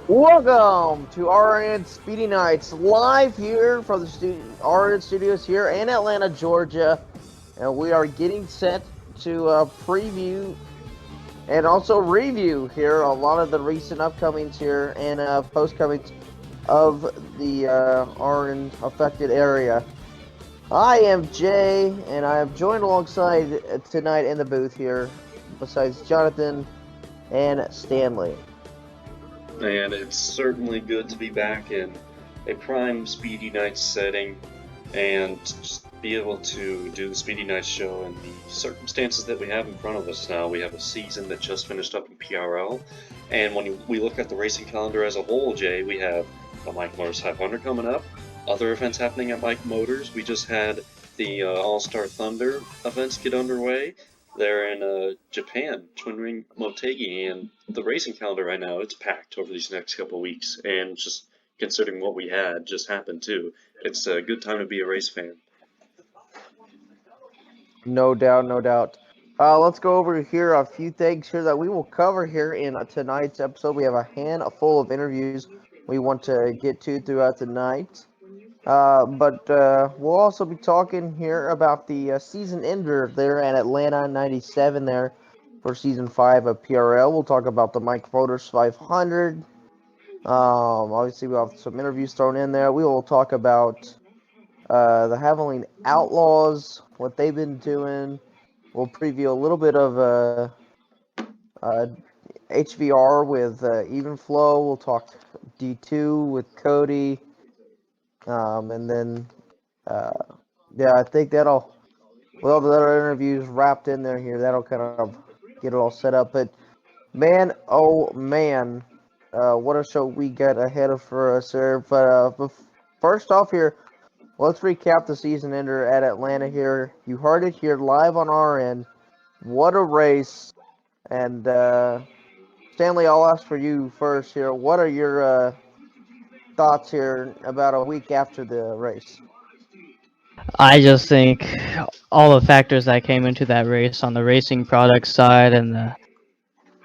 Welcome to RRN Speedy Nights, live here from the RRN Studios here in Atlanta, Georgia. And we are getting set to preview and also review here a lot of the recent upcomings here and postcomings of the RRN affected area. I am Jay, and I am joined alongside tonight in the booth here, besides Jonathan and Stanley. And it's certainly good to be back in a prime Speedy Nights setting and just be able to do the Speedy Nights show in the circumstances that we have in front of us now. We have a season that just finished up in PRL, and when we look at the racing calendar as a whole, Jay, we have the Mike Motors 500 coming up, other events happening at Mike Motors. We just had the All-Star Thunder events get underway. They're in Japan, Twin Ring Motegi, and the racing calendar right now, it's packed over these next couple weeks. And just considering what we had just happened too, it's a good time to be a race fan. No doubt, no doubt. Let's go over here a few things here that we will cover here in tonight's episode. We have a handful of interviews we want to get to throughout the night. But we'll also be talking here about the season ender there at Atlanta 97 there for season 5 of PRL. We'll talk about the Mike Motors 500. Obviously, we'll have some interviews thrown in there. We will talk about the Havoline Outlaws, what they've been doing. We'll preview a little bit of uh, HVR with EvenxFlow. We'll talk D2 with Cody. And then, uh, yeah, I think that'll, with all the other interviews wrapped in there here, that'll kind of get it all set up. But man, oh man, what a show we got ahead of for us here. But first off here, let's recap the season ender at Atlanta here. You heard it here live on our end. What a race. And Stanley, I'll ask for you first here. What are your thoughts here about a week after the race? I just think all the factors that came into that race on the racing product side and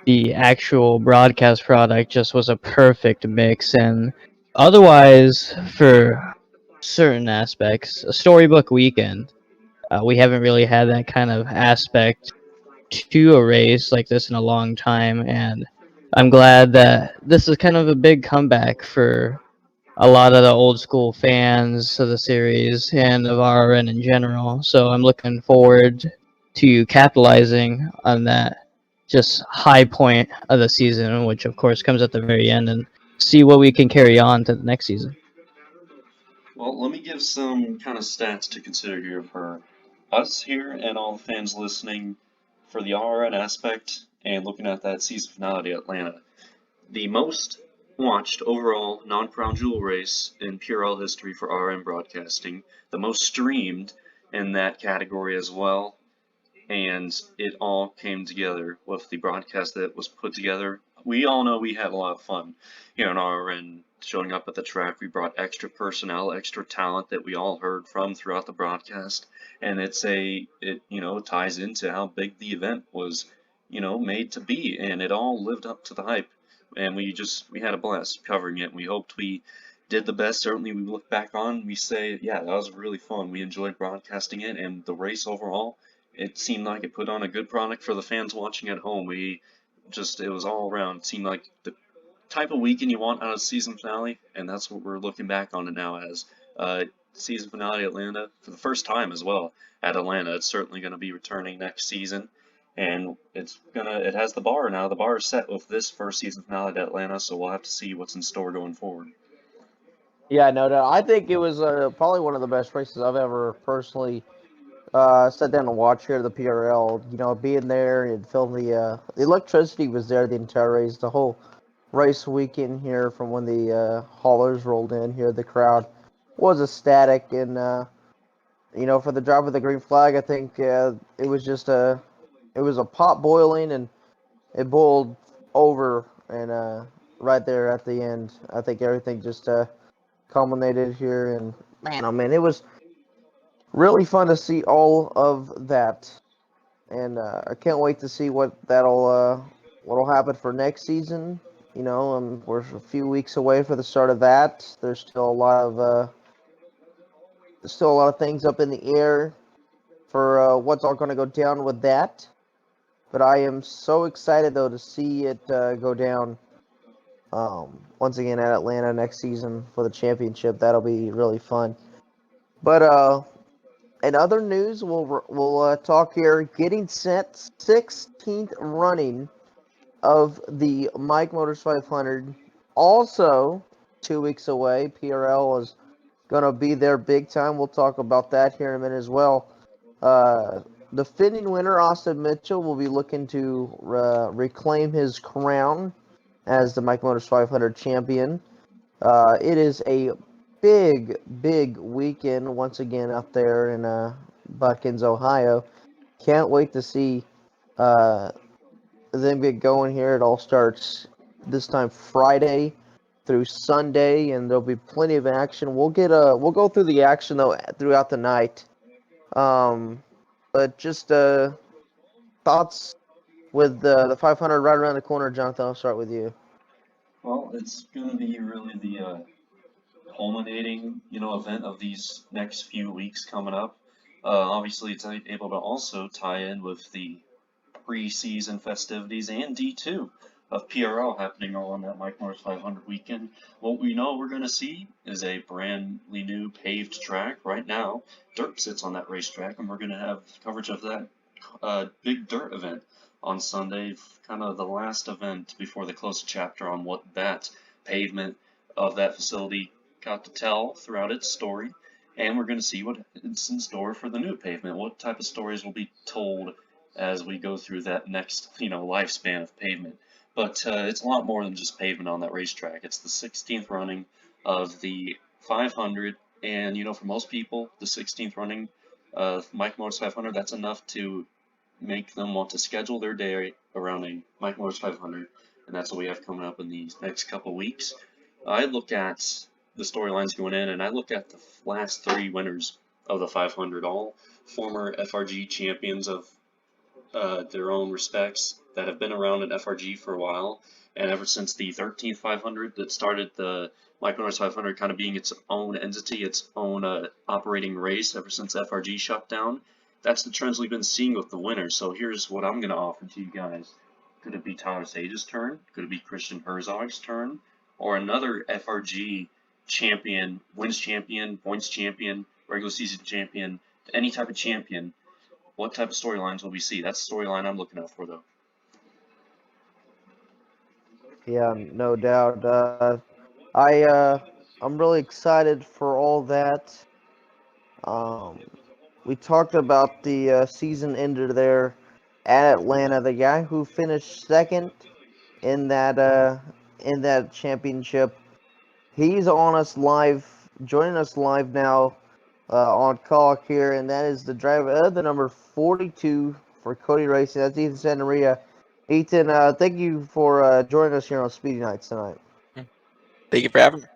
the actual broadcast product just was a perfect mix. And otherwise, for certain aspects, a storybook weekend. We haven't really had that kind of aspect to a race like this in a long time, and I'm glad that this is kind of a big comeback for a lot of the old school fans of the series and of RRN in general. So I'm looking forward to capitalizing on that just high point of the season, which of course comes at the very end, and see what we can carry on to the next season. Well, let me give some kind of stats to consider here for us here and all the fans listening for the RRN aspect and looking at that season finale at Atlanta. The most watched overall non-crown jewel race in PRL history for RN broadcasting, the most streamed in that category as well, and it all came together with the broadcast that was put together. We all know we had a lot of fun here in RN showing up at the track. We brought extra personnel, extra talent that we all heard from throughout the broadcast, and it ties into how big the event was, made to be, and it all lived up to the hype. And we had a blast covering it. We hoped we did the best. Certainly, we look back on, we say, yeah, that was really fun. We enjoyed broadcasting it, and the race overall, it seemed like it put on a good product for the fans watching at home. It was all around. It seemed like the type of weekend you want out of season finale, and that's what we're looking back on it now as. Season finale Atlanta for the first time as well at Atlanta. It's certainly going to be returning next season, and it has the bar now. The bar is set with this first season finale at Atlanta, so we'll have to see what's in store going forward. Yeah, no doubt. I think it was probably one of the best races I've ever personally sat down and watched here at the PRL. You know, being there and feeling the electricity was there the entire race, the whole race weekend here from when the haulers rolled in here. The crowd was ecstatic, and for the drop of the green flag, I think it was just it was a pot boiling, and it boiled over, and right there at the end, I think everything just culminated here, and man, oh man, it was really fun to see all of that, and I can't wait to see what'll happen for next season. we're a few weeks away for the start of that. There's still a lot of things up in the air for what's all going to go down with that. But I am so excited though to see it go down once again at Atlanta next season for the championship. That'll be really fun. But in other news, we'll talk here. Getting set 16th running of the Mike Motors 500. Also, 2 weeks away. PRL is going to be there big time. We'll talk about that here in a minute as well. Defending winner Austin Mitchell will be looking to reclaim his crown as the Mike Motors 500 champion. It is a big weekend once again up there in Buckins, Ohio. Can't wait to see them get going here. It all starts this time Friday through Sunday, and there'll be plenty of action. We'll go through the action though throughout the night. But just thoughts with the 500 right around the corner, Jonathan. I'll start with you. Well, it's going to be really the culminating, event of these next few weeks coming up. Obviously, it's able to also tie in with the preseason festivities and D2 of PRL happening all on that Mike Morris 500 weekend. What we know we're going to see is a brand new paved track. Right now, dirt sits on that racetrack, and we're going to have coverage of that big dirt event on Sunday, kind of the last event before they close the chapter on what that pavement of that facility got to tell throughout its story. And we're going to see what is in store for the new pavement. What type of stories will be told as we go through that next, lifespan of pavement. But it's a lot more than just pavement on that racetrack. It's the 16th running of the 500, and for most people, the 16th running of Mike Motors 500, that's enough to make them want to schedule their day around a Mike Motors 500, and that's what we have coming up in these next couple weeks. I look at the storylines going in, and I look at the last three winners of the 500, all former FRG champions of their own respects that have been around in FRG for a while, and ever since the 13th 500 that started the Mike Motors 500 kind of being its own entity, its own operating race ever since FRG shut down. That's the trends we've been seeing with the winners. So here's what I'm going to offer to you guys. Could it be Tyler Sage's turn? Could it be Christian Herzog's turn? Or another FRG champion, wins champion, points champion, regular season champion, any type of champion? What type of storylines will we see? That's the storyline I'm looking out for, though. Yeah, no doubt. I'm really excited for all that. We talked about the season ender there at Atlanta. The guy who finished second in that championship. He's on us live, joining us live now on call here, and that is the driver of the number 42 for Cody Racing. That's Ethan Santamaria. Ethan, thank you for joining us here on Speedy Nights tonight. Thank you for having me.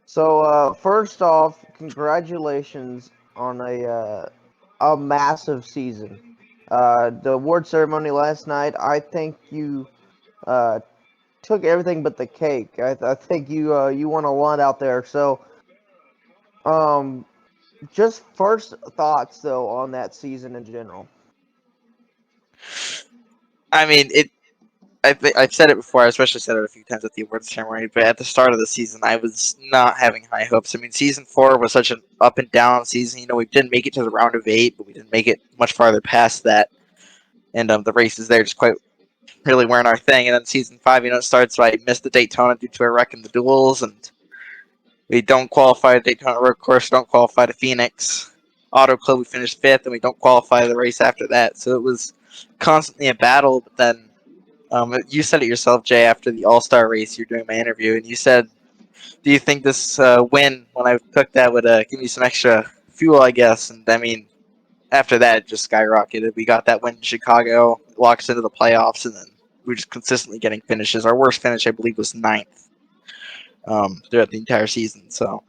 So, first off, congratulations on a massive season. The award ceremony last night, I think you took everything but the cake. I think you won a lot out there. So, just first thoughts though on that season in general. I mean, I've said it before. I especially said it a few times at the awards ceremony. But at the start of the season, I was not having high hopes. I mean, season 4 was such an up and down season. We didn't make it to the round of 8, but we didn't make it much farther past that. And the races there just quite really weren't our thing. And then season 5, it starts by missed the Daytona due to a wreck in the duels, and we don't qualify to Daytona Road Course. Don't qualify to Phoenix. Auto Club, we finished 5th, and we don't qualify the race after that. So it was constantly a battle. But then you said it yourself, Jay, after the All-Star race. You're doing my interview, and you said, "Do you think this win, when I took that, would give me some extra fuel?" I guess, and I mean, after that, it just skyrocketed. We got that win in Chicago, locked us into the playoffs, and then we were just consistently getting finishes. Our worst finish, I believe, was 9th throughout the entire season. So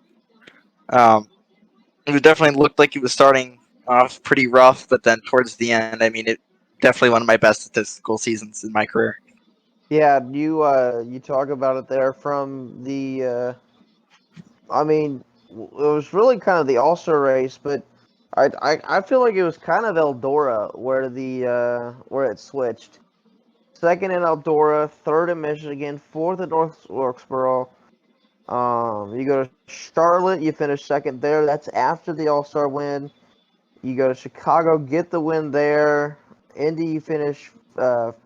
it definitely looked like it was starting off pretty rough, but then towards the end, I mean, it definitely one of my best statistical seasons in my career. Yeah, you talk about it there from the. I mean, it was really kind of the All-Star race, but I feel like it was kind of Eldora where it switched. Second in Eldora, third in Michigan, fourth in North Wilkesboro. You go to Charlotte, you finish second there. That's after the All-Star win. You go to Chicago, get the win there. Indy, you finish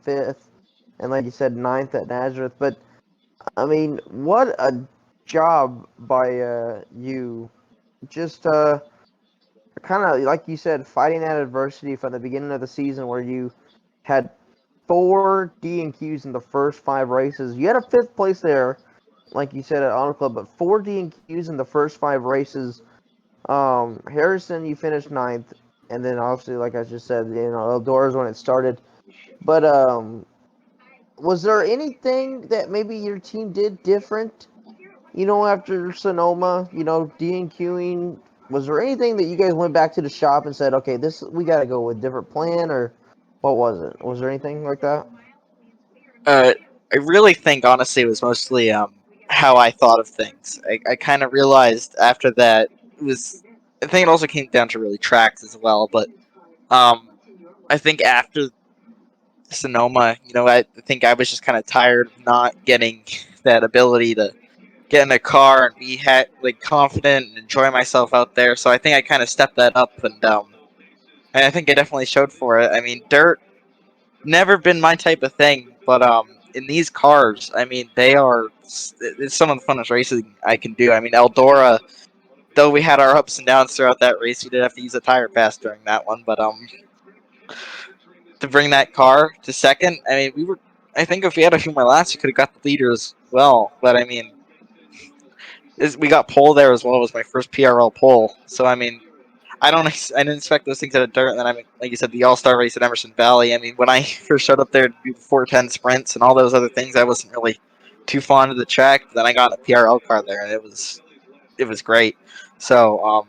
fifth, and like you said, ninth at Nazareth. But I mean, what a job by you. Just kind of like you said, fighting that adversity from the beginning of the season, where you had 4 D&Qs in the first 5 races. You had a fifth place there, like you said at Honor Club, but 4 D&Qs in the first 5 races. Harrison, you finished ninth, and then obviously, like I just said, Eldora's when it started. But was there anything that maybe your team did different? After Sonoma, D&Qing, was there anything that you guys went back to the shop and said, okay, this we got to go with a different plan, or what was it? Was there anything like that? Uh, I really think honestly it was mostly how I thought of things. I kind of realized after that it was. I think it also came down to really tracks as well, but um, I think after Sonoma, I think I was just kind of tired of not getting that ability to get in a car and be like confident and enjoy myself out there. So I think I kind of stepped that up, and I think I definitely showed for it. I mean, dirt never been my type of thing, but in these cars, I mean, it's some of the funnest racing I can do. I mean, Eldora, though we had our ups and downs throughout that race, we did have to use a tire pass during that one, but to bring that car to second, I mean, I think if we had a few more laps, we could have got the leader as well. But I mean, we got pole there as well. It was my first PRL pole, so I mean, I didn't expect those things out of dirt. And then I mean, like you said, the All Star race at Emerson Valley. I mean, when I first showed up there to do the 410 sprints and all those other things, I wasn't really too fond of the track. But then I got in a PRL car there, and it was great. So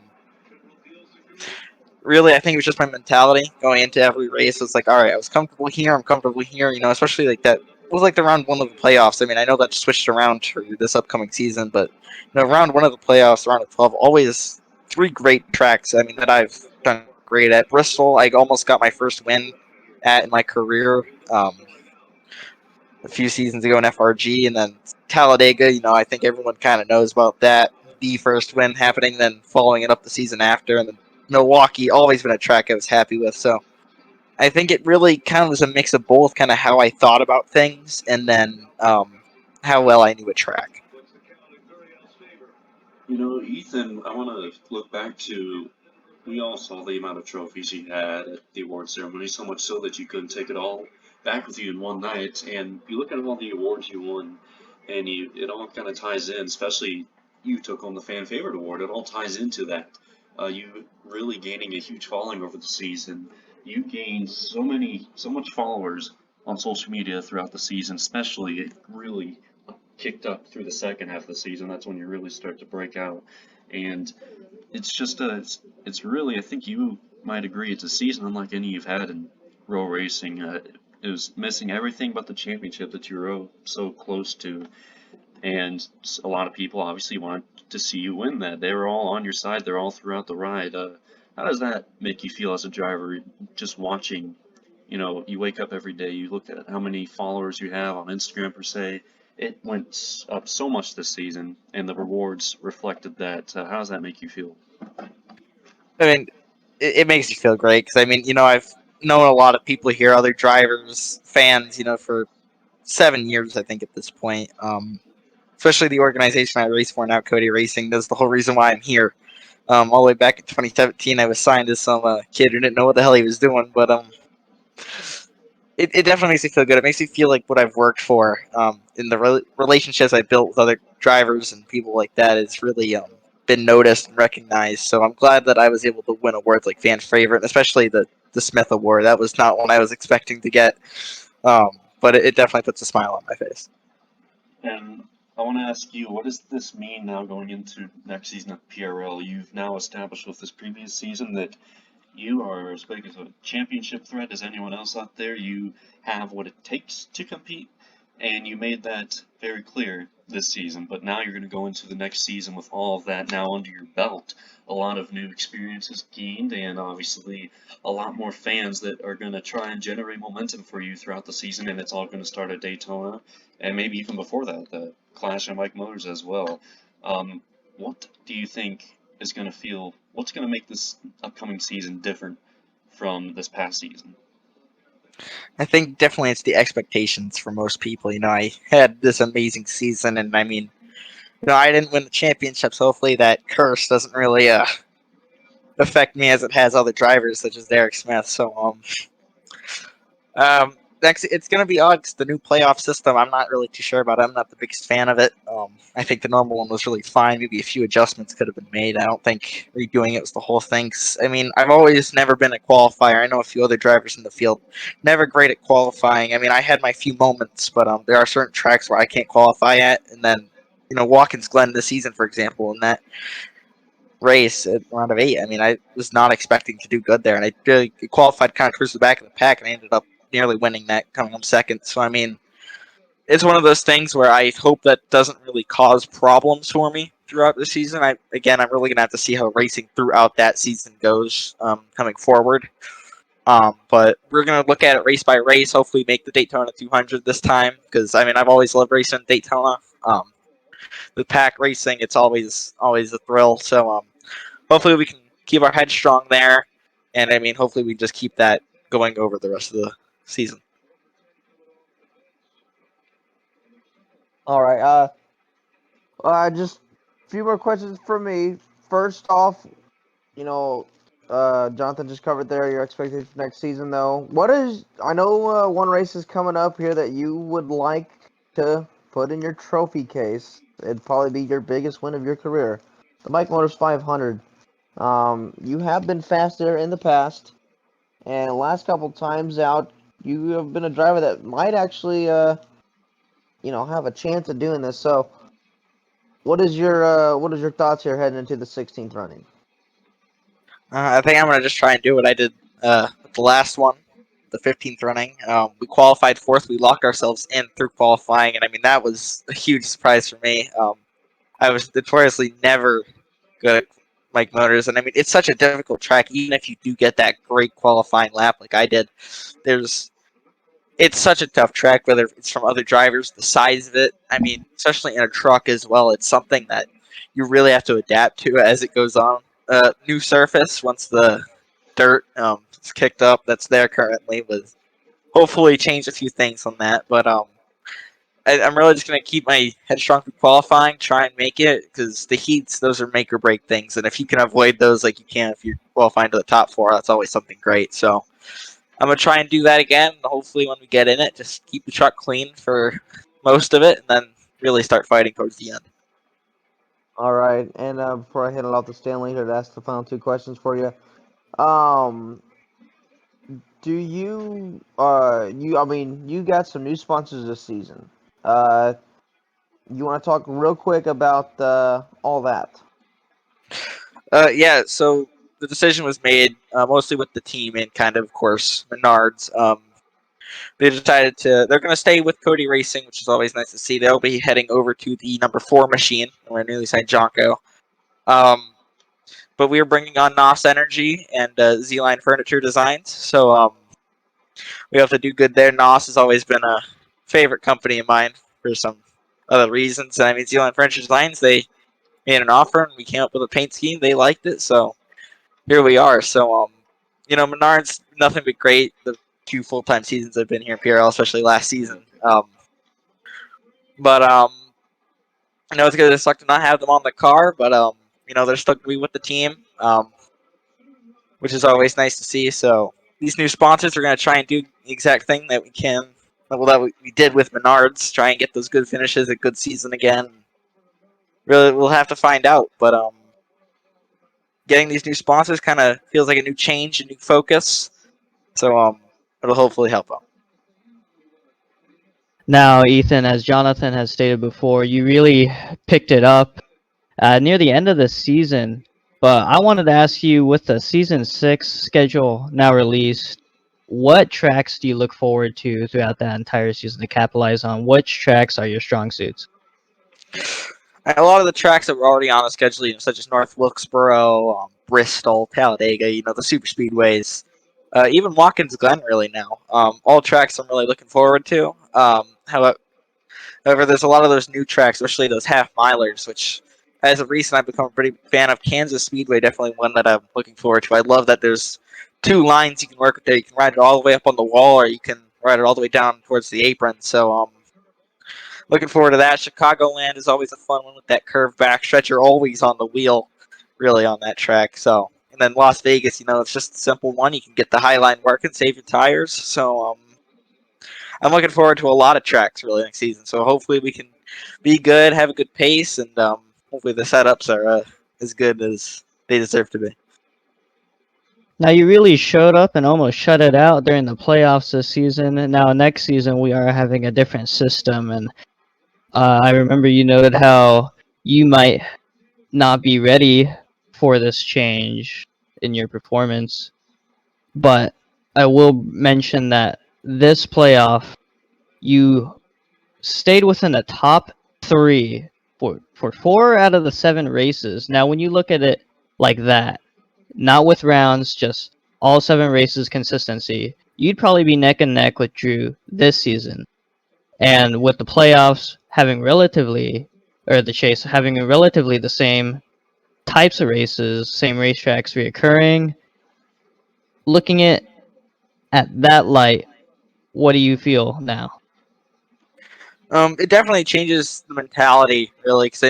really, I think it was just my mentality going into every race. It's like, all right, I was comfortable here. I'm comfortable here. Especially like that. It was like the round one of the playoffs. I mean, I know that switched around for this upcoming season, but round one of the playoffs, round of 12, always 3 great tracks. I mean, that I've done great at. Bristol, I almost got my first win at in my career a few seasons ago in FRG, and then Talladega. I think everyone kind of knows about that. The first win happening, then following it up the season after, and then Milwaukee, always been a track I was happy with. So I think it really kind of was a mix of both, kind of how I thought about things, and then how well I knew a track. Ethan, I want to look back to, we all saw the amount of trophies you had at the award ceremony, so much so that you couldn't take it all back with you in one night. And you look at all the awards you won, and it all kind of ties in, especially you took on the fan favorite award. It all ties into that. You really gaining a huge following over the season. You gained so much followers on social media throughout the season, especially. It really kicked up through the second half of the season. That's when you really start to break out. And it's really, I think you might agree, it's a season unlike any you've had in row racing. It was missing everything but the championship that you were so close to. And a lot of people obviously wanted to see you win that. They were all on your side. They're all throughout the ride. How does that make you feel as a driver, just watching? You wake up every day, you look at how many followers you have on Instagram per se. It went up so much this season, and the rewards reflected that. How does that make you feel? I mean, it makes you feel great because I mean, I've known a lot of people here, other drivers, fans, for 7 years, I think, at this point. Especially the organization I race for now, Cody Racing. That's the whole reason why I'm here. All the way back in 2017, I was signed as some kid who didn't know what the hell he was doing, but it definitely makes me feel good. It makes me feel like what I've worked for in the relationships I built with other drivers and people like that has really been noticed and recognized. So I'm glad that I was able to win awards like fan favorite, especially the Smith Award. That was not one I was expecting to get, um, but it definitely puts a smile on my face. And I want to ask you, what does this mean now going into next season of PRL? You've now established with this previous season that you are as big as a championship threat as anyone else out there. You have what it takes to compete. And you made that very clear this season, but now you're going to go into the next season with all of that now under your belt. A lot of new experiences gained, and obviously a lot more fans that are going to try and generate momentum for you throughout the season, and it's all going to start at Daytona, and maybe even before that, the Clash and Mike Motors as well. What do you think is going to what's going to make this upcoming season different from this past season? I think definitely it's the expectations for most people. I had this amazing season, and I mean, I didn't win the championships. Hopefully, that curse doesn't really affect me as it has other drivers such as Derek Smith. So, next it's gonna be odd 'cause the new playoff system. I'm not really too sure about it. I'm not the biggest fan of it. I think the normal one was really fine. Maybe a few adjustments could have been made. I don't think redoing it was the whole thing. 'Cause, I mean, I've always never been a qualifier. I know a few other drivers in the field, never great at qualifying. I mean, I had my few moments, but there are certain tracks where I can't qualify at, and then Watkins Glen this season, for example, in that race at round of 8. I mean, I was not expecting to do good there, and I really qualified kind of towards the back of the pack, and I ended up nearly winning that, coming home second. So, I mean, it's one of those things where I hope that doesn't really cause problems for me throughout the season. I'm really gonna have to see how racing throughout that season goes coming forward. But we're gonna look at it race by race. Hopefully, make the Daytona 200 this time because I mean I've always loved racing Daytona. The pack racing, it's always a thrill. So hopefully we can keep our head strong there, and I mean hopefully we just keep that going over the rest of the season. All right. Just a few more questions for me. First off, Jonathan just covered there your expectations for next season, though. I know one race is coming up here that you would like to put in your trophy case. It'd probably be your biggest win of your career, the Mike Motors 500. You have been fast there in the past, and last couple times out, you have been a driver that might actually, have a chance of doing this. So, what is your thoughts here heading into the 16th running? I think I'm gonna just try and do what I did with the last one, the 15th running. We qualified fourth. We locked ourselves in through qualifying, and I mean that was a huge surprise for me. I was notoriously never good at Mike Motors, and I mean it's such a difficult track. Even if you do get that great qualifying lap like I did, it's such a tough track. Whether it's from other drivers, the size of it. I mean, especially in a truck as well. It's something that you really have to adapt to as it goes on. New surface once the dirt is kicked up that's there currently was hopefully change a few things on that. But I'm really just gonna keep my head strong for qualifying, try and make it because the heats those are make or break things, and if you can avoid those like you can if you're qualifying to the top 4, that's always something great. So I'm gonna try and do that again. Hopefully, when we get in it, just keep the truck clean for most of it, and then really start fighting towards the end. All right, and before I hand it off to Stanley here to ask the final two questions for you, um, do you I mean you got some new sponsors this season. You want to talk real quick about all that? Yeah. So the decision was made mostly with the team and kind of course, Menards. They decided they're going to stay with Cody Racing, which is always nice to see. They'll be heading over to the number 4 machine, where I newly signed Jonko. But we are bringing on NOS Energy and Z-Line Furniture Designs. So we have to do good there. NOS has always been a favorite company of mine for some other reasons. I mean, Z-Line Furniture Designs, they made an offer and we came up with a paint scheme. They liked it, so here we are. So, Menards, nothing but great. The 2 full-time seasons I've been here in PRL, especially last season. But it's going to suck to not have them on the car, but, they're stuck to be with the team, which is always nice to see. So these new sponsors are going to try and do the exact thing that we can, that we did with Menards, try and get those good finishes, a good season again. Really, we'll have to find out, but getting these new sponsors kind of feels like a new change, a new focus. So it'll hopefully help out. Now, Ethan, as Jonathan has stated before, you really picked it up near the end of the season. But I wanted to ask you, with the season 6 schedule now released, what tracks do you look forward to throughout that entire season to capitalize on? Which tracks are your strong suits? A lot of the tracks that were already on the schedule, such as North Wilkesboro, Bristol, Talladega, the super speedways, even Watkins Glen really now. All tracks I'm really looking forward to. However, there's a lot of those new tracks, especially those half milers, which as of recent I've become a pretty fan of. Kansas Speedway, definitely one that I'm looking forward to. I love that there's two lines you can work with there. You can ride it all the way up on the wall, or you can ride it all the way down towards the apron. So looking forward to that. Chicagoland is always a fun one with that curved backstretch. You're always on the wheel, really, on that track. So, and then Las Vegas, it's just a simple one. You can get the high line working, save your tires. So, I'm looking forward to a lot of tracks really next season. So hopefully we can be good, have a good pace, and hopefully the setups are as good as they deserve to be. Now you really showed up and almost shut it out during the playoffs this season. And now next season we are having a different system, and I remember you noted how you might not be ready for this change in your performance, but I will mention that this playoff you stayed within the top 3 for 4 out of the 7 races. Now when you look at it like that, not with rounds, just all 7 races consistency, you'd probably be neck and neck with Drew this season. And with the playoffs having relatively, or the chase having relatively the same types of races, same racetracks reoccurring, looking at that light, what do you feel now? It definitely changes the mentality, really, because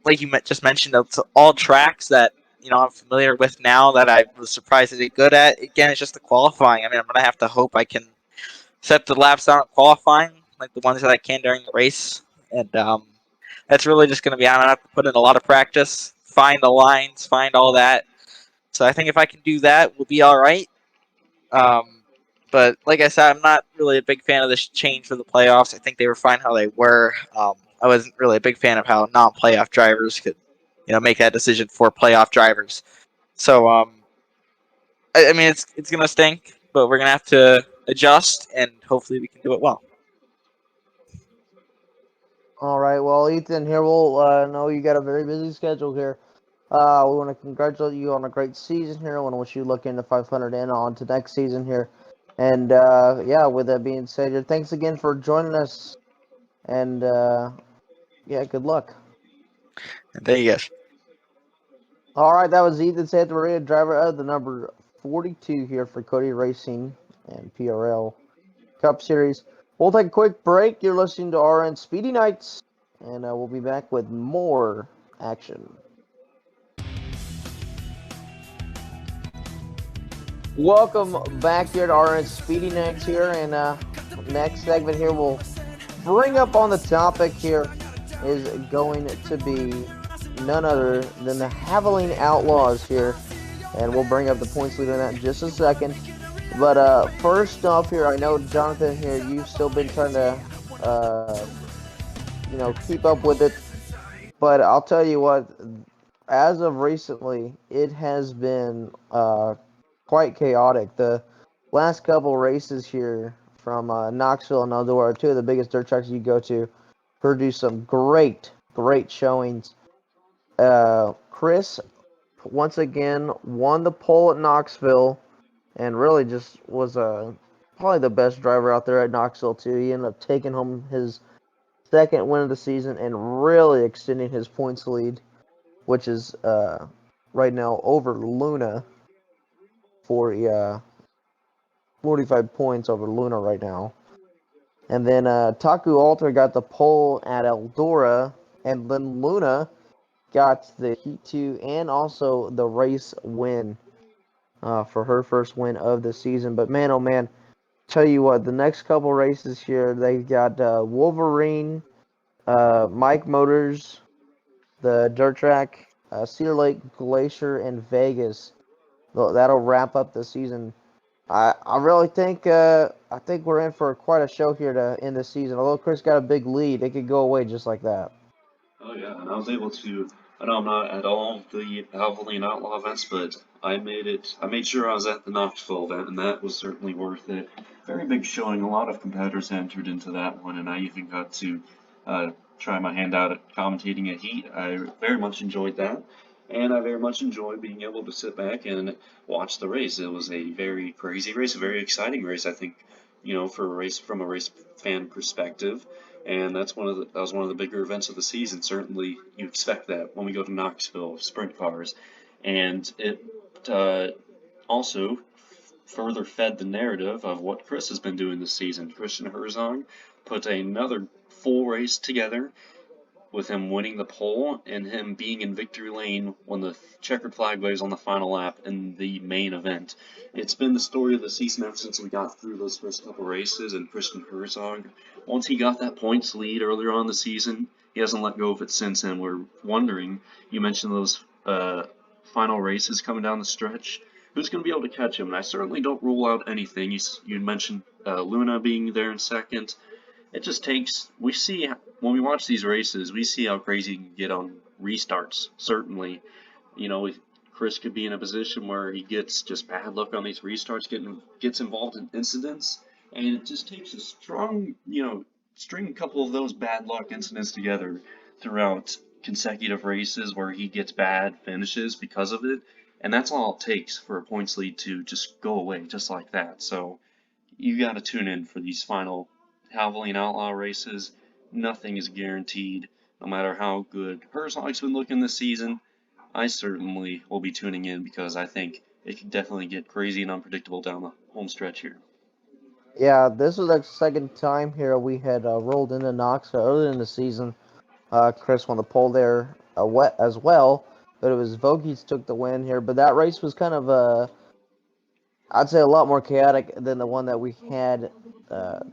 like you just mentioned, it's all tracks that I'm familiar with now that I was surprisingly good at. Again, it's just the qualifying. I'm gonna have to hope I can set the laps down at qualifying, like the ones that I can during the race, and that's really just gonna be. I'm gonna have to put in a lot of practice, find the lines, find all that. So I think if I can do that, we'll be all right. Um, but like I said, I'm not really a big fan of this change for the playoffs. I think they were fine how they were. I wasn't really a big fan of how non-playoff drivers could, make that decision for playoff drivers. So, I mean, it's gonna stink, but we're gonna have to adjust, and hopefully we can do it well. All right, well, Ethan, here we'll know you got a very busy schedule here. We want to congratulate you on a great season here. I want to wish you luck in the 500 and on to next season here. And yeah, with that being said, thanks again for joining us. And yeah, good luck. And there you go. All right, that was Ethan Santamaria, driver of the number 42 here for Cody Racing and PRL Cup Series. We'll take a quick break. You're listening to RRN Speedy Nights, and we'll be back with more action. Welcome back here to RRN Speedy Nights here, and next segment here we'll bring up on the topic here is going to be none other than the Havoline Outlaws here, and we'll bring up the points leader in that in just a second. But first off here, I know Jonathan here, you've still been trying to keep up with it, but I'll tell you what, as of recently, it has been quite chaotic. The last couple races here from Knoxville and Eldora, 2 of the biggest dirt tracks you go to, produced some great showings. Chris once again won the pole at Knoxville, and really just was probably the best driver out there at Knoxville too. He ended up taking home his second win of the season and really extending his points lead, which is right now over Luna for 45 points over Luna right now. And then Taku Alter got the pole at Eldora, and then Luna got the Heat 2 and also the race win for her first win of the season. But man, oh man, tell you what, the next couple races here, they've got Wolverine, Mike Motors, the dirt track, Cedar Lake, Glacier, and Vegas. That'll wrap up the season. I really think we're in for quite a show here to end the season. Although Chris got a big lead, it could go away just like that. Oh yeah, and I was able to I know I'm not at all the Havoline Outlaw events, but I made sure I was at the Knoxville event, and that was certainly worth it. Very big showing. A lot of competitors entered into that one, and I even got to try my hand out at commentating a heat. I very much enjoyed that, and I very much enjoyed being able to sit back and watch the race. It was a very crazy race, a very exciting race. I think, for a race from a race fan perspective. And that was one of the bigger events of the season. Certainly, you expect that when we go to Knoxville, sprint cars, and it also further fed the narrative of what Chris has been doing this season. Christian Herzog put another full race together with him winning the pole and him being in victory lane when the checkered flag waves on the final lap in the main event. It's been the story of the season ever since we got through those first couple races, and Christian Herzog, once he got that points lead earlier on in the season, he hasn't let go of it since, and we're wondering, you mentioned those final races coming down the stretch, who's going to be able to catch him? And I certainly don't rule out anything. You mentioned Luna being there in second. It just takes, we see, when we watch these races, we see how crazy you can get on restarts, certainly. Chris could be in a position where he gets just bad luck on these restarts, gets involved in incidents, and it just takes a strong, string a couple of those bad luck incidents together throughout consecutive races where he gets bad finishes because of it, and that's all it takes for a points lead to just go away, just like that. So you got to tune in for these final Havoline Outlaw races. Nothing is guaranteed, no matter how good Herzog's been looking this season. I certainly will be tuning in because I think it could definitely get crazy and unpredictable down the home stretch here. Yeah, this was the second time here we had rolled into Knoxville earlier in the season. Chris won the pole there as well, but it was Vogies took the win here. But that race was kind of I'd say a lot more chaotic than the one that we had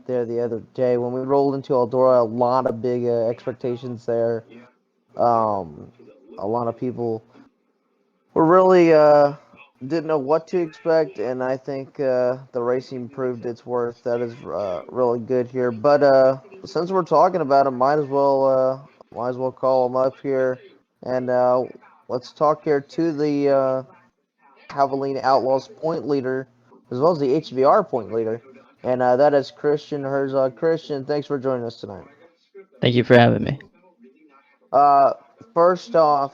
there the other day. When we rolled into Eldora, a lot of big expectations there. A lot of people were really didn't know what to expect, and I think the racing proved its worth. That is really good here. But since we're talking about it, might as well call him up here, and let's talk here to the Havoline Outlaws point leader, as well as the HVR point leader, and that is Christian Herzog. Christian, thanks for joining us tonight. Thank you for having me. Uh, First off,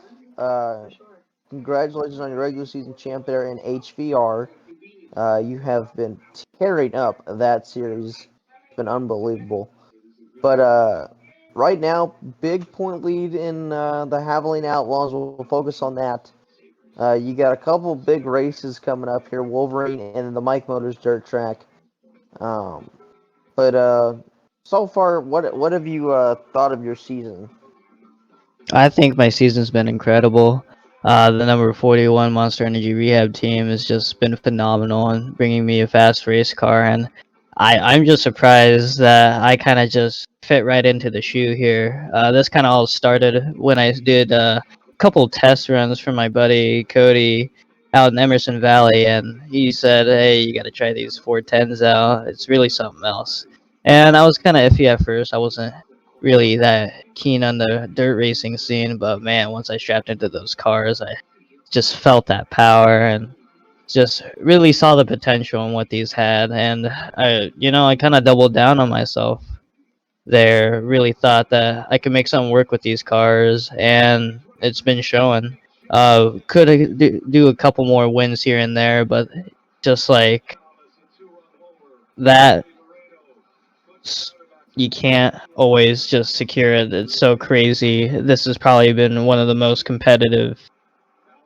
congratulations on your regular season champ there in HVR. You have been tearing up that series. It's been unbelievable. But right now, big point lead in the Havoline Outlaws. We'll focus on that. You got a couple big races coming up here, Wolverine and the Mike Motors Dirt Track. But so far, what have you thought of your season? I think my season's been incredible. The number 41 Monster Energy Rehab team has just been phenomenal in bringing me a fast race car, and I'm just surprised that I kind of just fit right into the shoe here. This kind of all started when I did a couple test runs for my buddy Cody out in Emerson Valley, and he said, "Hey, you got to try these 410s out. It's really something else." And I was kind of iffy at first. I wasn't really that keen on the dirt racing scene, but man, once I strapped into those cars, I just felt that power and just really saw the potential in what these had. And I kind of doubled down on myself there. Really thought that I could make something work with these cars, and it's been showing. Could do a couple more wins here and there, but just like that, you can't always just secure it. It's so crazy. This has probably been one of the most competitive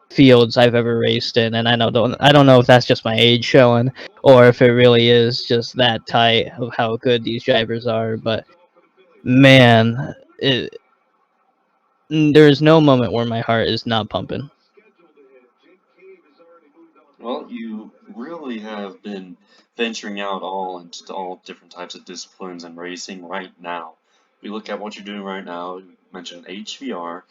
fields I've ever raced in, and I don't know if that's just my age showing or if it really is just that tight of how good these drivers are. But man, there's no moment where my heart is not pumping. Well, you really have been venturing out into all different types of disciplines and racing right now. We look at what you're doing right now. You mentioned HVR,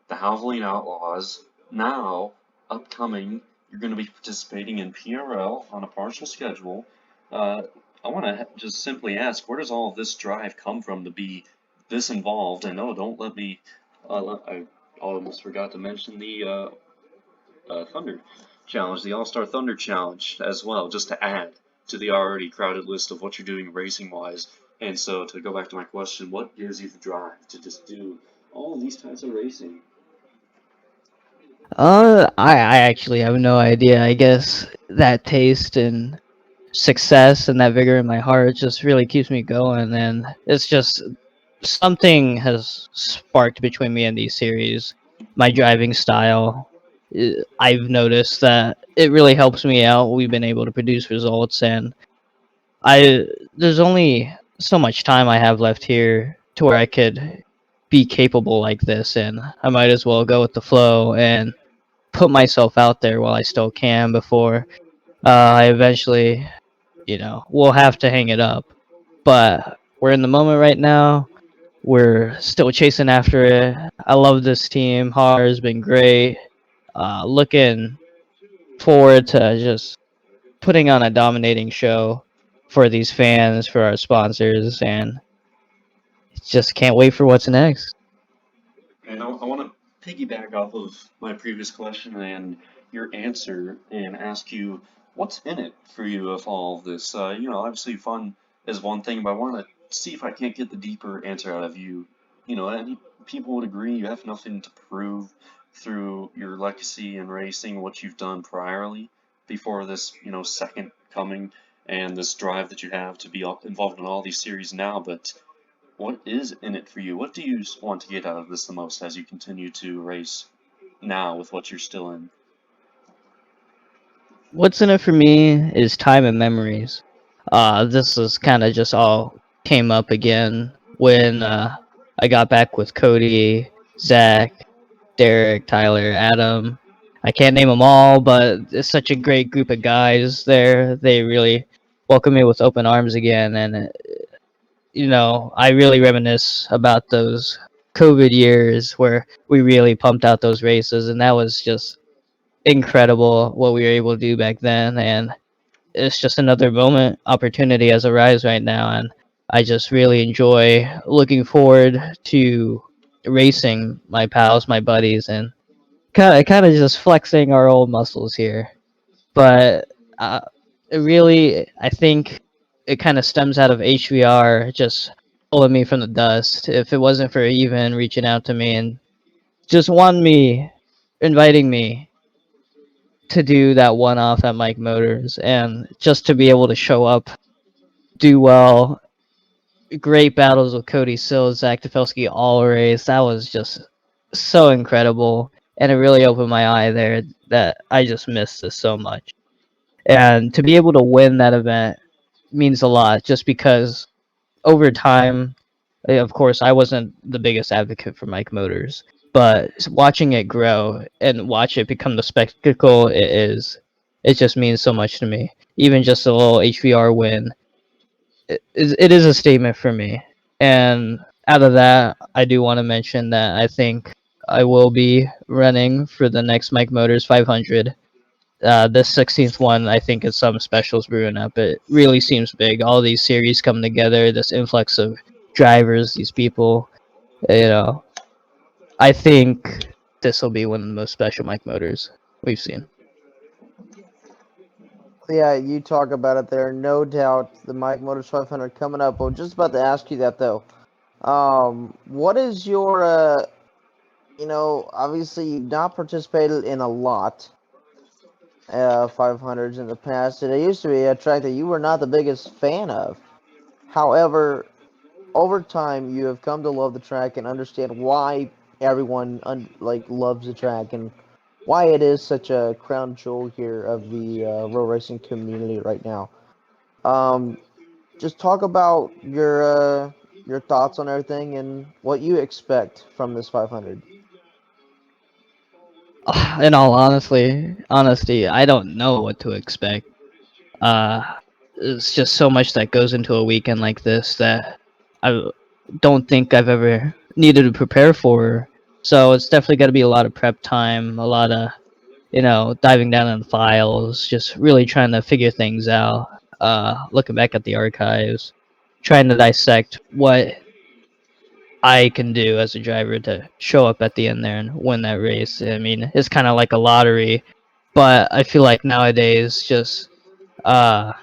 the Havoline Outlaws. Now, upcoming, you're going to be participating in PRL on a partial schedule. I want to just simply ask, where does all of this drive come from to be this involved? And no, don't let me. almost forgot to mention the Thunder Challenge, the All-Star Thunder Challenge as well, just to add to the already crowded list of what you're doing racing-wise. And so, to go back to my question, what gives you the drive to just do all of these types of racing? I actually have no idea. I guess that taste and success and that vigor in my heart just really keeps me going, and it's just something has sparked between me and these series. My driving style. I've noticed that it really helps me out. We've been able to produce results, and I there's only so much time I have left here to where I could be capable like this, and I might as well go with the flow and put myself out there while I still can before I eventually, will have to hang it up. But we're in the moment right now. We're still chasing after it. I love this team. Har has been great. Looking forward to just putting on a dominating show for these fans, for our sponsors, and just can't wait for what's next. And I want to piggyback off of my previous question and your answer and ask you what's in it for you of all of this. Obviously fun is one thing, but I want to see if I can't get the deeper answer out of you. And people would agree you have nothing to prove through your legacy in racing, what you've done priorly before this, second coming and this drive that you have to be involved in all these series now, but what is in it for you? What do you want to get out of this the most as you continue to race now with what you're still in? What's in it for me is time and memories. This is kind of just all came up again when I got back with Cody, Zach, Derek, Tyler, Adam. I can't name them all, but it's such a great group of guys there. They really welcome me with open arms again, and I really reminisce about those COVID years where we really pumped out those races, and that was just incredible what we were able to do back then. And it's just another moment, opportunity has arisen right now, and I just really enjoy looking forward to racing my pals, my buddies, and kind of just flexing our old muscles here. But really, I think it kind of stems out of HVR just pulling me from the dust. If it wasn't for Even reaching out to me and just inviting me to do that one off at Mike Motors, and just to be able to show up, do well, great battles with Cody Sill, Zack Tafelski all race. That was just so incredible, and it really opened my eye there that I just missed this so much. And to be able to win that event means a lot, just because over time, of course, I wasn't the biggest advocate for Mike Motors, but watching it grow and watch it become the spectacle it is, it just means so much to me. Even just a little HVR win, it is a statement for me. And out of that, I do want to mention that I think I will be running for the next Mike Motors 500. This 16th one, I think, is some specials brewing up. It really seems big. All these series come together. This influx of drivers, these people. You know, I think this will be one of the most special Mike Motors we've seen. Yeah, you talk about it there. No doubt the Mike Motors 500 coming up. I'm just about to ask you that though. What is your, obviously you've not participated in a lot 500s in the past. And it used to be a track that you were not the biggest fan of. However, over time, you have come to love the track and understand why everyone loves the track and why it is such a crown jewel here of the road racing community right now. Um, just talk about your thoughts on everything and what you expect from this 500. In all honesty, I don't know what to expect. Uh, it's just so much that goes into a weekend like this that I don't think I've ever needed to prepare for. So it's definitely got to be a lot of prep time, a lot of diving down in the files, just really trying to figure things out. Looking back at the archives, trying to dissect what I can do as a driver to show up at the end there and win that race. I mean, it's kind of like a lottery, but I feel like nowadays just uh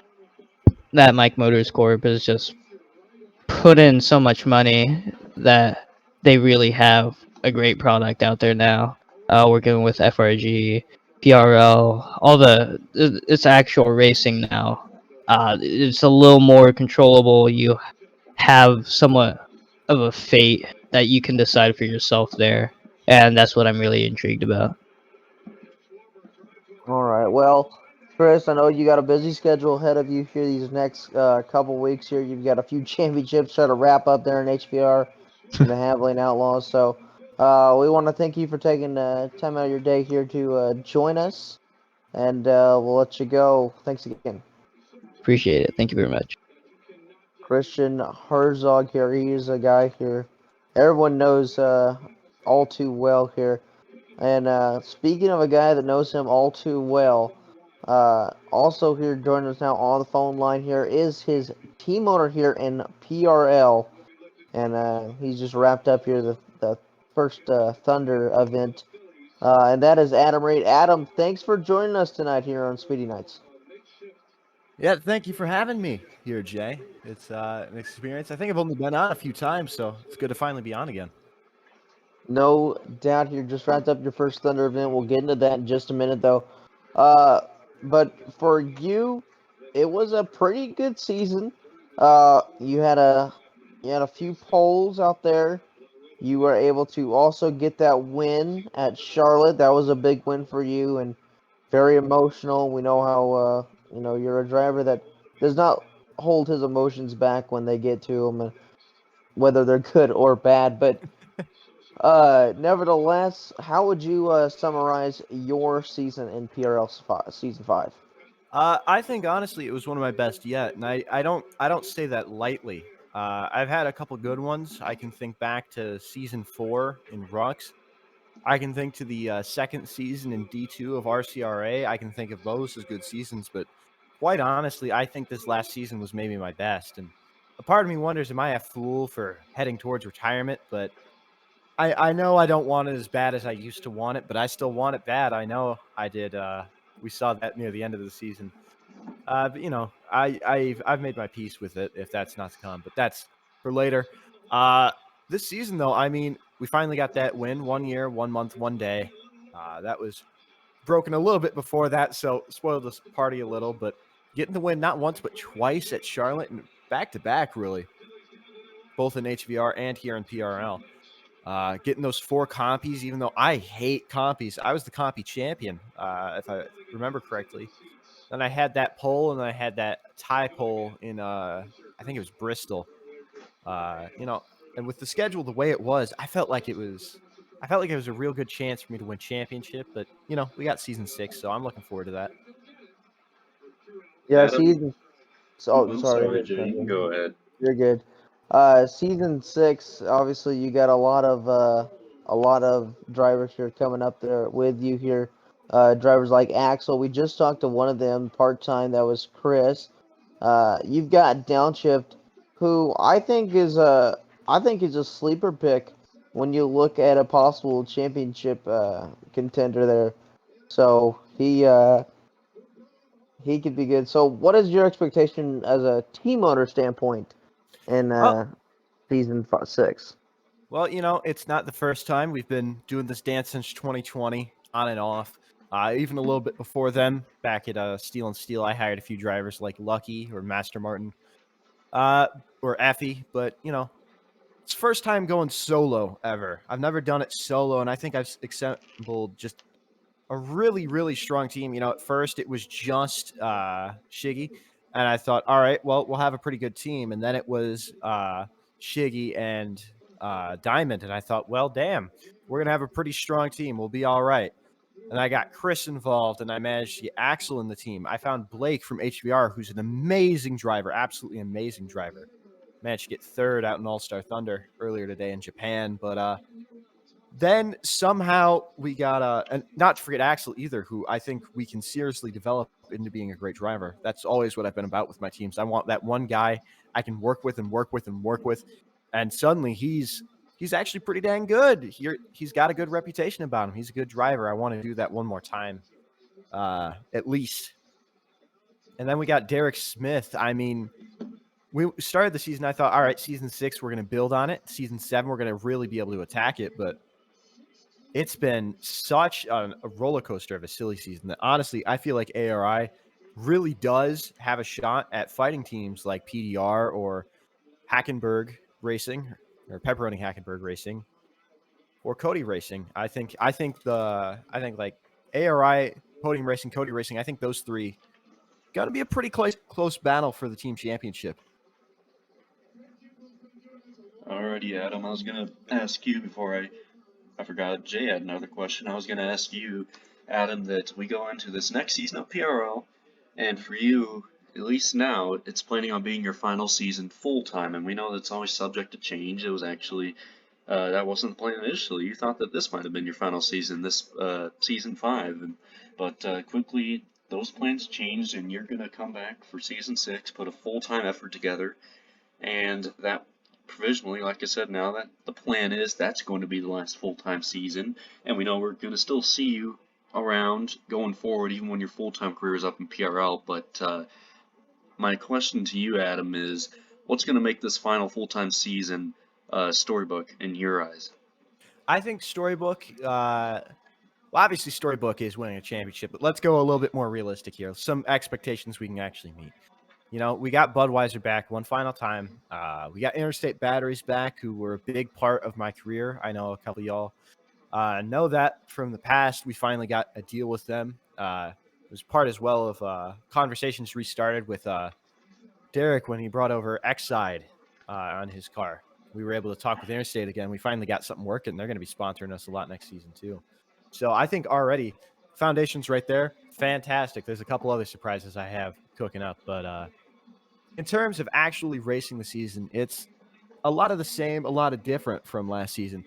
that Mike Motorcorp is just put in so much money that they really have a great product out there now. Working with FRG, PRL, it's actual racing now. It's a little more controllable. You have somewhat of a fate that you can decide for yourself there, and that's what I'm really intrigued about. All right. Well, Chris, I know you got a busy schedule ahead of you here these next couple weeks here. You've got a few championships trying to wrap up there in HPR and the Havoline Outlaws. So we want to thank you for taking time out of your day here to join us, and we'll let you go. Thanks again. Appreciate it. Thank you very much. Christian Herzog here. He is a guy here everyone knows all too well here. And speaking of a guy that knows him all too well, also here joining us now on the phone line here is his team owner here in PRL. And he's just wrapped up here the first Thunder event. And that is Adam Reed. Adam, thanks for joining us tonight here on Speedy Nights. Yeah, thank you for having me here, Jay. It's an experience. I think I've only been on a few times, so it's good to finally be on again. No doubt here, just wrapped up your first Thunder event. We'll get into that in just a minute, though. But for you, it was a pretty good season. You had a few poles out there. You were able to also get that win at Charlotte. That was a big win for you and very emotional. We know how you're a driver that does not hold his emotions back when they get to him, whether they're good or bad. But nevertheless, how would you summarize your season in season 5? I think honestly, it was one of my best yet, and I don't say that lightly. I've had a couple good ones. I can think back to season 4 in Rux. I can think to the second season in D2 of RCRA. I can think of those as good seasons, but quite honestly, I think this last season was maybe my best. And a part of me wonders, am I a fool for heading towards retirement? But I know I don't want it as bad as I used to want it, but I still want it bad. I know I did. We saw that near the end of the season. But I've made my peace with it if that's not to come, but that's for later. This season though, I mean, we finally got that win. 1 year, 1 month, 1 day. That was broken a little bit before that, so spoiled this party a little. But getting the win not once but twice at Charlotte and back to back, really, both in HVR and here in PRL. Getting those 4 compies, even though I hate compies. I was the compy champion, if I remember correctly. Then I had that pole, and then I had that tie pole in, I think it was Bristol. And with the schedule the way it was, I felt like it was a real good chance for me to win championship. But we got season 6, so I'm looking forward to that. Yeah, Adam, season. Oh, I'm sorry. sorry, Jay. You can go ahead. You're good. Season 6. Obviously, you got a lot of drivers here coming up there with you here. Drivers like Axel. We just talked to one of them part time. That was Chris. You've got Downshift, who I think is a sleeper pick when you look at a possible championship contender there. So he could be good. So what is your expectation as a team owner standpoint in season 6? Well, it's not the first time. We've been doing this dance since 2020, on and off. Even a little bit before then, back at Steel and Steel, I hired a few drivers like Lucky or Master Martin, or Effie. But it's the first time going solo ever. I've never done it solo, and I think I've assembled just a really, really strong team. At first it was just Shiggy, and I thought, all right, well, we'll have a pretty good team. And then it was Shiggy and Diamond, and I thought, well, damn, we're gonna have a pretty strong team. We'll be all right. And I got Chris involved, and I managed to get Axel in the team. I found Blake from HVR, who's an amazing driver, absolutely amazing driver. Managed to get third out in All Star Thunder earlier today in Japan, but then somehow we got and not to forget Axel either, who I think we can seriously develop into being a great driver. That's always what I've been about with my teams. I want that one guy I can work with and work with and work with, and suddenly he's he's actually pretty dang good. He's got a good reputation about him. He's a good driver. I want to do that one more time, at least. And then we got Derek Smith. I mean, we started the season. I thought, all right, season 6, we're going to build on it. Season 7, we're going to really be able to attack it. But it's been such a roller coaster of a silly season that honestly, I feel like ARI really does have a shot at fighting teams like PDR or Hackenberg Racing or Pepperoni Hackenberg Racing or Cody Racing. I think like ARI, Podium Racing, Cody Racing. I think those 3 got to be a pretty close battle for the team championship. Alrighty, Adam. I was gonna ask you before I forgot. Jay had another question. I was gonna ask you, Adam, that we go into this next season of PRL, and for you, at least now, it's planning on being your final season full time, and we know that's always subject to change. It was actually that wasn't the plan initially. You thought that this might have been your final season, this season 5, but quickly those plans changed, and you're gonna come back for season 6, put a full time effort together, and that provisionally, like I said, now that the plan is that's going to be the last full-time season, and we know we're going to still see you around going forward, even when your full-time career is up in PRL. But my question to you, Adam, is what's going to make this final full-time season storybook in your eyes? I think Storybook, well, obviously Storybook is winning a championship, but let's go a little bit more realistic here. Some expectations we can actually meet. You know, we got Budweiser back one final time. We got Interstate Batteries back, who were a big part of my career. I know a couple of y'all know that from the past. We finally got a deal with them. It was part as well of conversations restarted with Derek when he brought over X-Side on his car. We were able to talk with Interstate again. We finally got something working. They're going to be sponsoring us a lot next season too. So I think already foundation's right there. Fantastic. There's a couple other surprises I have cooking up, but in terms of actually racing the season, it's a lot of the same, a lot of different from last season.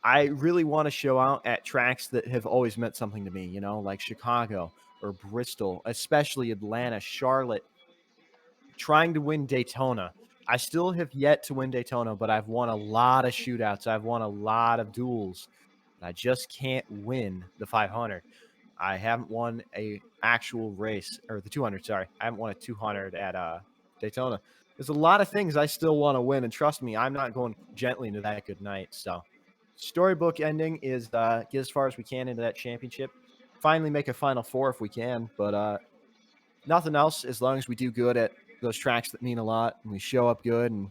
I really want to show out at tracks that have always meant something to me, you know, like Chicago or Bristol, especially Atlanta, Charlotte, trying to win Daytona. I still have yet to win Daytona, but I've won a lot of shootouts. I've won a lot of duels. I just can't win the 500. I haven't won a actual race, or the 200, sorry. I haven't won a 200 at Daytona. There's a lot of things I still want to win, and trust me, I'm not going gently into that good night. So Storybook ending is get as far as we can into that championship. Finally make a Final Four if we can, but nothing else as long as we do good at those tracks that mean a lot, and we show up good, and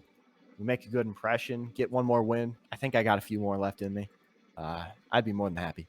we make a good impression, get one more win. I think I got a few more left in me. I'd be more than happy.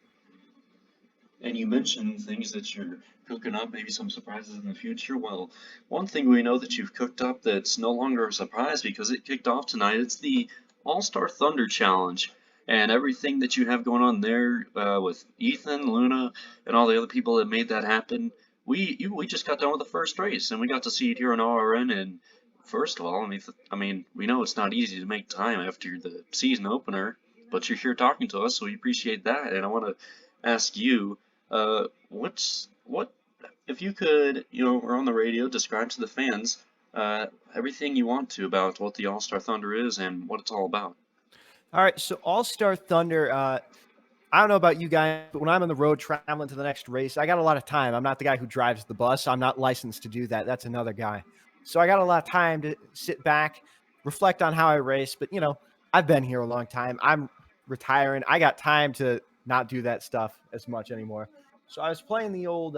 And you mentioned things that you're cooking up, maybe some surprises in the future. Well, one thing we know that you've cooked up that's no longer a surprise because it kicked off tonight, it's the All-Star Thunder Challenge. And everything that you have going on there with Ethan, Luna, and all the other people that made that happen, we just got done with the first race, and we got to see it here on RRN. And first of all, I mean, we know it's not easy to make time after the season opener, but you're here talking to us, so we appreciate that. And I want to ask you, what if you could, you know, we're on the radio, describe to the fans everything you want to about what the All-Star Thunder is and what it's all about. All right, so All-Star Thunder, I don't know about you guys, but when I'm on the road traveling to the next race, I got a lot of time. I'm not the guy who drives the bus. I'm not licensed to do that. That's another guy. So I got a lot of time to sit back, reflect on how I race. But, you know, I've been here a long time. I'm retiring. I got time to not do that stuff as much anymore. So I was playing the old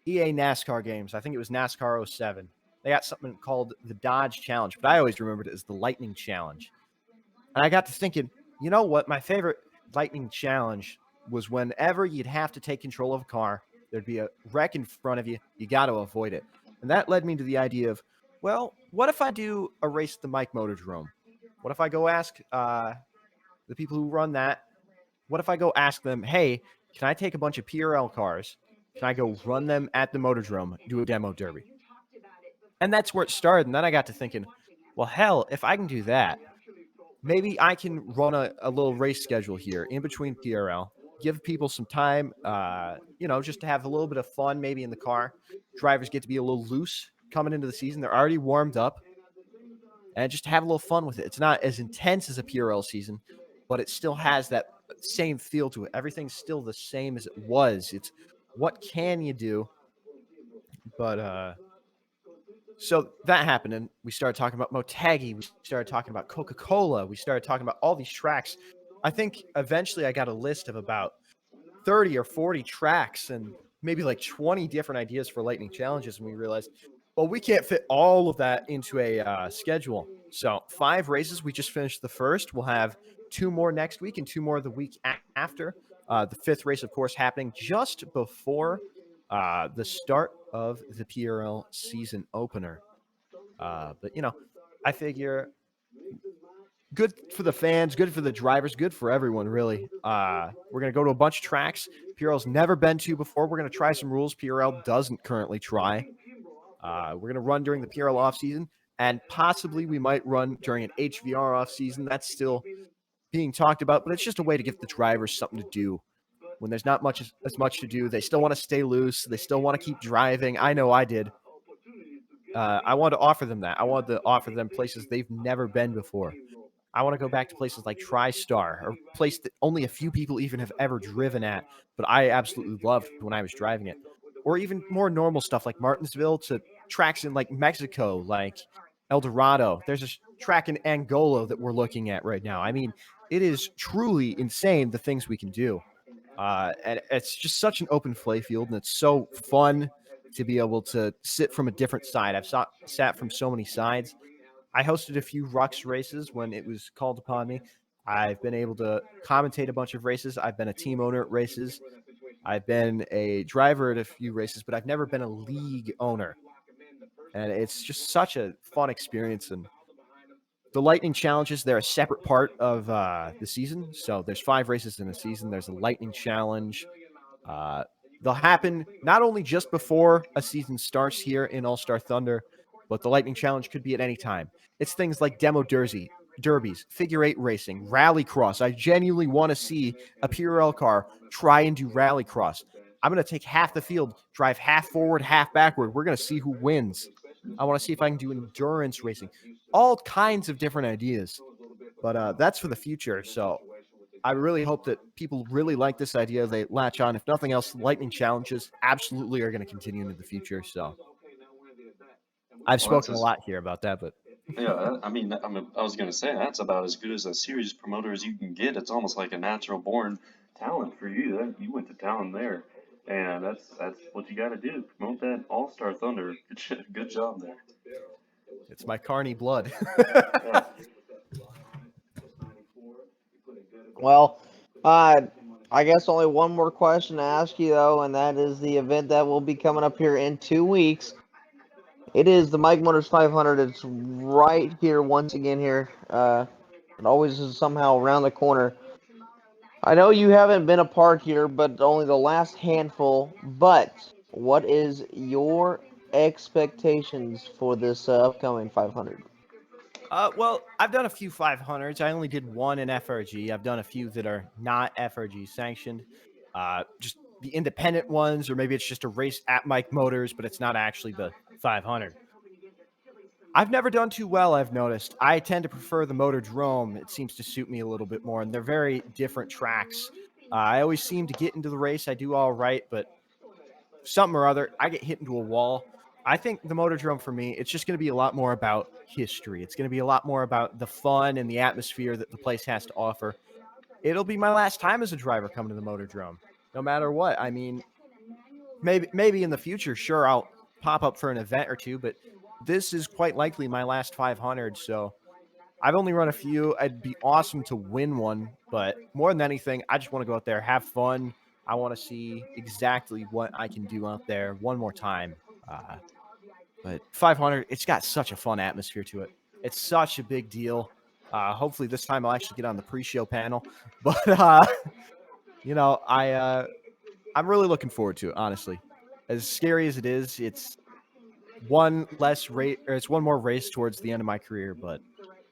EA NASCAR games. I think it was NASCAR 07. They got something called the Dodge Challenge, but I always remembered it as the Lightning Challenge. And I got to thinking, you know what? My favorite Lightning Challenge was whenever you'd have to take control of a car, there'd be a wreck in front of you. You got to avoid it. And that led me to the idea of, well, what if I do a race at the Mike Motordrome? What if I go ask the people who run that? What if I go ask them, hey, can I take a bunch of PRL cars? Can I go run them at the Motordrome, do a demo derby? And that's where it started. And then I got to thinking, well, hell, if I can do that, maybe I can run a little race schedule here in between PRL, give people some time, you know, just to have a little bit of fun maybe in the car. Drivers get to be a little loose coming into the season. They're already warmed up. And just have a little fun with it. It's not as intense as a PRL season, but it still has that same feel to it. Everything's still the same as it was. It's what can you do? But so that happened, and we started talking about Motegi. We started talking about Coca-Cola. We started talking about all these tracks. I think eventually I got a list of about 30 or 40 tracks and maybe like 20 different ideas for lightning challenges, and we realized, well, we can't fit all of that into a schedule. So 5 races. We just finished the first. We'll have 2 more next week and 2 more the week after. The 5th race, of course, happening just before the start of the PRL season opener. But I figure good for the fans, good for the drivers, good for everyone, really. We're going to go to a bunch of tracks PRL's never been to before. We're going to try some rules PRL doesn't currently try. We're going to run during the PRL off season, and possibly we might run during an HVR off season. That's still being talked about, but it's just a way to give the drivers something to do when there's not as much to do. They still want to stay loose. They still want to keep driving. I know I did. I wanted to offer them that. I wanted to offer them places they've never been before. I want to go back to places like TriStar, or a place that only a few people even have ever driven at, but I absolutely loved when I was driving it. Or even more normal stuff like Martinsville to tracks in like Mexico, like El Dorado. There's a track in Angola that we're looking at right now. I mean, it is truly insane the things we can do. And it's just such an open play field, and it's so fun to be able to sit from a different side. I've sat from so many sides. I hosted a few Rux races when it was called upon me. I've been able to commentate a bunch of races. I've been a team owner at races. I've been a driver at a few races, but I've never been a league owner. And it's just such a fun experience. And the Lightning Challenges, they're a separate part of the season. So there's 5 races in a season. There's a Lightning Challenge. They'll happen not only just before a season starts here in All-Star Thunder, but the Lightning Challenge could be at any time. It's things like demo derbies, figure 8 racing, rallycross. I genuinely want to see a PRL car try and do rallycross. I'm going to take half the field, drive half forward, half backward. We're going to see who wins. I want to see if I can do endurance racing. All kinds of different ideas. But that's for the future. So I really hope that people really like this idea. They latch on. If nothing else, Lightning Challenges absolutely are going to continue into the future. So I've spoken a lot here about that, but yeah, I mean, I was gonna say that's about as good as a series promoter as you can get. It's almost like a natural born talent for you. You went to town there, and that's what you got to do. Promote that All Star Thunder. Good job there. it's my Carney blood. Yeah. Well, I guess only one more question to ask you though, and that is the event that will be coming up here in 2 weeks. It is the Mike Motors 500. It's right here once again here. It always is somehow around the corner. I know you haven't been a part here, but only the last handful. But what is your expectations for this upcoming 500? Well, I've done a few 500s. I only did one in FRG. I've done a few that are not FRG sanctioned. Just the independent ones, or maybe it's just a race at Mike Motors, but it's not actually the 500. I've never done too well, I've noticed. I tend to prefer the Motordrome. It seems to suit me a little bit more, and they're very different tracks. I always seem to get into the race. I do all right, but something or other, I get hit into a wall. I think the Motordrome for me, it's just going to be a lot more about history. It's going to be a lot more about the fun and the atmosphere that the place has to offer. It'll be my last time as a driver coming to the Motordrome, no matter what. I mean, maybe in the future, sure, I'll pop up for an event or two, but this is quite likely my last 500. So I've only run a few. It'd be awesome to win one, but more than anything, I just want to go out there, have fun. I want to see exactly what I can do out there one more time. But 500, it's got such a fun atmosphere to it. It's such a big deal. Hopefully this time I'll actually get on the pre-show panel. But I'm really looking forward to it. Honestly, as scary as it is, it's one less race, or it's one more race towards the end of my career. But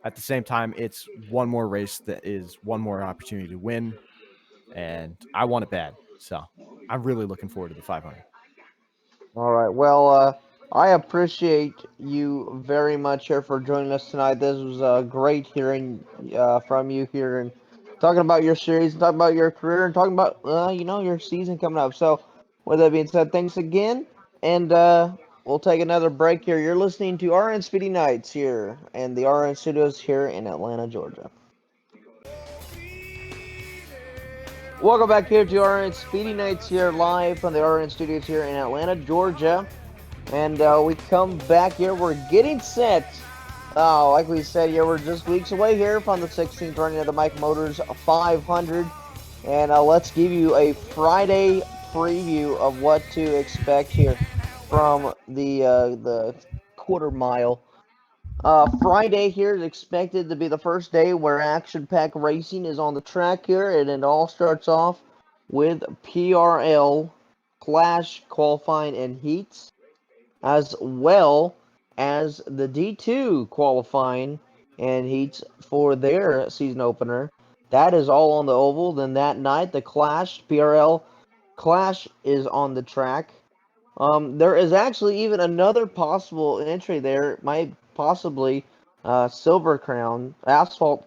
at the same time, it's one more race that is one more opportunity to win, and I want it bad. So I'm really looking forward to the 500. All right. Well, I appreciate you very much here for joining us tonight. This was great hearing from you here and talking about your series, talking about your career, and talking about your season coming up. So, with that being said, thanks again, and we'll take another break here. You're listening to RRN Speedy Nights here, and the RRN Studios here in Atlanta, Georgia. Welcome back here to RRN Speedy Nights here live from the RRN Studios here in Atlanta, Georgia. And we come back here. We're getting set. Like we said, we're just weeks away here from the 16th running of the Mike Motors 500. And let's give you a Friday preview of what to expect here from the quarter mile. Friday here is expected to be the first day where action-packed racing is on the track here, and it all starts off with PRL Clash qualifying and heats, as well as the D2 qualifying and heats for their season opener. That is all on the oval. Then that night, the Clash PRL Clash is on the track. There is actually even another possible entry there. It might possibly Silver Crown asphalt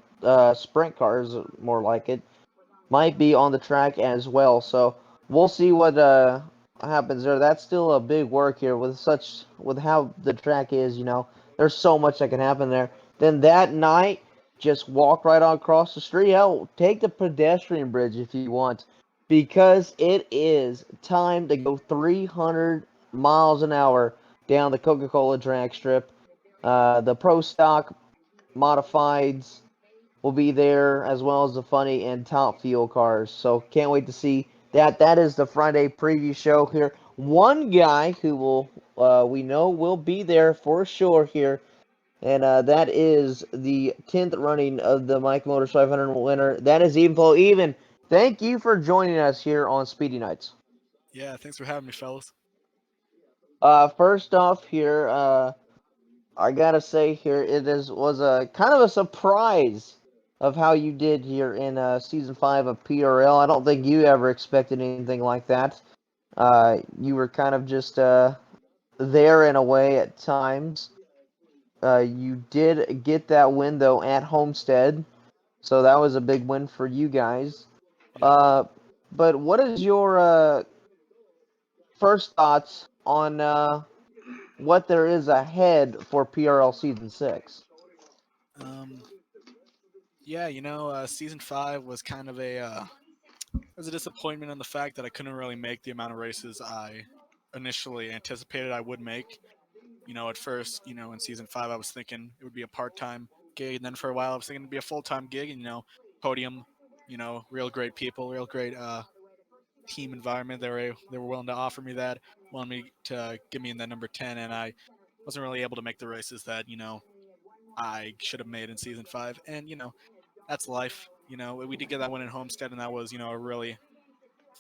sprint cars, more like it, might be on the track as well. So we'll see what happens there. That's still a big work here with how the track is. There's so much that can happen there. Then that night, just walk right on across the street. Hell, take the pedestrian bridge if you want, because it is time to go 300 miles an hour down the Coca-Cola drag strip. The Pro Stock modifieds will be there, as well as the funny and top fuel cars. So can't wait to see that. That is the Friday preview show here. One guy who we know will be there for sure here, and that is the 10th running of the Mike Motors 500 winner. That is EvenxFlow. Even, thank you for joining us here on Speedy Nights. Yeah, thanks for having me, fellas. First off here, I gotta say here, was a kind of a surprise of how you did here in season 5 of PRL. I don't think you ever expected anything like that. You were kind of just there in a way at times. You did get that win though at Homestead, so that was a big win for you guys. But what is your first thoughts on what there is ahead for PRL season 6? Yeah, season 5 was kind of a disappointment in the fact that I couldn't really make the amount of races I initially anticipated I would make. At first, in season 5, I was thinking it would be a part-time gig, and then for a while I was thinking it'd be a full-time gig, and podium, real great people, real great team environment. They were willing to offer me that, wanted me to give me in that number 10, and I wasn't really able to make the races that I should have made in season 5, and that's life. We did get that win in Homestead, and that was a really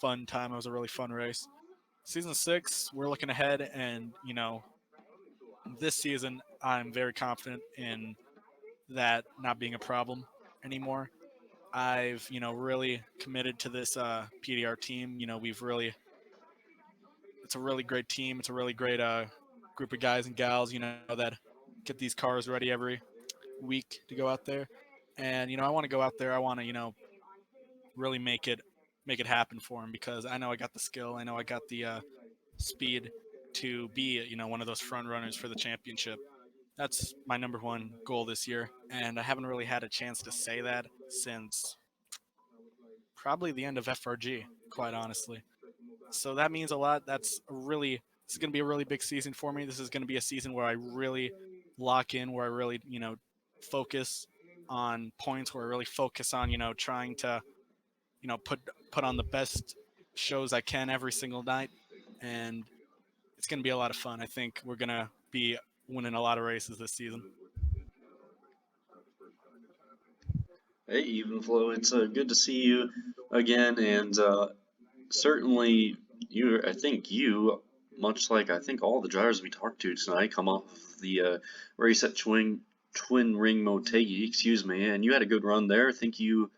fun time. It was a really fun race. Season 6, we're looking ahead, and this season I'm very confident in that not being a problem anymore. I've really committed to this PDR team. It's a really great team. It's a really great group of guys and gals. That get these cars ready every week to go out there. And I want to go out there. I want to really make it happen for him, because I know I got the skill. I know I got the speed to be one of those front runners for the championship. That's my number one goal this year, and I haven't really had a chance to say that since probably the end of FRG, quite honestly. So that means a lot. This is going to be a really big season for me. This is going to be a season where I really lock in, where I really focus on points, where I really focus on trying to put on the best shows I can every single night, and it's going to be a lot of fun. I think we're going to be winning a lot of races this season. Hey, EvenxFlow, it's good to see you again, and certainly I think you, much like I think all the drivers we talked to tonight, come off of the race at Twin Ring Motegi, excuse me, and you had a good run there. I think you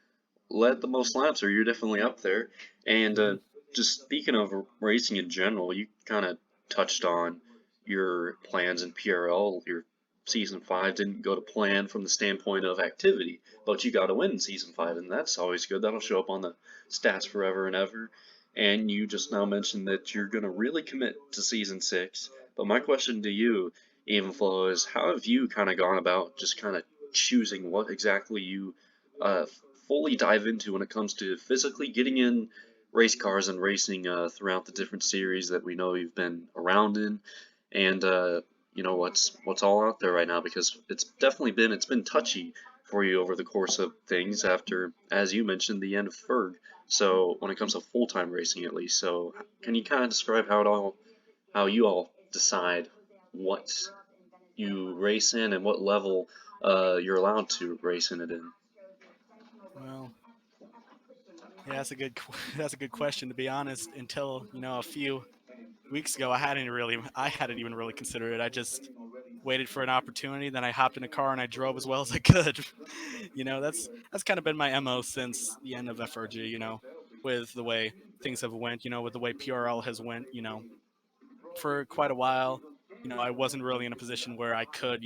led the most laps, or you're definitely up there. And just speaking of racing in general, you kind of touched on your plans in PRL, your Season 5 didn't go to plan from the standpoint of activity, but you got to win in Season 5, and that's always good. That'll show up on the stats forever and ever. And you just now mentioned that you're going to really commit to Season 6. But my question to you, EvenxFlow, is how have you kind of gone about just kind of choosing what exactly you fully dive into when it comes to physically getting in race cars and racing throughout the different series that we know you've been around in, and you know what's all out there right now, because it's been touchy for you over the course of things after, as you mentioned, the end of Ferg. So when it comes to full-time racing, at least, so can you kind of describe how you all decide what you race in and what level you're allowed to race in it in? Well, yeah, that's a good question. To be honest, until a few weeks ago, I hadn't even really considered it. I just waited for an opportunity, then I hopped in a car and I drove as well as I could. That's kind of been my MO since the end of FRG. With the way things have went, with the way PRL has went, for quite a while. I wasn't really in a position where I could,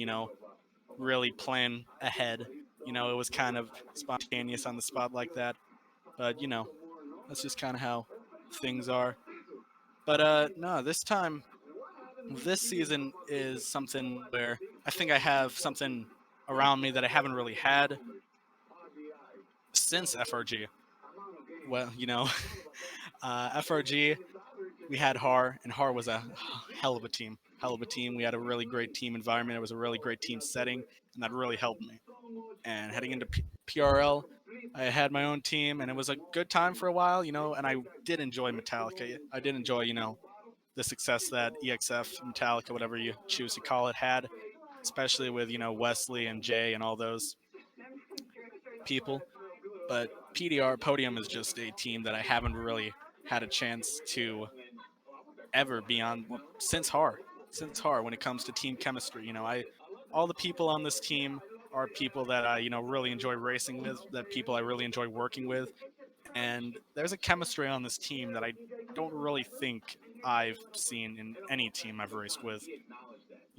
really plan ahead. It was kind of spontaneous on the spot like that. But that's just kind of how things are. But no, this season is something where I think I have something around me that I haven't really had since FRG. Well, FRG, we had Har, and Har was a hell of a team. Hell of a team. We had a really great team environment. It was a really great team setting, and that really helped me. And heading into PRL, I had my own team, and it was a good time for a while, and I did enjoy Metallica. I did enjoy, the success that EXF, Metallica, whatever you choose to call it, had, especially with, Wesley and Jay and all those people. But PDR, Podium, is just a team that I haven't really had a chance to ever be on since Har. Since Har, when it comes to team chemistry, all the people on this team are people that I, really enjoy racing with, that people I really enjoy working with, and there's a chemistry on this team that I don't really think I've seen in any team I've raced with.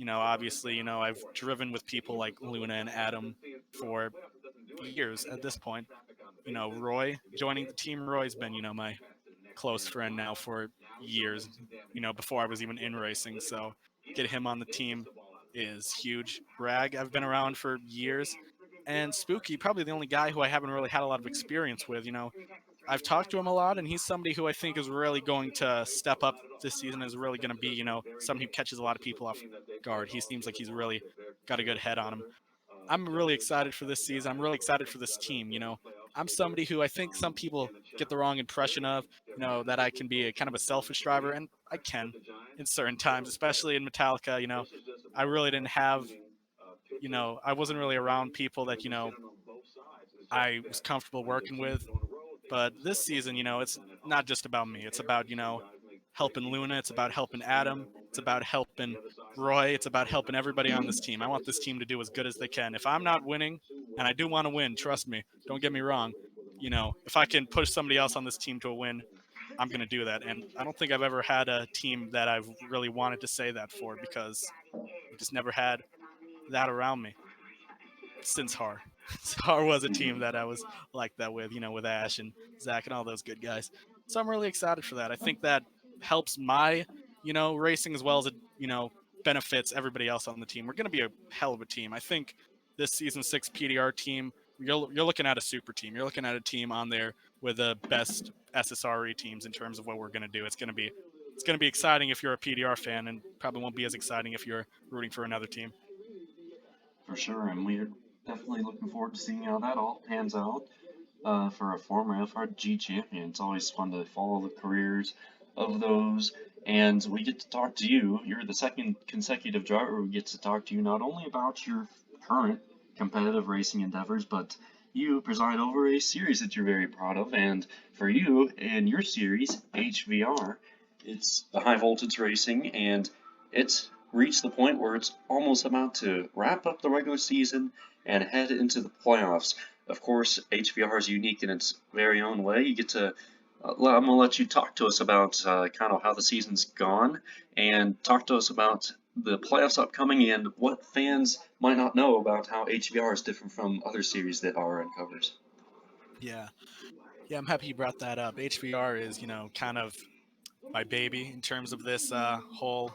Obviously, I've driven with people like Luna and Adam for years at this point. Roy joining the team. Roy's been, my close friend now for years, before I was even in racing. So get him on the team is huge. Rag, I've been around for years. And Spooky, probably the only guy who I haven't really had a lot of experience with. I've talked to him a lot, and he's somebody who I think is really going to step up this season, is really going to be, somebody who catches a lot of people off guard. He seems like he's really got a good head on him. I'm really excited for this season. I'm really excited for this team. I'm somebody who I think some people get the wrong impression of, that I can be a kind of a selfish driver, and I can in certain times, especially in Metallica. I really didn't have, I wasn't really around people that, I was comfortable working with. But this season, it's not just about me. It's about, helping Luna. It's about helping Adam. It's about helping Roy. It's about helping everybody on this team. I want this team to do as good as they can. If I'm not winning, and I do want to win, trust me, don't get me wrong, if I can push somebody else on this team to a win, I'm going to do that. And I don't think I've ever had a team that I've really wanted to say that for, because I just never had that around me since Har. Har was a team that I was like that with, with Ash and Zach and all those good guys. So I'm really excited for that. I think that helps my, racing, as well as it, benefits everybody else on the team. We're going to be a hell of a team. I think this season 6 PDR team, you're looking at a super team. You're looking at a team on there with the best SSRE teams in terms of what we're going to do. It's going to be exciting if you're a PDR fan, and probably won't be as exciting if you're rooting for another team. For sure, and we're definitely looking forward to seeing how that all pans out. For a former FRG champion, it's always fun to follow the careers of those, and we get to talk to you. You're the second consecutive driver who gets to talk to you not only about your current competitive racing endeavors, but you preside over a series that you're very proud of, and for you, in your series, HVR, it's the high voltage racing, and it's reached the point where it's almost about to wrap up the regular season and head into the playoffs. Of course, HVR is unique in its very own way. You get to, I'm going to let you talk to us about kind of how the season's gone, and talk to us about the playoffs upcoming and what fans might not know about how HBR is different from other series that RRN covers. Yeah, yeah, I'm happy you brought that up. HVR is, kind of my baby in terms of this whole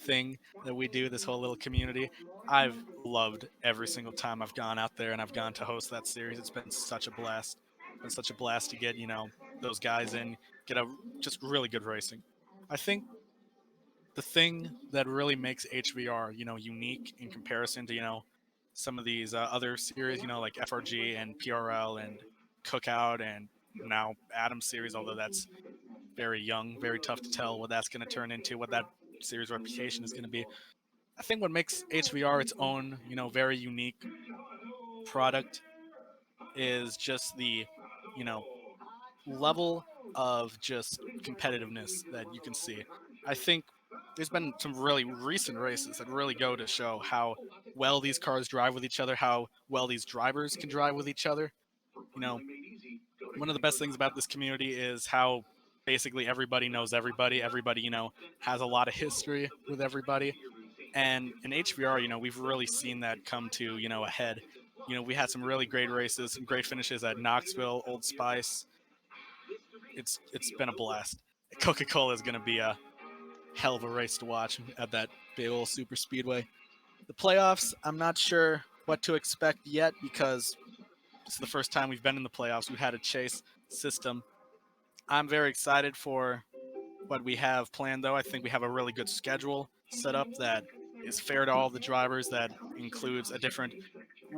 thing that we do, this whole little community. I've loved every single time I've gone out there and I've gone to host that series. It's been such a blast. It's been such a blast to get, those guys in, get a just really good racing. I think the thing that really makes HVR, unique in comparison to, some of these other series, like FRG and PRL and Cookout and now Adam's series, although that's very young, very tough to tell what that's going to turn into, what that series reputation is going to be. I think what makes HVR its own, very unique product is just the, you know, level of just competitiveness that you can see. I think there's been some really recent races that really go to show how well these cars drive with each other, how well these drivers can drive with each other. You know, one of the best things about this community is how basically everybody knows everybody. Everybody, has a lot of history with everybody. And in HVR, we've really seen that come to, a head. We had some really great races, some great finishes at Knoxville, Old Spice. It's been a blast. Coca-Cola is going to be a hell of a race to watch at that big old super speedway. The playoffs, I'm not sure what to expect yet because this is the first time we've been in the playoffs. We've had a chase system. I'm very excited for what we have planned, though. I think we have a really good schedule set up that is fair to all the drivers, that includes a different.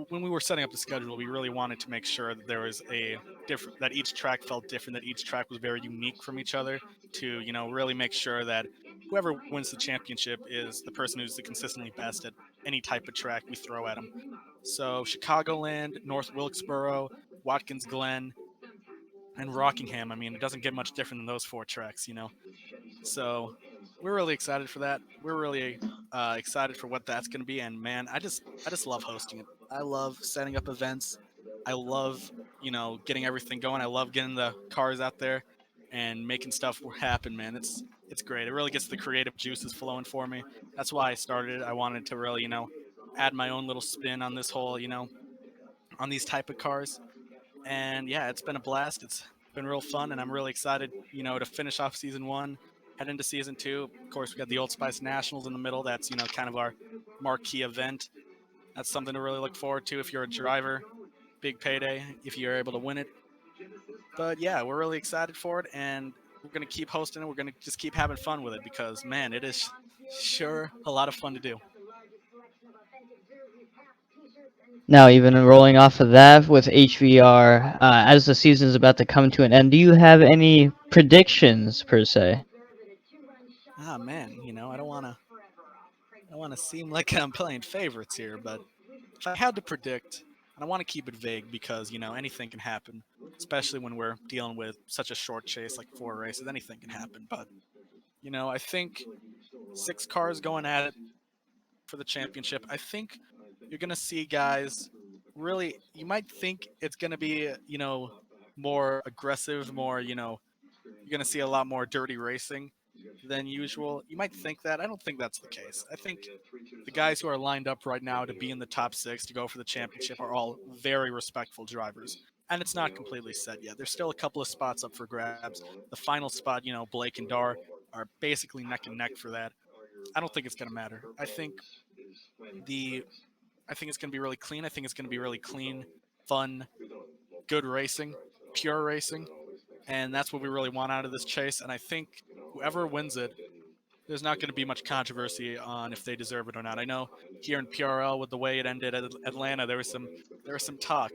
When we were setting up the schedule, we really wanted to make sure that there was a different, that each track felt different, that each track was very unique from each other to, really make sure that whoever wins the championship is the person who's the consistently best at any type of track we throw at them. So Chicagoland, North Wilkesboro, Watkins Glen, and Rockingham. I mean, it doesn't get much different than those four tracks. So we're really excited for that. We're really excited for what that's going to be. And man, I just love hosting it. I love setting up events. I love getting everything going. I love getting the cars out there and making stuff happen. Man, it's great. It really gets the creative juices flowing for me. That's why I started it. I wanted to really add my own little spin on this whole on these type of cars. And yeah, it's been a blast. It's been real fun, and I'm really excited, to finish off season one, head into season two. Of course, we got the Old Spice Nationals in the middle. That's kind of our marquee event. That's something to really look forward to if you're a driver. Big payday if you're able to win it. But yeah, we're really excited for it, and we're gonna keep hosting it. We're gonna just keep having fun with it because man, it is sure a lot of fun to do. Now, even rolling off of that with HVR, as the season is about to come to an end, do you have any predictions per se? Ah man, I don't want to seem like I'm playing favorites here, but if I had to predict, and I want to keep it vague because anything can happen, especially when we're dealing with such a short chase like four races. Anything can happen, but I think six cars going at it for the championship. I think you're gonna see guys really. You might think it's gonna be more aggressive, more you're gonna see a lot more dirty racing than usual. You might think that. I don't think that's the case. I think the guys who are lined up right now to be in the top six to go for the championship are all very respectful drivers. And it's not completely set yet. There's still a couple of spots up for grabs. The final spot, Blake and Dar are basically neck and neck for that. I don't think it's going to matter. The I think it's going to be really clean. I think it's going to be really clean, fun, good racing, pure racing, and that's what we really want out of this chase. And I think whoever wins it, there's not going to be much controversy on if they deserve it or not. I know here in PRL with the way it ended at Atlanta, there was some talk,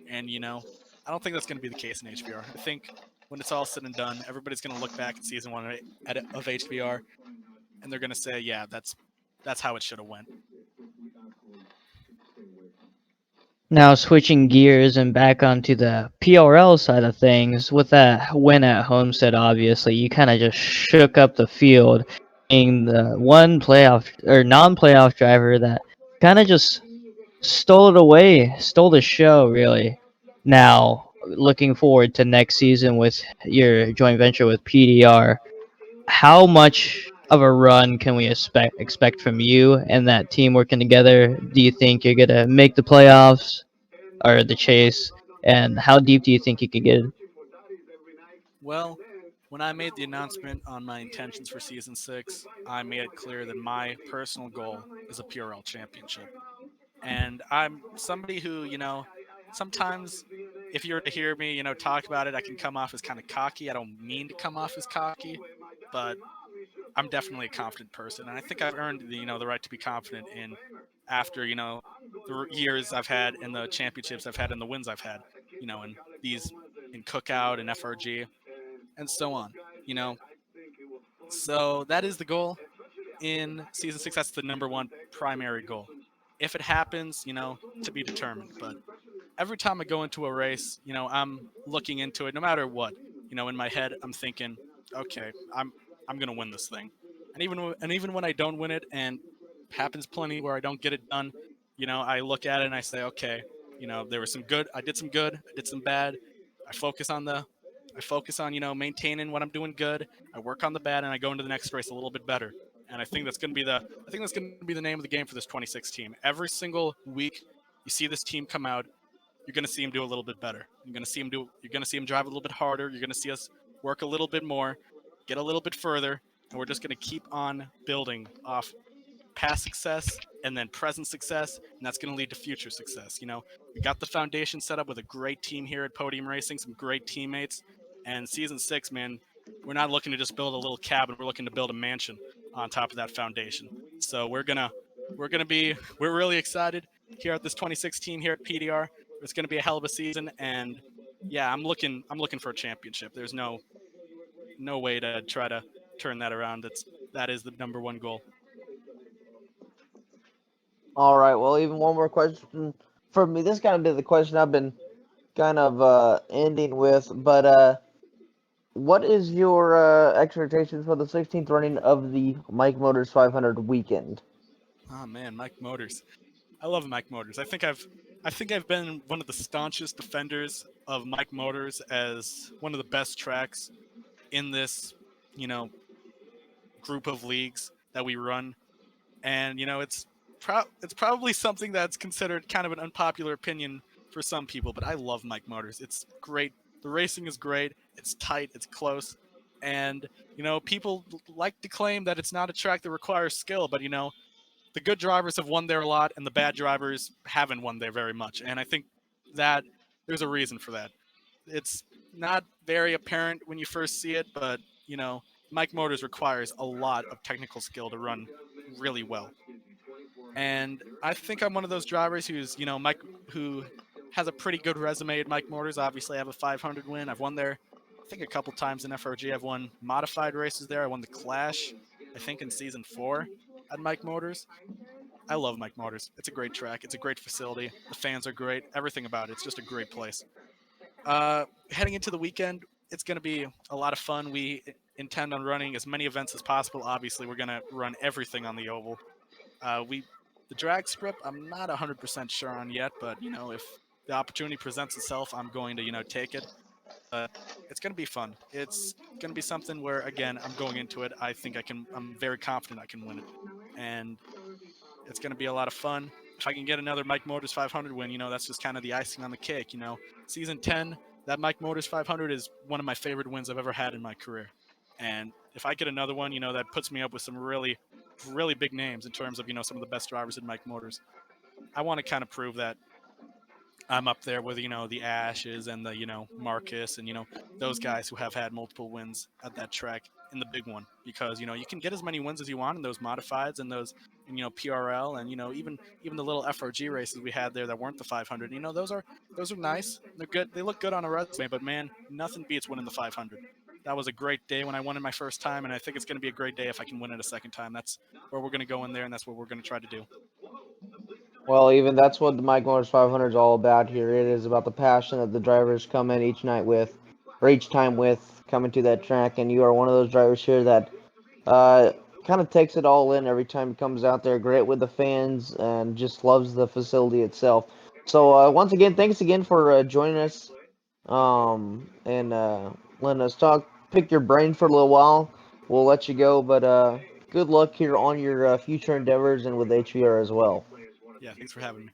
and I don't think that's going to be the case in HBR. I think when it's all said and done, everybody's going to look back at season one of HBR, and they're going to say, yeah, that's how it should have went. Now, switching gears and back onto the PRL side of things, with that win at Homestead, obviously, you kind of just shook up the field, being the one playoff or non-playoff driver that kind of just stole it away, stole the show, really. Now, looking forward to next season with your joint venture with PDR, how much of a run can we expect from you and that team working together? Do you think you're gonna make the playoffs or the chase? And how deep do you think you could get? Well, when I made the announcement on my intentions for season 6, I made it clear that my personal goal is a PRL championship. And I'm somebody who, sometimes if you were to hear me, talk about it, I can come off as kind of cocky. I don't mean to come off as cocky, but I'm definitely a confident person, and I think I've earned the right to be confident in after the years I've had and the championships I've had and the wins I've had, in these in Cookout and FRG and so on. You know, so that is the goal in season 6. That's the number one primary goal. If it happens, to be determined. But every time I go into a race, I'm looking into it no matter what. In my head, I'm thinking, okay, I'm gonna win this thing. And even when I don't win it, and happens plenty where I don't get it done, I look at it and I say, okay, there was some good. I did some good. I did some bad. I focus on the. I focus on maintaining what I'm doing good. I work on the bad, and I go into the next race a little bit better. And I think that's going to be the. I think that's going to be the name of the game for this 26 team. Every single week, you see this team come out, you're going to see him do a little bit better. You're going to see him drive a little bit harder. You're going to see us work a little bit more, get a little bit further, and we're just going to keep on building off past success and then present success, and that's going to lead to future success. We got the foundation set up with a great team here at Podium Racing, some great teammates, and season 6, man, we're not looking to just build a little cabin. We're looking to build a mansion on top of that foundation. So we're really excited here at this 26 team here at PDR. It's going to be a hell of a season, and yeah, I'm looking for a championship. There's no way to try to turn that around. That is the number one goal. All right. Well, even one more question for me. This kind of be the question I've been kind of ending with, but what is your expectations for the 16th running of the Mike Motors 500 weekend? Oh man, Mike Motors. I love Mike Motors. I think I've been one of the staunchest defenders of Mike Motors as one of the best tracks in this, you know, group of leagues that we run. And it's probably something that's considered kind of an unpopular opinion for some people, but I love Mike Motors. It's great. The racing is great. It's tight. It's close. And people like to claim that it's not a track that requires skill, but the good drivers have won there a lot, and the bad drivers haven't won there very much. And I think that there's a reason for that. It's not very apparent when you first see it, but Mike Motors requires a lot of technical skill to run really well. And I think I'm one of those drivers Mike, who has a pretty good resume at Mike Motors. Obviously, I have a 500 win. I've won there, I think, a couple times in FRG. I've won modified races there. I won the Clash, I think, in season 4 at Mike Motors. I love Mike Motors. It's a great track. It's a great facility. The fans are great. Everything about it. It's just a great place. Heading into the weekend, it's going to be a lot of fun. We intend on running as many events as possible. Obviously, we're going to run everything on the oval. The drag strip, I'm not 100% sure on yet, but if the opportunity presents itself, I'm going to take it. But it's going to be fun. It's going to be something where, again, I'm going into it. I think I can. I'm very confident I can win it, and it's going to be a lot of fun. If I can get another Mike Motors 500 win, that's just kind of the icing on the cake. Season 10, that Mike Motors 500 is one of my favorite wins I've ever had in my career. And if I get another one, that puts me up with some really, really big names in terms of some of the best drivers in Mike Motors. I want to kind of prove that I'm up there with the Ashes and the Marcus and those guys who have had multiple wins at that track in the big one, because you can get as many wins as you want in those modifieds and those and PRL and even the little FRG races we had there that weren't the 500. Those are nice. They're good. They look good on a resume, but man, nothing beats winning the 500. That was a great day when I won it my first time, and I think it's going to be a great day if I can win it a second time. That's where we're going to go in there, and that's what we're going to try to do. Well, even that's what the Mike Motors 500 is all about here. It is about the passion that the drivers come in each night with, or each time with, coming to that track. And you are one of those drivers here that kind of takes it all in every time he comes out there. Great with the fans and just loves the facility itself. So once again, thanks again for joining us and letting us talk. Pick your brain for a little while. We'll let you go, but good luck here on your future endeavors and with HVR as well. Yeah, thanks for having me.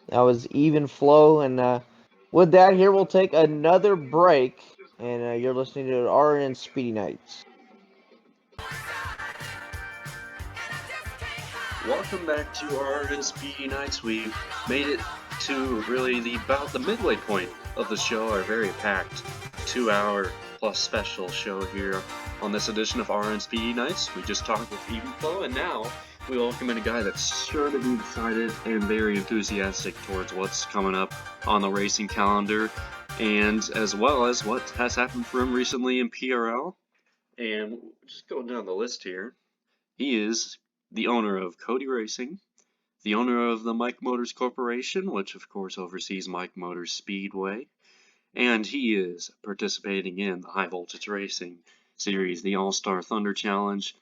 That was EvenxFlow, and with that, here we'll take another break, and you're listening to RRN Speedy Nights. Welcome back to RRN Speedy Nights. We've made it to really about the midway point of the show, our very packed 2-hour plus special show here on this edition of RRN Speedy Nights. We just talked with EvenxFlow, and now we welcome in a guy that's sure to be excited and very enthusiastic towards what's coming up on the racing calendar, and as well as what has happened for him recently in PRL. And just going down the list here, he is the owner of Cody Racing, the owner of the Mike Motors Corporation, which of course oversees Mike Motors Speedway, and he is participating in the High Voltage Racing Series, the All-Star Thunder Challenge,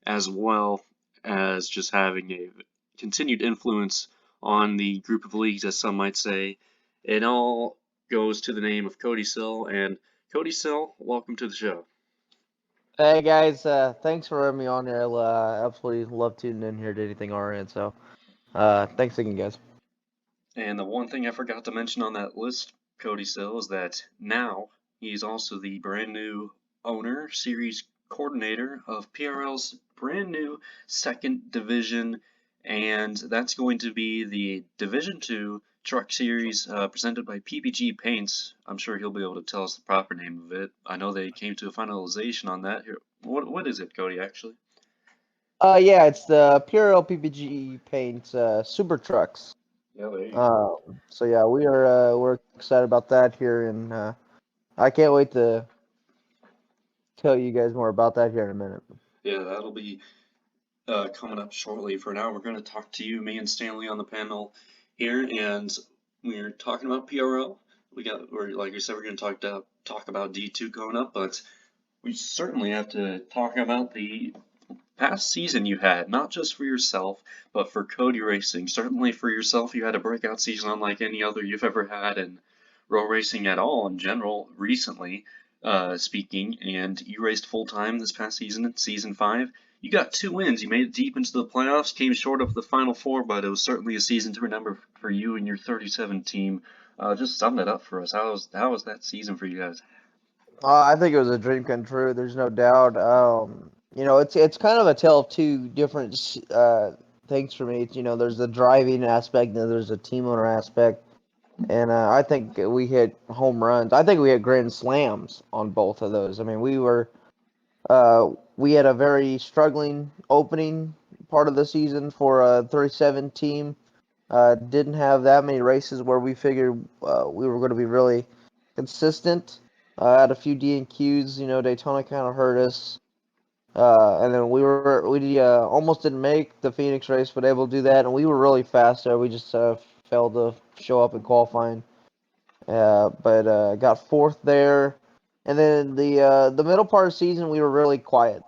as well as just having a continued influence on the group of leagues, as some might say. It all goes to the name of Cody Sill, and Cody Sill, welcome to the show. Hey guys, thanks for having me on here. I absolutely love tuning in here to anything RN, so thanks again, guys. And the one thing I forgot to mention on that list, Cody Sill, is that now he's also the brand new owner, series coordinator of PRL's brand new second division, and that's going to be the Division 2 Truck Series presented by PPG Paints. I'm sure he'll be able to tell us the proper name of it. I know they came to a finalization on that. Here, what is it, Cody, actually? Yeah, it's the PRL PPG Paints Super Trucks. Yeah, there you go. So yeah, we're excited about that here, and I can't wait to tell you guys more about that here in a minute. Yeah, that'll be coming up shortly. For now, we're going to talk to you, me and Stanley on the panel here, and we're talking about PRL. We're like I said, we're going to talk about D2 coming up, but we certainly have to talk about the past season you had, not just for yourself, but for Cody Racing. Certainly for yourself, you had a breakout season unlike any other you've ever had in road racing at all in general, recently speaking, and you raced full-time this past season, in Season 5. You got 2 wins. You made it deep into the playoffs, came short of the Final Four, but it was certainly a season to remember for you and your 37 team. Just sum that up for us. How was that season for you guys? I think it was a dream come true. There's no doubt. It's kind of a tale of two different things for me. There's the driving aspect, and there's a team owner aspect. And I think we hit home runs. I think we had grand slams on both of those. I mean, we had a very struggling opening part of the season for a 37 team. Didn't have that many races where we figured we were going to be really consistent. Had a few DNQs. Daytona kind of hurt us. And then we almost didn't make the Phoenix race, but able to do that. And we were really fast there. We just failed to show up in qualifying. But got fourth there. And then the middle part of the season, we were really quiet.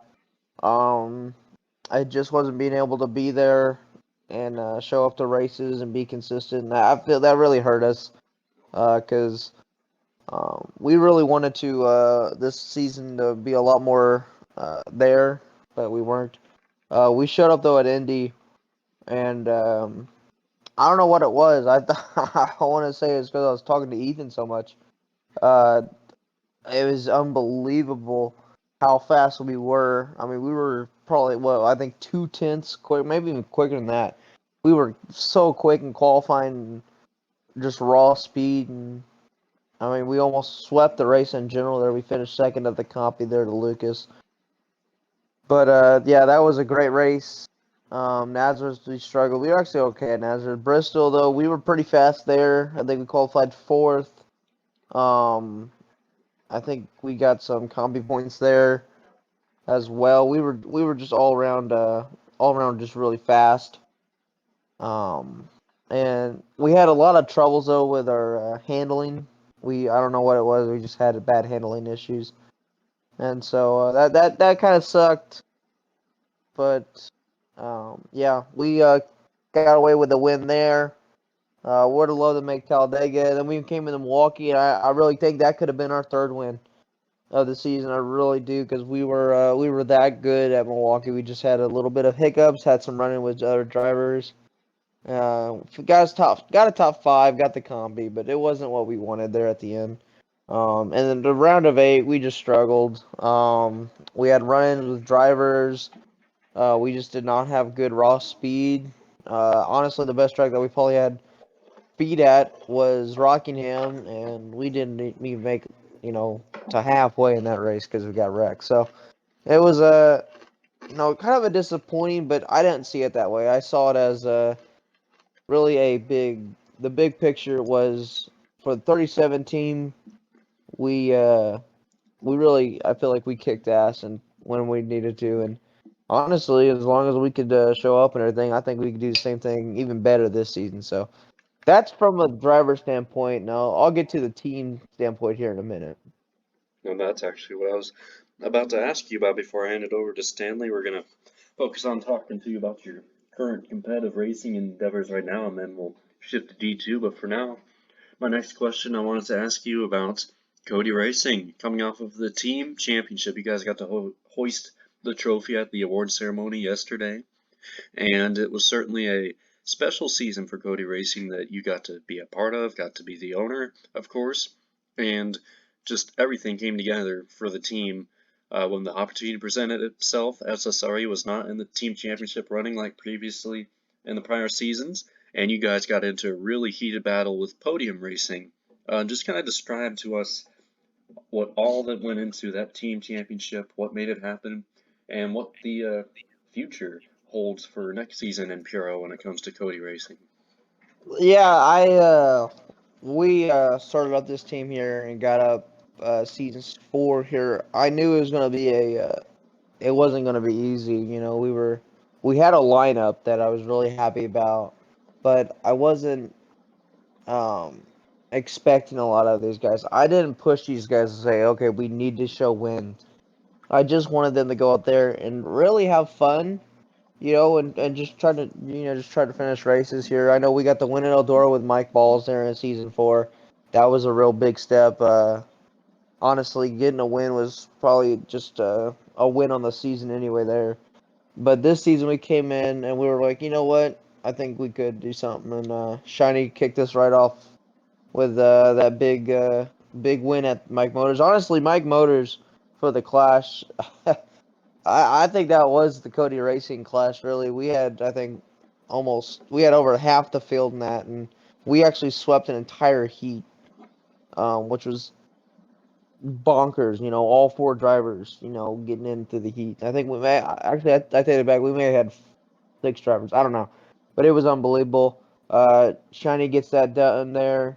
I just wasn't being able to be there and show up to races and be consistent. I feel that really hurt us because we really wanted to this season to be a lot more there, but we weren't. We showed up though at Indy, and I don't know what it was. I want to say it's because I was talking to Ethan so much. It was unbelievable how fast we were. I mean, we were probably I think 2/10 quick, maybe even quicker than that. We were so quick in qualifying, just raw speed, and I mean, we almost swept the race in general there. We finished second at the compy there to Lucas. But yeah, that was a great race. Nazareth, we struggled. We were actually okay at Nazareth. Bristol, though, we were pretty fast there. I think we qualified fourth. I think we got some combi points there as well. We were just all around just really fast. And we had a lot of troubles though with our handling. I don't know what it was. We just had bad handling issues, and so that kind of sucked. But yeah, we got away with the win there. Would have loved to make Talladega. Then we came into Milwaukee, and I really think that could have been our third win. of the season. I really do, because we were that good at Milwaukee. We just had a little bit of hiccups, had some running with other drivers. Got a top 5, got the combi, but it wasn't what we wanted there at the end. And then the round of 8, we just struggled. We had run-ins with drivers. We just did not have good raw speed. Honestly, the best track that we probably had speed at was Rockingham, and we didn't even make, to halfway in that race because we got wrecked. So it was kind of a disappointing, but I didn't see it that way. I saw it as really the big picture was for the 37 team. We really, I feel like we kicked ass and when we needed to, and honestly, as long as we could show up and everything, I think we could do the same thing even better this season. So that's from a driver standpoint. Now I'll get to the team standpoint here in a minute. And that's actually what I was about to ask you about before I hand it over to Stanley. We're going to focus on talking to you about your current competitive racing endeavors right now, and then we'll shift to D2. But for now, my next question, I wanted to ask you about Cody Racing. Coming off of the team championship, you guys got to hoist the trophy at the award ceremony yesterday, and it was certainly a special season for Cody Racing that you got to be a part of, got to be the owner, of course, and just everything came together for the team when the opportunity presented itself. SSRE was not in the team championship running like previously in the prior seasons, and you guys got into a really heated battle with podium racing. Just kind of describe to us what all that went into that team championship, what made it happen, and what the future holds for next season in PRO when it comes to Cody Racing. Yeah, we started up this team here and got up season 4 here. I knew it was gonna be it wasn't gonna be easy. We had a lineup that I was really happy about, but I wasn't um expecting a lot of these guys. I didn't push these guys to say, okay, we need to show wins. I just wanted them to go out there and really have fun, and just try to finish races here. I know we got the win in Eldora with Mike Balls there in season 4. That was a real big step. Honestly, getting a win was probably just a win on the season anyway there. But this season we came in and we were like, you know what? I think we could do something. And Shiny kicked us right off with that big win at Mike Motors. Honestly, Mike Motors for the Clash. I think that was the Cody Racing Clash. Really, we had we had over half the field in that, and we actually swept an entire heat, which was bonkers. All 4 drivers, getting into the heat. I think we may actually. I take it back. We may have had 6 drivers. I don't know, but it was unbelievable. Shiny gets that done there,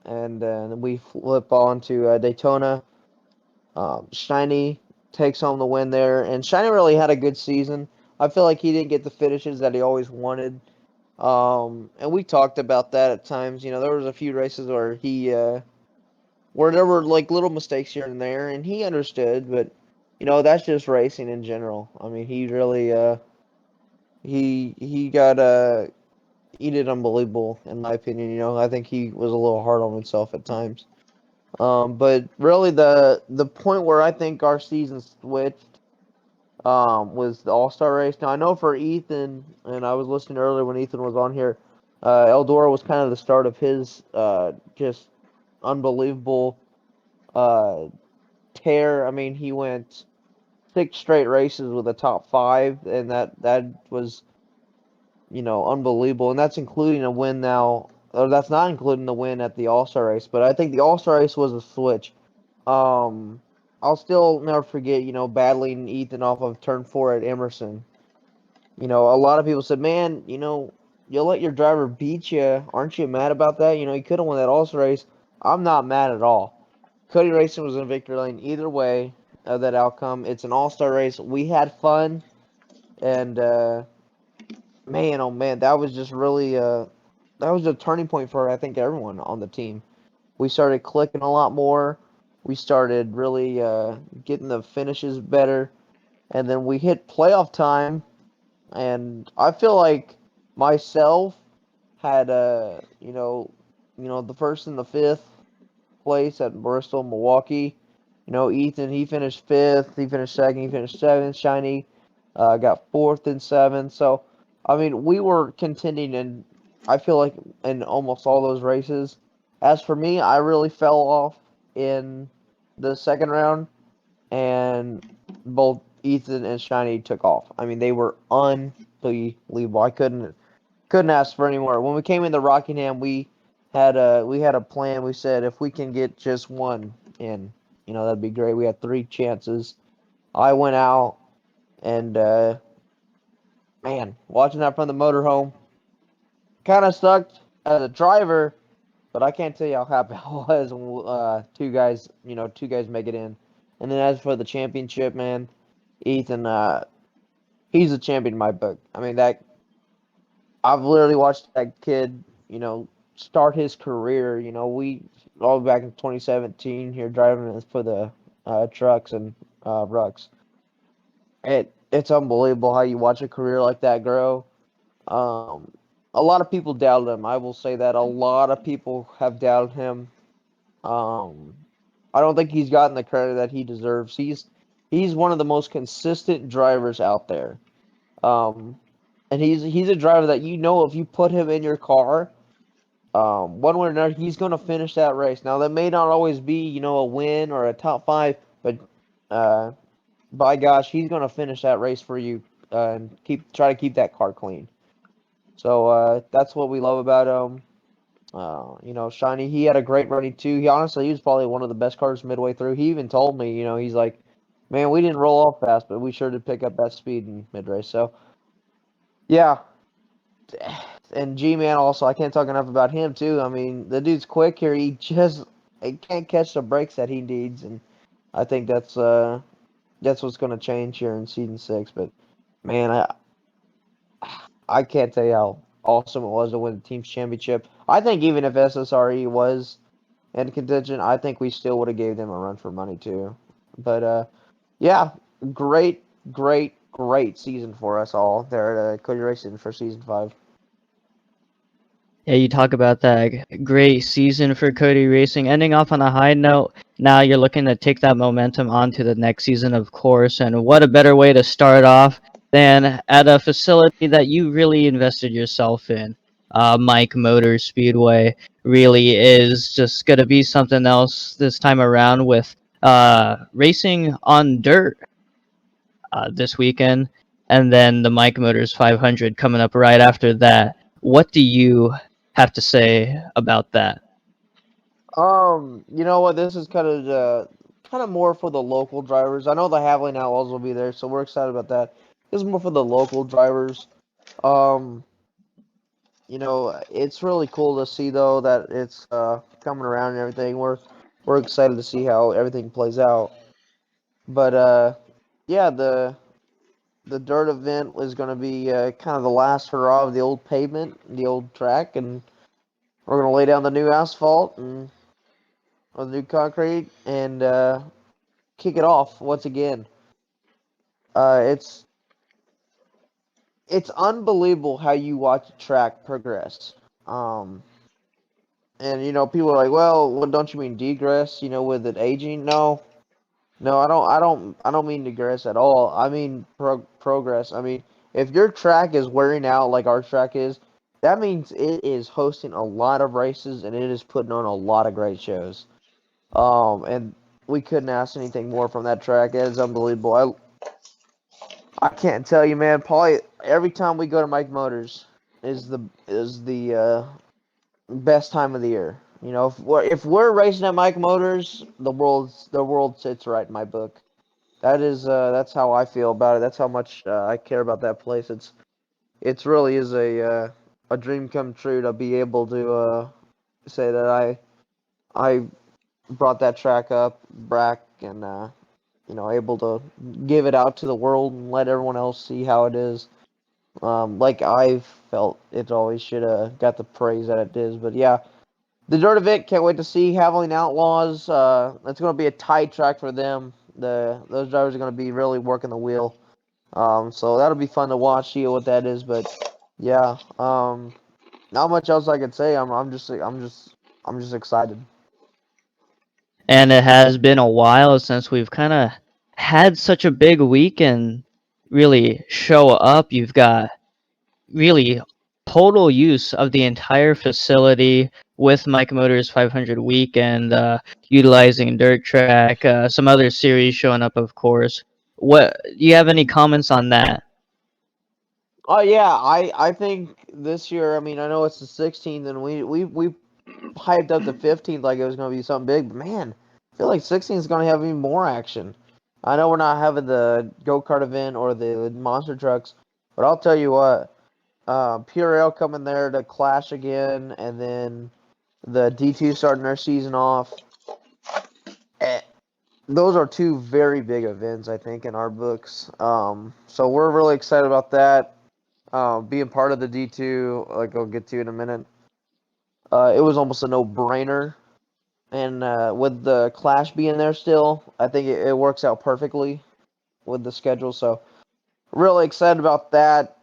and then we flip on to Daytona. Shiny takes home the win there, and Shiny really had a good season. I feel like he didn't get the finishes that he always wanted. And we talked about that at times. There was a few races where where there were like little mistakes here and there, and he understood. But that's just racing in general. I mean, he really he got he did unbelievable in my opinion. I think he was a little hard on himself at times. But really, the point where I think our season switched was the All-Star race. Now, I know for Ethan, and I was listening earlier when Ethan was on here, Eldora was kind of the start of his just unbelievable tear. I mean, he went 6 straight races with a top 5, and that was, unbelievable. And that's including a win now. Or that's not including the win at the All-Star race, but I think the All-Star race was a switch. Um, I'll still never forget, battling Ethan off of turn 4 at Emerson. A lot of people said, man, you'll let your driver beat you. Aren't you mad about that? He could have won that All-Star race. I'm not mad at all. Cody Racing was in victory lane either way of that outcome. It's an All-Star race. We had fun, and man, oh man, that was just really that was a turning point for I think everyone on the team. We started clicking a lot more. We started really getting the finishes better, and then we hit playoff time, and I feel like myself had the first and the 5th place at Bristol, Milwaukee. Ethan, he finished 5th, he finished 2nd, he finished 7th. Shiny got 4th and 7th. So, I mean, we were contending in, I feel like, in almost all those races. As for me, I really fell off in the second round, and both Ethan and Shiny took off. I mean, they were unbelievable. I couldn't ask for any more. When we came into Rockingham, we had a plan. We said if we can get just one in, that'd be great. We had 3 chances. I went out, and man, watching that from the motorhome kind of sucked as a driver, but I can't tell you how happy I was when two guys make it in. And then as for the championship, man, Ethan, he's a champion in my book. I mean, that I've literally watched that kid, start his career. We all back in 2017 here driving for the trucks and rucks. It's unbelievable how you watch a career like that grow. Um, a lot of people doubted him. I will say that a lot of people have doubted him. Um, I don't think he's gotten the credit that he deserves. He's one of the most consistent drivers out there. Um, and he's a driver that if you put him in your car, one way or another, he's going to finish that race. Now that may not always be a win or a top 5, but by gosh, he's going to finish that race for you and try to keep that car clean. So that's what we love about him. Shiny, he had a great running too. He was probably one of the best cars midway through. He even told me, he's like, man, we didn't roll off fast, but we sure did pick up that speed in mid race. So, yeah. And G-Man also, I can't talk enough about him too. I mean, the dude's quick here. He can't catch the brakes that he needs, and I think that's what's going to change here in season 6. But man, I can't tell you how awesome it was to win the team's championship. I think even if SSRE was in contention, I think we still would have gave them a run for money too. But yeah, great, great, great season for us all there at Cody Racing for season 5. Yeah, you talk about that great season for Cody Racing, ending off on a high note. Now you're looking to take that momentum on to the next season, of course, and what a better way to start off than at a facility that you really invested yourself in. Mike Motors Speedway really is just going to be something else this time around with racing on dirt this weekend, and then the Mike Motors 500 coming up right after that. What do you have to say about that? You know what? This is kind of more for the local drivers. I know the Havoline Outlaws will be there, so we're excited about that. This is more for the local drivers. Um, it's really cool to see though that it's coming around and everything. We're excited to see how everything plays out. But yeah, the dirt event is going to be kind of the last hurrah of the old pavement, the old track, and we're going to lay down the new asphalt and or the new concrete and kick it off once again. It's unbelievable how you watch a track progress. And people are like, well, what don't you mean degress? With it aging? No, no, I don't mean degress at all. I mean progress. I mean, if your track is wearing out like our track is, that means it is hosting a lot of races and it is putting on a lot of great shows. And we couldn't ask anything more from that track. It is unbelievable. I can't tell you, man. Probably every time we go to Mike Motors is the best time of the year. If we're racing at Mike Motors, the world sits right in my book. That's how I feel about it. That's how much I care about that place. It's really is a dream come true to be able to say that I brought that track up back and able to give it out to the world and let everyone else see how it is. Like I felt it always should have got the praise that it is. But yeah, the dirt of it, can't wait to see Havoline Outlaws. It's going to be a tight track for them. Those drivers are going to be really working the wheel. So that'll be fun to watch, see what that is. But yeah, not much else I could say. I'm just excited. and it has been a while since we've kind of had such a big weekend really show up. You've got really total use of the entire facility with Mike Motors 500 weekend, utilizing Dirt Track, some other series showing up, of course. What do you have any comments on that? Oh yeah, I think this year. I mean, I know it's the 16th, and we hyped up the 15th like it was going to be something big. But man, I feel like 16th is going to have even more action. I know we're not having the go kart event or the monster trucks, but I'll tell you what, PRL coming there to clash again, and then the D2 starting their season off. Eh, those are two very big events, I think, in our books. So we're really excited about that. Being part of the D2, like I'll get to in a minute. It was almost a no-brainer, and with the Clash being there still, I think it works out perfectly with the schedule. So really excited about that.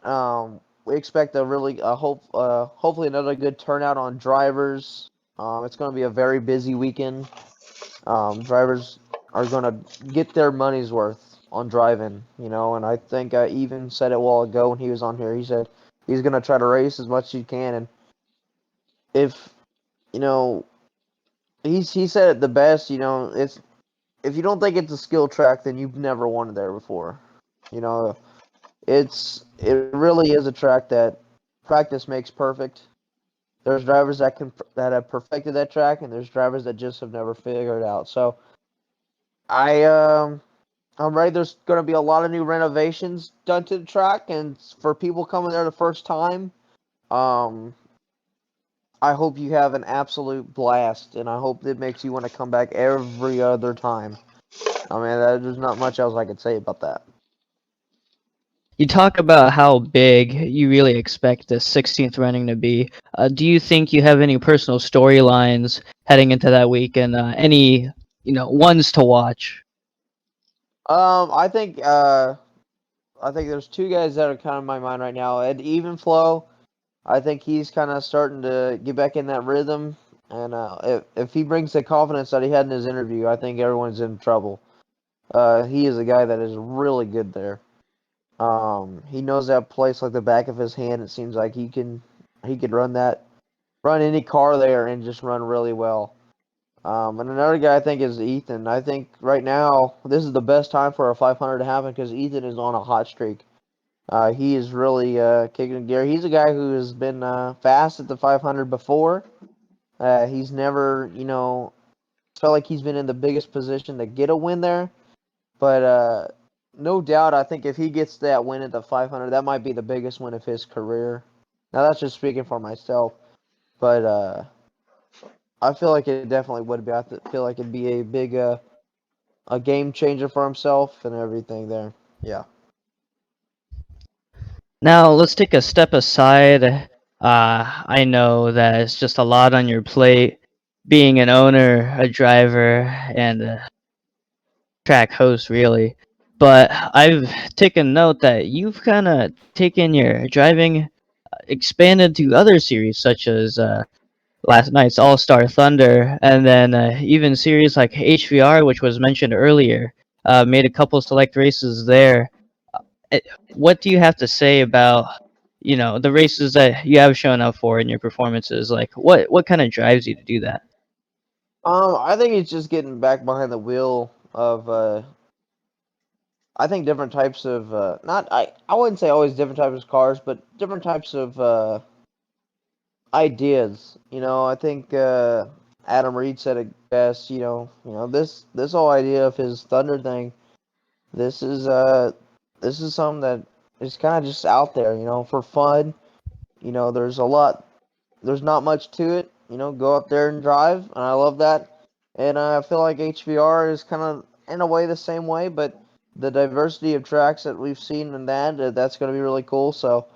We expect a really hopefully another good turnout on drivers. It's going to be a very busy weekend. Drivers are going to get their money's worth on driving, and I think I even said it a while ago when he was on here. He said he's going to try to race as much as he can, and if you know, he said it the best. It's if you don't think it's a skill track, then you've never won there before. You know, it really is a track that practice makes perfect. There's drivers that have perfected that track, and there's drivers that just have never figured it out. So I I'm ready. There's going to be a lot of new renovations done to the track, and for people coming there the first time, um, I hope you have an absolute blast, and I hope it makes you want to come back every other time. I mean, there's not much else I could say about that. You talk about how big you really expect the 16th running to be. Do you think you have any personal storylines heading into that week, and any ones to watch? I think there's two guys that are kind of in my mind right now. Ed EvenxFlow, I think he's kind of starting to get back in that rhythm, and if he brings the confidence that he had in his interview, I think everyone's in trouble. He is a guy that is really good there. He knows that place like the back of his hand. It seems like he could run any car there and just run really well. And another guy I think is Ethan. I think right now this is the best time for a 500 to happen because Ethan is on a hot streak. He is really kicking gear. He's a guy who has been fast at the 500 before. He's never, felt like he's been in the biggest position to get a win there. But no doubt, I think if he gets that win at the 500, that might be the biggest win of his career. Now that's just speaking for myself, but I feel like it definitely would be. Feel like it'd be a big a game changer for himself and everything there. Yeah. Now, let's take a step aside. I know that it's just a lot on your plate, being an owner, a driver, and a track host, really. But I've taken note that you've kind of taken your driving, expanded to other series such as last night's All Star Thunder, and then even series like HVR, which was mentioned earlier. Made a couple select races there. What do you have to say about the races that you have shown up for in your performances? Like what kind of drives you to do that? I think it's just getting back behind the wheel of I think different types of not I wouldn't say always different types of cars, but different types of ideas. I think Adam Reed said it best. This whole idea of his Thunder thing. This is this is something that is kind of just out there. For fun. There's not much to it. Go up there and drive, and I love that. And I feel like HVR is kind of in a way the same way, but the diversity of tracks that we've seen in that's going to be really cool. So,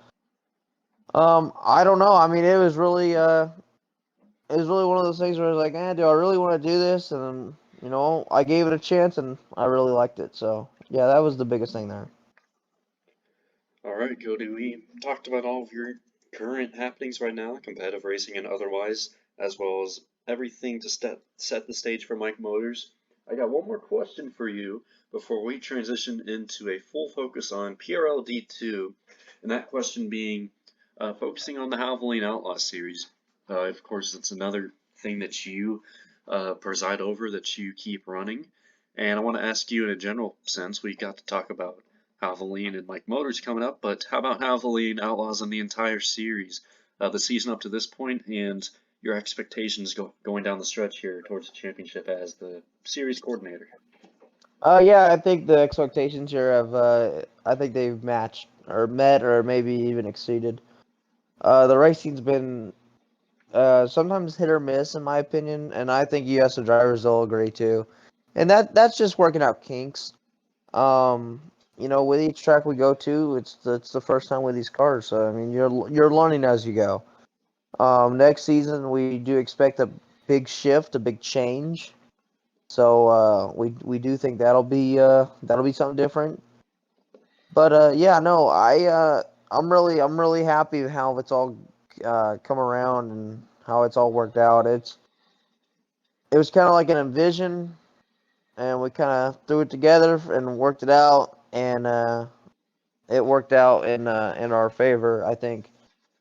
I don't know. I mean, it was really one of those things where I was like, do I really want to do this? And I gave it a chance, and I really liked it. So, yeah, that was the biggest thing there. Alright, Cody, we talked about all of your current happenings right now, competitive racing and otherwise, as well as everything to set the stage for Mike Motors. I got one more question for you before we transition into a full focus on PRL D2, and that question being focusing on the Havoline Outlaws series. Of course, it's another thing that you preside over, that you keep running. And I want to ask you in a general sense, we got to talk about Havoline and Mike Motors coming up, but how about Havoline Outlaws and the entire series, the season up to this point, and your expectations going down the stretch here towards the championship as the series coordinator? Yeah, I think the expectations here have, I think they've matched or met or maybe even exceeded. The racing's been sometimes hit or miss in my opinion, and I think you as the drivers will agree too. And that's just working out kinks. With each track we go to, it's the first time with these cars, so I mean you're learning as you go. Next season we do expect a big shift, a big change. So we do think that'll be something different. But yeah, no, I'm really happy with how it's all come around and how it's all worked out. It was kind of like an envision, and we kind of threw it together and worked it out, and it worked out in our favor. I think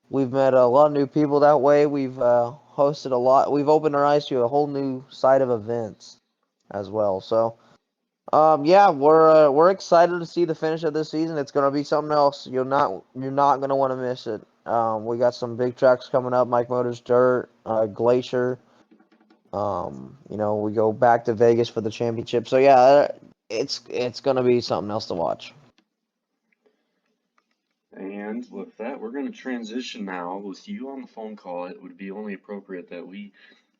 we've met a lot of new people that way. We've hosted a lot. We've opened our eyes to a whole new side of events as well. So. Yeah, we're excited to see the finish of this season. It's gonna be something else. You're not gonna want to miss it. We got some big tracks coming up. Mike Motors Dirt, Glacier. We go back to Vegas for the championship. So yeah, it's gonna be something else to watch. And with that, we're going to transition now. With you on the phone call, it would be only appropriate that we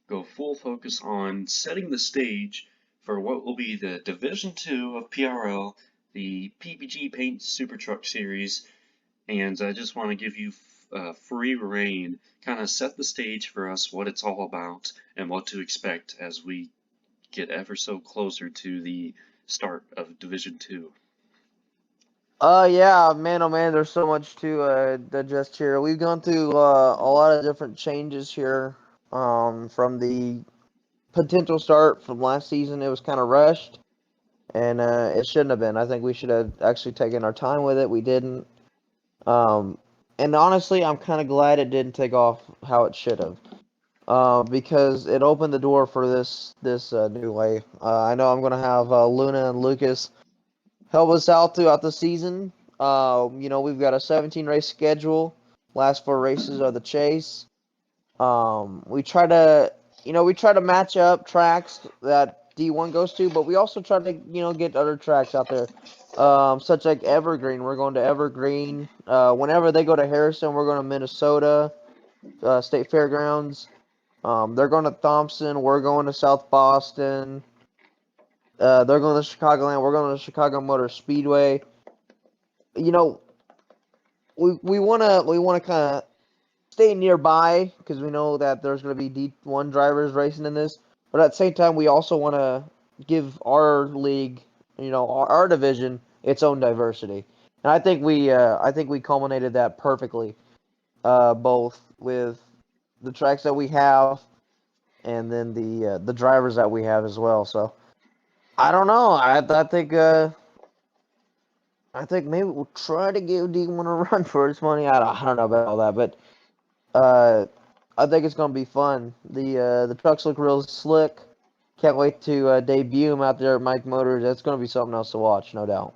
go full focus on setting the stage for what will be the Division 2 of PRL, the PPG Paint Super Truck Series. And I just want to give you free reign, kind of set the stage for us, what it's all about, and what to expect as we get ever so closer to the start of Division 2. Yeah, man, oh man, there's so much to digest here. We've gone through a lot of different changes here. From the potential start from last season, it was kind of rushed, and it shouldn't have been. I think we should have actually taken our time with it. We didn't. And honestly, I'm kind of glad it didn't take off how it should have, because it opened the door for this new way. I know I'm gonna have Luna and Lucas help us out throughout the season. We've got a 17 race schedule. Last 4 races are the chase. We try to match up tracks that D1 goes to, but we also try to get other tracks out there, such like Evergreen. We're going to Evergreen. Whenever they go to Harrison, we're going to Minnesota State Fairgrounds. They're going to Thompson. We're going to South Boston. They're going to Chicagoland. We're going to Chicago Motor Speedway. You know, we wanna kind of stay nearby because we know that there's going to be D1 drivers racing in this. But at the same time, we also want to give our league, our division, its own diversity. And I think we culminated that perfectly, both with the tracks that we have and then the drivers that we have as well. So I don't know. I think maybe we'll try to give D1 a run for its money. I don't know about all that, but I think it's gonna be fun. The trucks look real slick. Can't wait to debut them out there at Mike Motors. That's gonna be something else to watch, no doubt.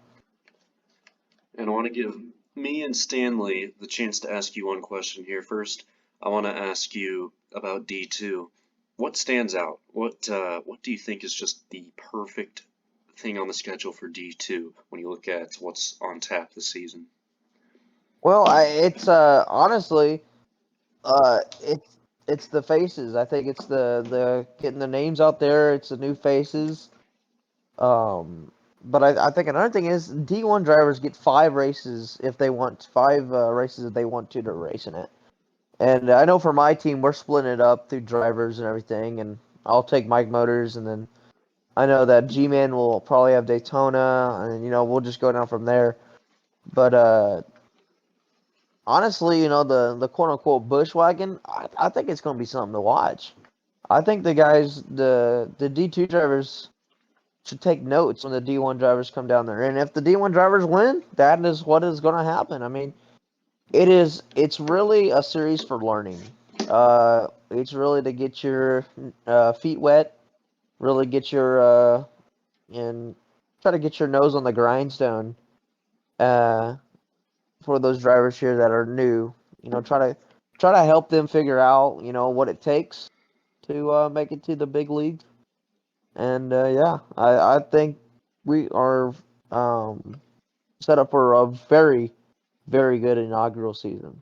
And I want to give me and Stanley the chance to ask you one question here. First, I want to ask you about D2. What stands out? What do you think is just the perfect thing on the schedule for D2 when you look at what's on tap this season? Well, it's honestly, it's the faces. I think it's the getting the names out there. It's the new faces. But I think another thing is D1 drivers get 5 races if they want 5 races if they want to race in it. And I know for my team, we're splitting it up through drivers and everything. And I'll take Mike Motors, and then I know that G-Man will probably have Daytona, and we'll just go down from there. But honestly, the quote unquote bushwagon, I think it's going to be something to watch. I think the guys, the D2 drivers should take notes when the D1 drivers come down there. And if the D1 drivers win, that is what is going to happen. I mean, it's really a series for learning. It's really to get your feet wet, really get your and try to get your nose on the grindstone uh, for those drivers here that are new. Try to help them figure out what it takes to make it to the big leagues. And yeah, I think we are set up for a very, very good inaugural season.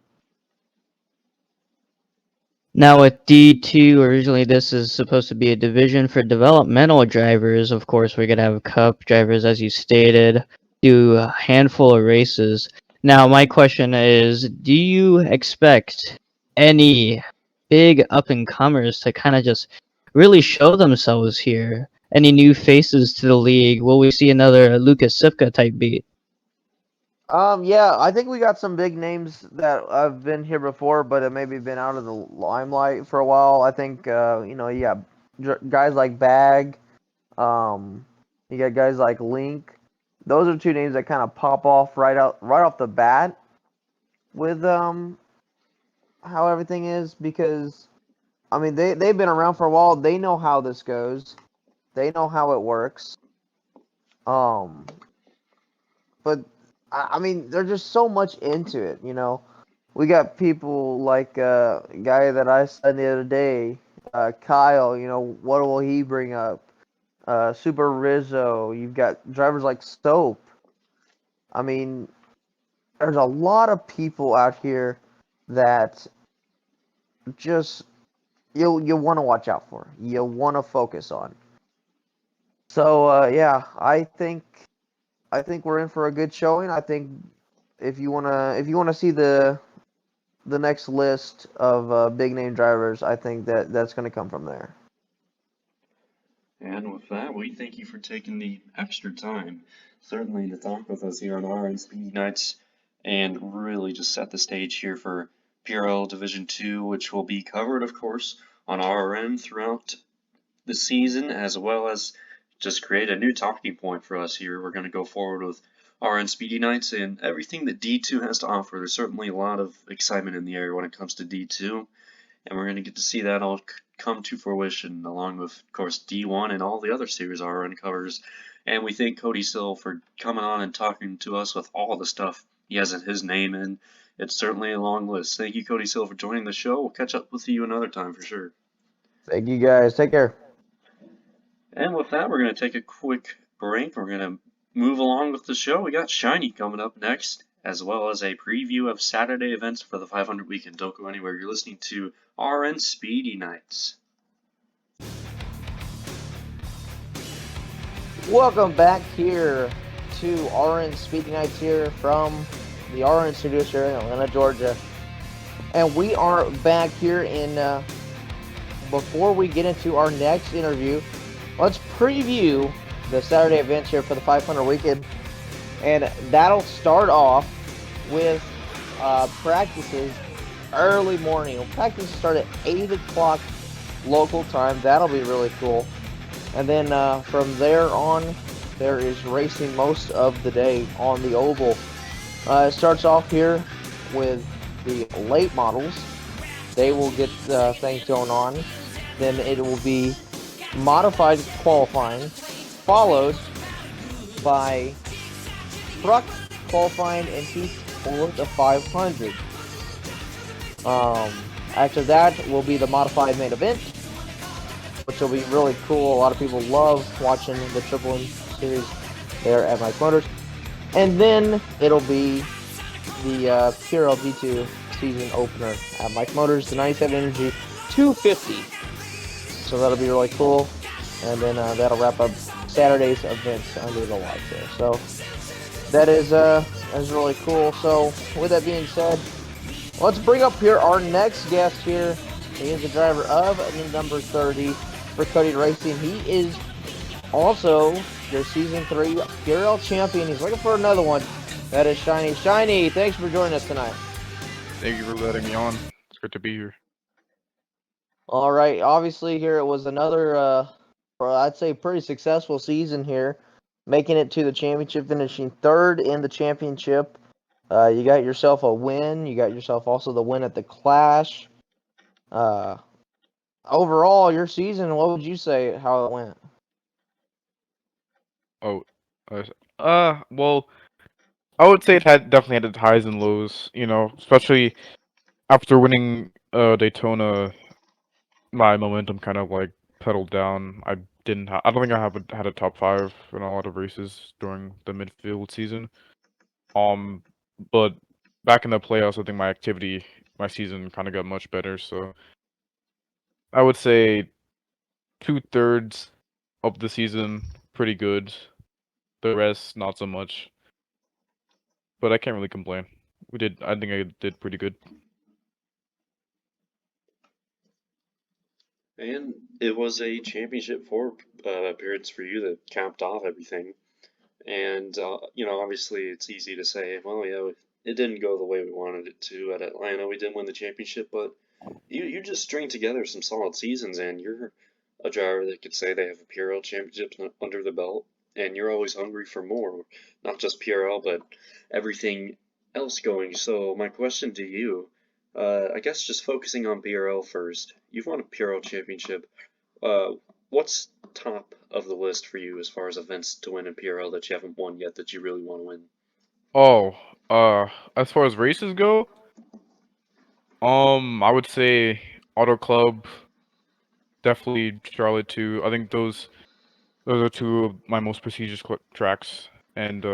Now with D2, originally this is supposed to be a division for developmental drivers. Of course, we're gonna have cup drivers, as you stated, do a handful of races. Now, my question is, do you expect any big up-and-comers to kind of just really show themselves here? Any new faces to the league? Will we see another Lucas Sipka type beat? Yeah, I think we got some big names that have been here before, but have maybe been out of the limelight for a while. I think you got guys like Bag, you got guys like Link. Those are two names that kind of pop off right off the bat with how everything is, because I mean they've been around for a while. They know how this goes. They know how it works. Um, but I mean, there's just so much into it. We got people like a guy that I said the other day, Kyle. What will he bring up? Super Rizzo. You've got drivers like Soap. I mean, there's a lot of people out here that just you want to watch out for. You want to focus on. So yeah, I think we're in for a good showing. I think if you wanna see the next list of big name drivers, I think that's going to come from there. And with that, we thank you for taking the extra time, certainly to talk with us here on RRN Speedy Nights, and really just set the stage here for PRL Division 2, which will be covered, of course, on RRN throughout the season, as well as just create a new talking point for us here. We're going to go forward with RRN Speedy Nights and everything that D2 has to offer. There's certainly a lot of excitement in the area when it comes to D2, and we're going to get to see that all come to fruition, along with, of course, D1 and all the other series RRN covers. And we thank Cody Sill for coming on and talking to us with all the stuff he has in his name, and it's certainly a long list. Thank you, Cody Sill, for joining the show. We'll catch up with you another time for sure. Thank you guys. Take care. And with that, we're going to take a quick break. We're going to move along with the show. We got Shiny coming up next, as well as a preview of Saturday events for the 500 weekend. Don't go anywhere. You're listening to RRN Speedy Nights. Welcome back here to RRN Speedy Nights here from the RRN Studios here in Atlanta, Georgia. And we are back here in, before we get into our next interview, let's preview the Saturday events here for the 500 weekend. And that'll start off with practices early morning. Practices start at 8 o'clock local time. That'll be really cool. And then from there on, there is racing most of the day on the oval. It starts off here with the late models. They will get things going on. Then it will be modified qualifying, followed by truck qualifying and heats for the 500. After that will be the modified main event, which will be really cool. A lot of people love watching the Triple M series there at Mike Motors. And then it'll be the PRL D2 season opener at Mike Motors, the 97 Energy 250. So that'll be really cool. And then that'll wrap up Saturday's events under the lights there. So that is really cool. So with that being said, let's bring up here our next guest here. He is the driver of the number 30 for Cody Racing. He is also your Season 3 PRL champion. He's looking for another one. That is Shiny. Shiny, thanks for joining us tonight. Thank you for letting me on. It's good to be here. All right. Obviously, here it was another, I'd say, pretty successful season here, making it to the championship, finishing third in the championship. You got yourself a win. You got yourself also the win at the Clash. Uh, Overall, your season, what would you say how it went? Oh, well, I would say it had definitely had its highs and lows. You know, especially after winning Daytona, my momentum kind of like pedaled down. I don't think I had a top five in a lot of races during the midfield season. Um, but back in the playoffs, I think my season kind of got much better. So I would say 2/3 of the season pretty good. The rest not so much. But I can't really complain. I think I did pretty good. And it was a championship four appearance for you that capped off everything. And, obviously it's easy to say, well, yeah, it didn't go the way we wanted it to at Atlanta. We didn't win the championship, but you just string together some solid seasons, and you're a driver that could say they have a PRL championship under the belt, and you're always hungry for more, not just PRL, but everything else going. So my question to you, I guess just focusing on PRL first. You've won a PRL championship. Uh, what's top of the list for you as far as events to win in PRL that you haven't won yet that you really want to win? Oh, as far as races go, I would say Auto Club, definitely Charlotte too. I think those are two of my most prestigious tracks, and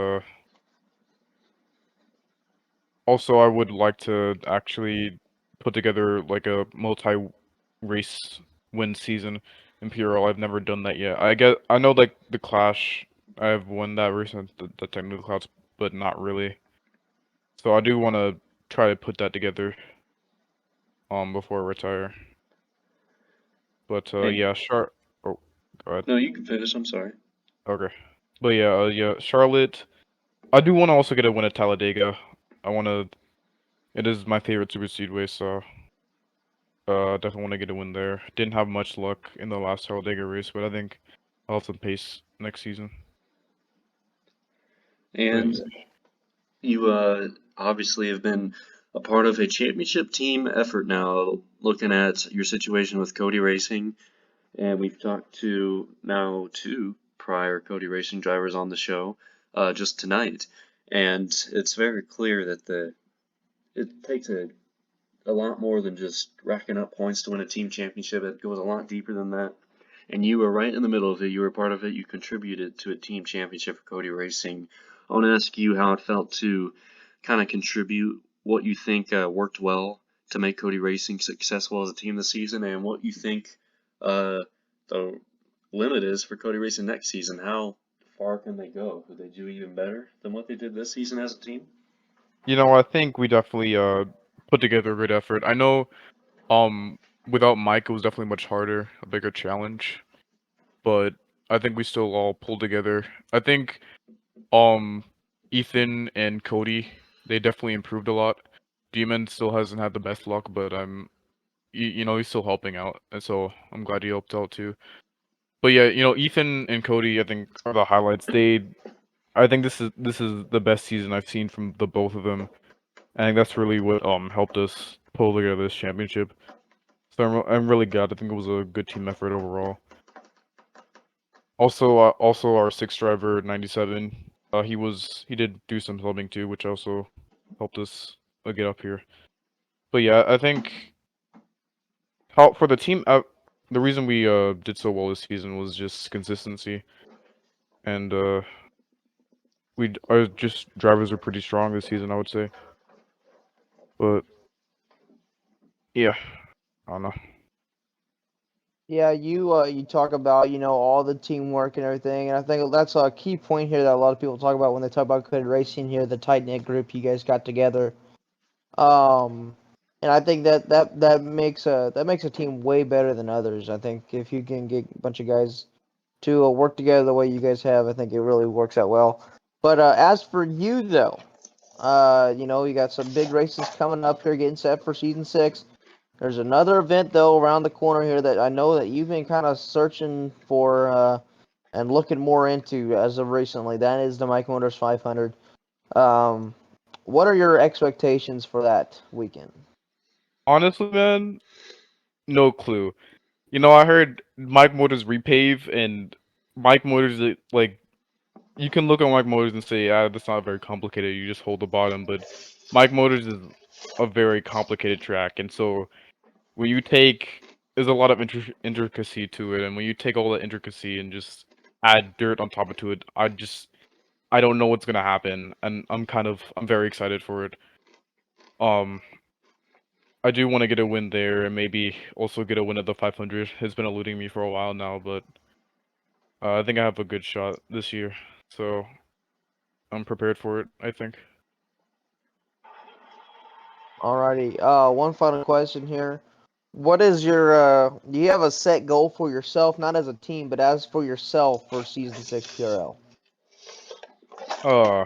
also I would like to actually put together like a multi-race win season in PRL. I've never done that yet. I know like the Clash, I've won that race at the Technical Clouds, but not really. So I do want to try to put that together before I retire. But And yeah, oh, go ahead. no, you can finish. I'm sorry. Okay. But yeah, Charlotte. I do want to also get a win at Talladega. I want to. It is my favorite super speedway, so definitely want to get a win there. Didn't have much luck in the last Talladega race, but I think I'll have some pace next season. But And you obviously have been a part of a championship team effort now, looking at your situation with Cody Racing, and we've talked to now two prior Cody Racing drivers on the show just tonight, and it's very clear that it takes a lot more than just racking up points to win a team championship. It goes a lot deeper than that. And you were right in the middle of it. You were part of it. You contributed to a team championship for Cody Racing. I want to ask you how it felt to kind of contribute, what you think worked well to make Cody Racing successful as a team this season, and what you think the limit is for Cody Racing next season. How far can they go? Could they do even better than what they did this season as a team? I think we definitely put together a good effort. I know without Mike it was definitely much harder, a bigger challenge, but I think we still all pulled together. I think um Ethan and Cody, they definitely improved a lot. Demon still hasn't had the best luck, but he's still helping out, and so I'm glad he helped out too. But yeah, Ethan and Cody, I think are the highlights. I think this is the best season I've seen from the both of them. I think that's really what helped us pull together this championship. So I'm really glad. I think it was a good team effort overall. Also our sixth driver 97. He did do some subbing too, which also helped us get up here. But yeah, I think how for the team, the reason we did so well this season was just consistency, and our just drivers are pretty strong this season, I would say. But yeah, I don't know. Yeah, you talk about all the teamwork and everything, and I think that's a key point here that a lot of people talk about when they talk about Cody Racing here, the tight knit group you guys got together. Um, and I think that makes a team way better than others. I think if you can get a bunch of guys to work together the way you guys have, I think it really works out well. But as for you though, you got some big races coming up here, getting set for season 6. There's another event though around the corner here that I know that you've been kind of searching for and looking more into as of recently. That is the Mike Motors 500. What are your expectations for that weekend? Honestly, man, no clue. You know, I heard Mike Motors repave, and Mike Motors, like, you can look at Mike Motors and say, that's not very complicated. You just hold the bottom. But Mike Motors is a very complicated track, and so when you take, there's a lot of intricacy to it, and when you take all the intricacy and just add dirt on top of it, I don't know what's gonna happen, and I'm very excited for it. Um, I do want to get a win there, and maybe also get a win at the 500. It's been eluding me for a while now, but I think I have a good shot this year, so I'm prepared for it, I think. Alrighty. One final question here. What is your do you have a set goal for yourself, not as a team, but as for yourself for season 6 PRL? Uh,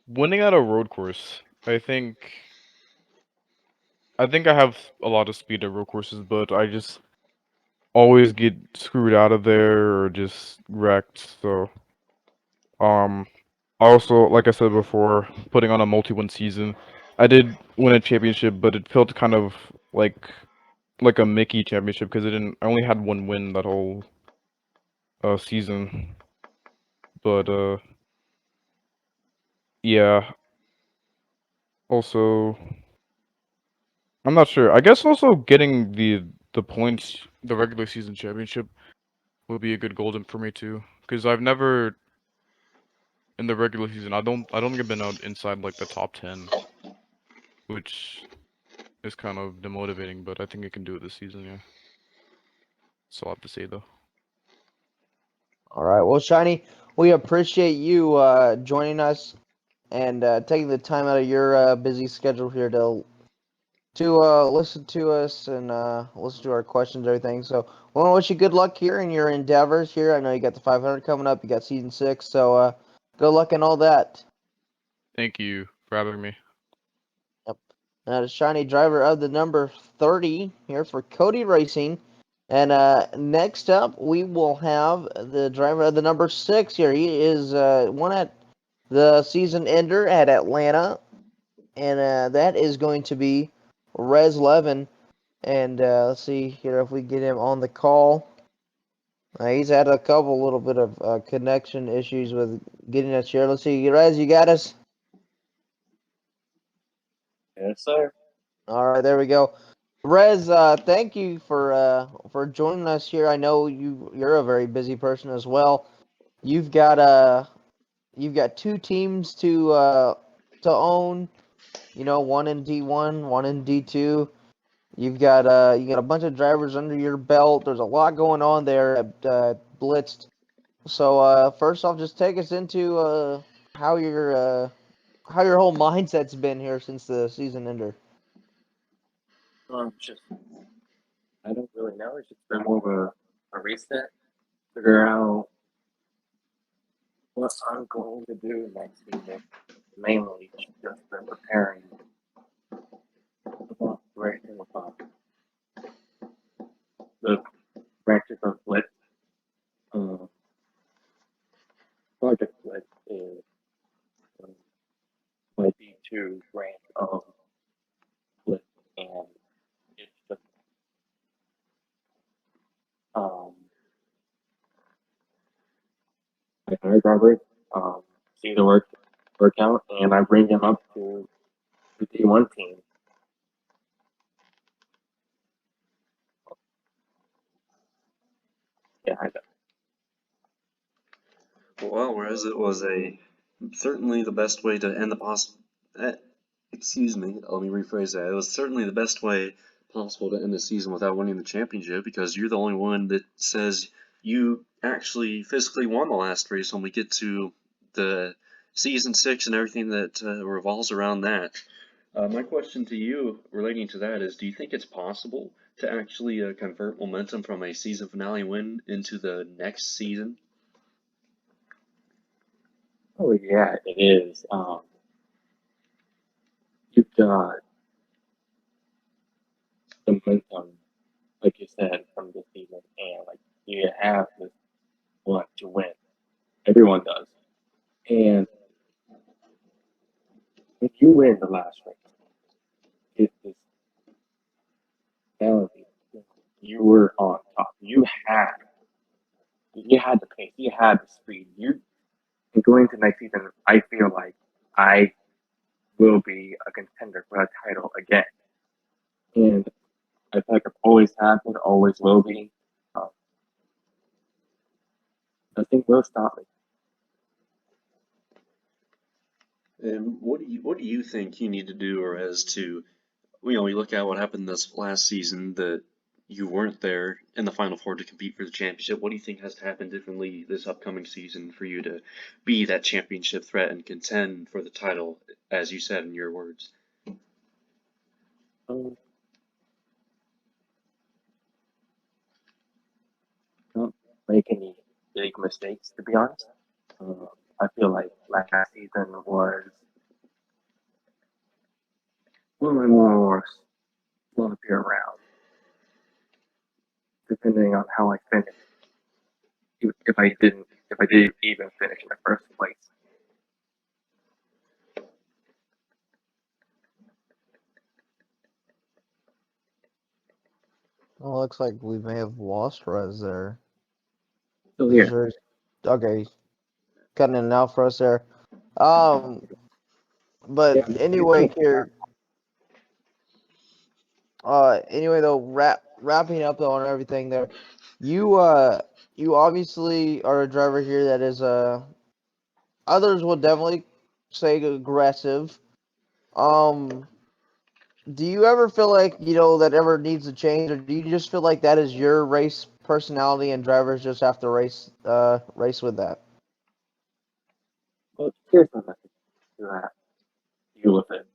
Winning at a road course. I think I have a lot of speed at road courses, but I just always get screwed out of there or just wrecked. So, um, also, like I said before, putting on a multi-win season. I did win a championship, but it felt kind of like a Mickey championship because I only had one win that whole season. But yeah. Also, I'm not sure. I guess also getting the points, the regular season championship would be a good golden for me too. Because I've never in the regular season, I don't think I've been out inside like the top 10, which is kind of demotivating. But I think I can do it this season. Yeah. That's all I have to say though. All right. Well, Shiny, we appreciate you joining us and taking the time out of your busy schedule here to listen to us and listen to our questions and everything. So, we want to wish you good luck here in your endeavors here. I know you got the 500 coming up. You got season 6. So, good luck and all that. Thank you for having me. Yep. Now, the Shiny driver of the number 30 here for Cody Racing. And next up, we will have the driver of the number 6 here. He is one at the season ender at Atlanta. And that is going to be RezLevin. And let's see here if we get him on the call. He's had a couple little bit of connection issues with getting us here. Let's see, Rez, you got us? Yes, sir. All right, there we go. Rez, thank you for joining us here. I know you're a very busy person as well. You've got two teams to own. You know, one in D1, one in D2. You got a bunch of drivers under your belt. There's a lot going on there at Blitzed. So first off, just take us into how your whole mindset's been here since the season ended. Just I don't really know. It's just been more of a reset. Figure out what I'm going to do next season. Mainly just been preparing the box right in the box. The branches of Blitz, Project Blitz is my D2 branch of Blitz, and it's just my hire drivers see the work out, and I bring them up to the D1 team. Yeah, I know. Well, whereas it was certainly the best way to end excuse me, let me rephrase that. It was certainly the best way possible to end the season without winning the championship, because you're the only one that says you actually physically won the last race when we get to the season 6 and everything that revolves around that. My question to you relating to that is, do you think it's possible to actually convert momentum from a season finale win into the next season? Oh yeah, it is. You've got momentum, like you said, from this season, and like you have this want to win. Everyone does, and if you win the last race, it's this melody. You were on top. You had the pace. You had the speed. You and going to next season, I feel like I will be a contender for that title again. And I feel like I've always have been, always will be. Nothing will stop me. And what do you think you need to do, or as to, we look at what happened this last season, that you weren't there in the Final Four to compete for the championship. What do you think has to happen differently this upcoming season for you to be that championship threat and contend for the title, as you said in your words? Don't make any big mistakes, to be honest. I feel like last season was one of my more slumpier rounds, depending on how I finished. If I didn't even finish in the first place. Well, looks like we may have lost Rez there. Still here. Sure. Okay, cutting in and out for us there. But anyway, here. Anyway, though, wrapping up though on everything there, you obviously are a driver here that is others will definitely say aggressive. Do you ever feel like that ever needs to change, or do you just feel like that is your race personality and drivers just have to race with that? Well, here's my message to that. Deal with it.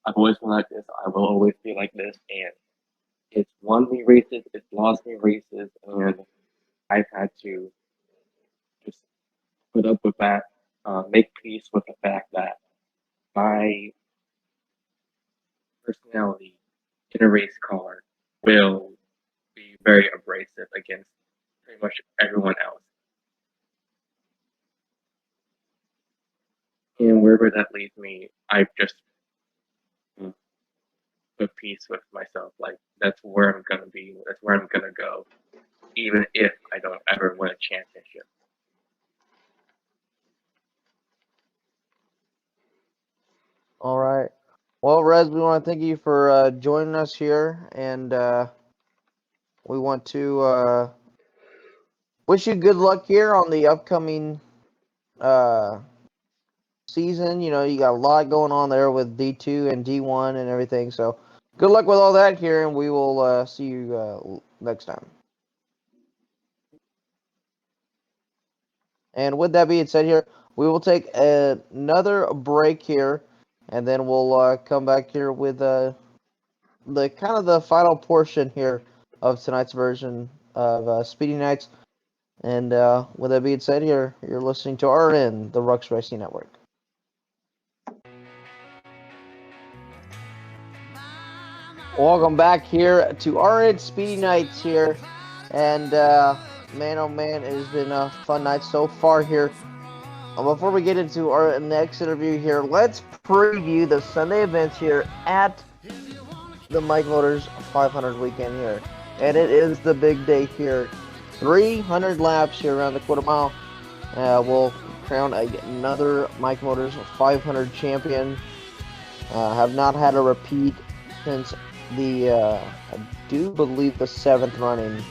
I've always been like this. I will always be like this, and it's won me races, it's lost me races, and I've had to just put up with that, make peace with the fact that my personality in a race car will be very abrasive against pretty much everyone else. And wherever that leads me, I've just put peace with myself. Like, that's where I'm going to be. That's where I'm going to go, even if I don't ever win a championship. All right. Well, Rez, we want to thank you for joining us here, and we want to wish you good luck here on the upcoming season. You got a lot going on there with D2 and D1 and everything, so good luck with all that here, and we will see you next time. And with that being said here, we will take another break here, and then we'll come back here with the kind of the final portion here of tonight's version of Speedy Nights. And with that being said here, you're listening to RRN, the Rux Racing Network. Welcome back here to RRN Speedy Nights here. And man, oh man, it has been a fun night so far here. Before we get into our next interview here, let's preview the Sunday events here at the Mike Motors 500 weekend here. And it is the big day here. 300 laps here around the quarter mile. We'll crown another Mike Motors 500 champion. Have not had a repeat since I do believe the 7th running.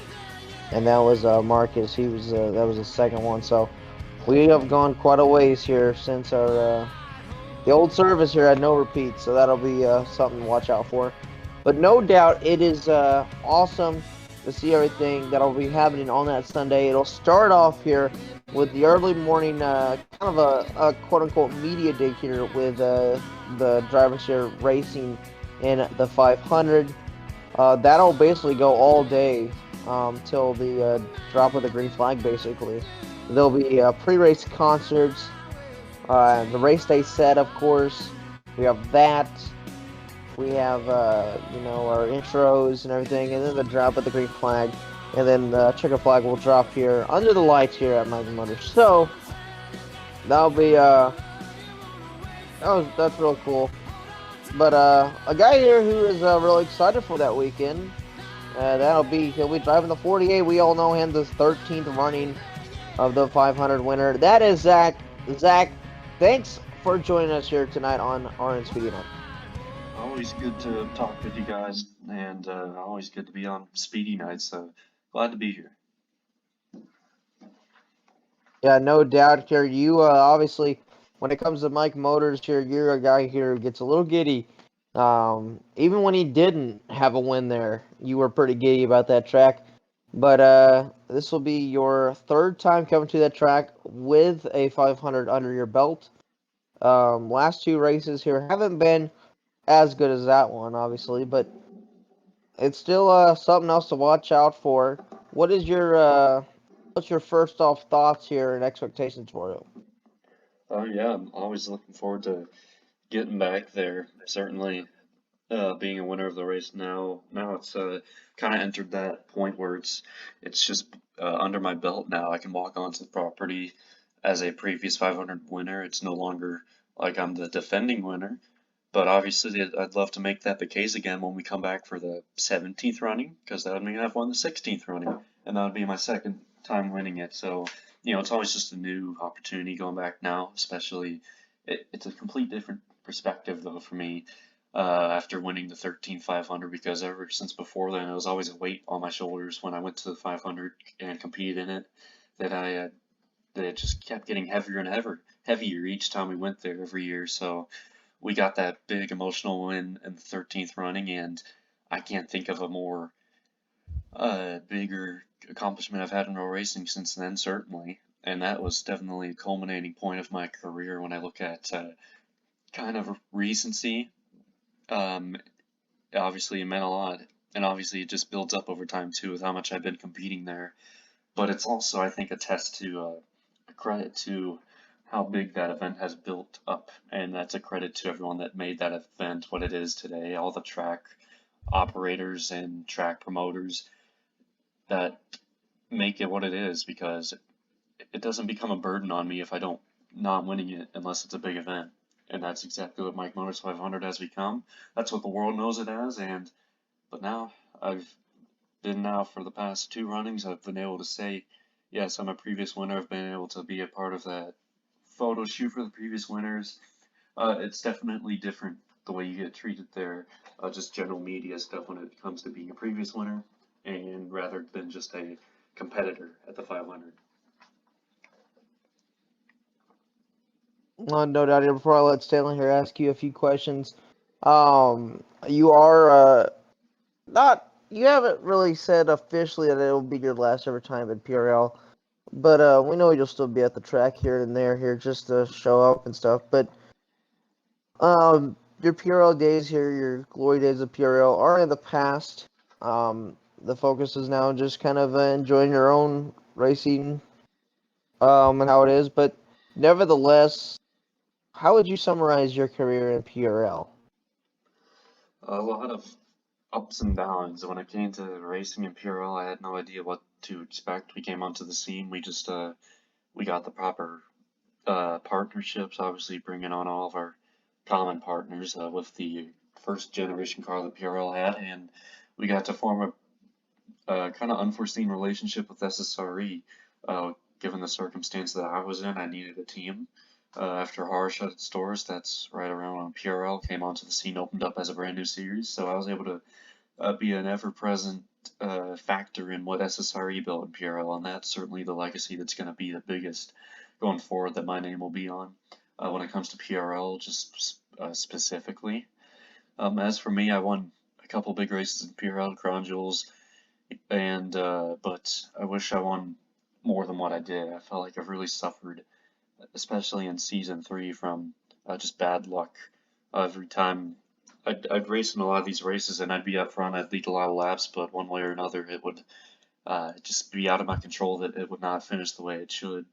And that was Marcus. That was the second one. So we have gone quite a ways here since our the old service here had no repeats. So that'll be something to watch out for. But no doubt it is awesome to see everything that'll be happening on that Sunday. It'll start off here with the early morning, kind of a quote-unquote media day here with the drivers here racing in the 500. That'll basically go all day till the drop of the green flag, basically. There'll be pre-race concerts, the race day set, of course. We have that. we have our intros and everything, and then the drop of the green flag, and then the checker flag will drop here under the lights here at Mike Motors. So that'll be that's real cool. But a guy here who is really excited for that weekend. He'll be driving the 48. We all know him, the 13th running of the 500 winner. That is Zack. Zack, thanks for joining us here tonight on RRN Speedy Nights. Always good to talk with you guys, and always good to be on Speedy Nights. So glad to be here. Yeah, no doubt here. You obviously, when it comes to Mike Motors here, you're a guy here who gets a little giddy. Even when he didn't have a win there, you were pretty giddy about that track. But this will be your third time coming to that track with a 500 under your belt. Last two races here haven't been as good as that one, obviously, but it's still something else to watch out for. What's your first off thoughts here and expectations for it? Oh yeah, I'm always looking forward to getting back there. Certainly, being a winner of the race now it's kind of entered that point where it's just under my belt now. I can walk onto the property as a previous 500 winner. It's no longer like I'm the defending winner, but obviously I'd love to make that the case again when we come back for the 17th running, because that would mean I've won the 16th running, and that would be my second time winning it. So it's always just a new opportunity going back now, especially it's a complete different perspective though for me after winning the 13th 500, because ever since before then it was always a weight on my shoulders when I went to the 500 and competed in it, that that it just kept getting heavier and heavier each time we went there every year. So we got that big emotional win in the 13th running, and I can't think of a more bigger accomplishment I've had in road racing since then, certainly. And that was definitely a culminating point of my career when I look at kind of recency. Obviously it meant a lot, and obviously it just builds up over time too with how much I've been competing there. But it's also, I think, a test to a credit to how big that event has built up, and that's a credit to everyone that made that event what it is today, all the track operators and track promoters that make it what it is, because it doesn't become a burden on me if I don't not winning it unless it's a big event. And that's exactly what Mike Motors 500 has become. That's what the world knows it as. But now I've been now for the past two runnings, I've been able to say, yes, I'm a previous winner. I've been able to be a part of that photo shoot for the previous winners. It's definitely different the way you get treated there. Just general media stuff when it comes to being a previous winner, and rather than just a competitor at the 500. No doubt here. Before I let Stanley here ask you a few questions, you are not. You haven't really said officially that it'll be your last ever time at PRL, but we know you'll still be at the track here and there here just to show up and stuff. But your PRL days here, your glory days of PRL, are in the past. The focus is now just kind of enjoying your own racing, and how it is. But nevertheless, how would you summarize your career in PRL? A lot of ups and downs. When it came to racing in PRL, I had no idea what to expect. We came onto the scene. We just we got the proper partnerships. Obviously, bringing on all of our common partners with the first generation car that PRL had, and we got to form a kind of unforeseen relationship with SSRE. Given the circumstance that I was in, I needed a team. After Horror shut its doors, that's right around when PRL came onto the scene, opened up as a brand new series, so I was able to be an ever-present factor in what SSRE built in PRL, and that's certainly the legacy that's going to be the biggest going forward that my name will be on when it comes to PRL, just specifically. As for me, I won a couple big races in PRL, Crown Jewels, and but I wish I won more than what I did. I felt like I've really suffered, especially in season 3, from just bad luck. Every time I'd race in a lot of these races and I'd be up front, I'd lead a lot of laps, but one way or another it would just be out of my control that it would not finish the way it should.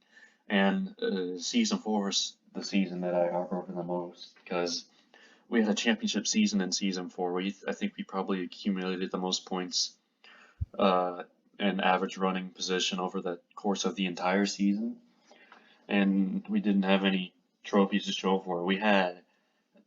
And season 4 is the season that I heartbroken the most, because we had a championship season in season 4. I think we probably accumulated the most points in average running position over the course of the entire season, and we didn't have any trophies to show for it. We had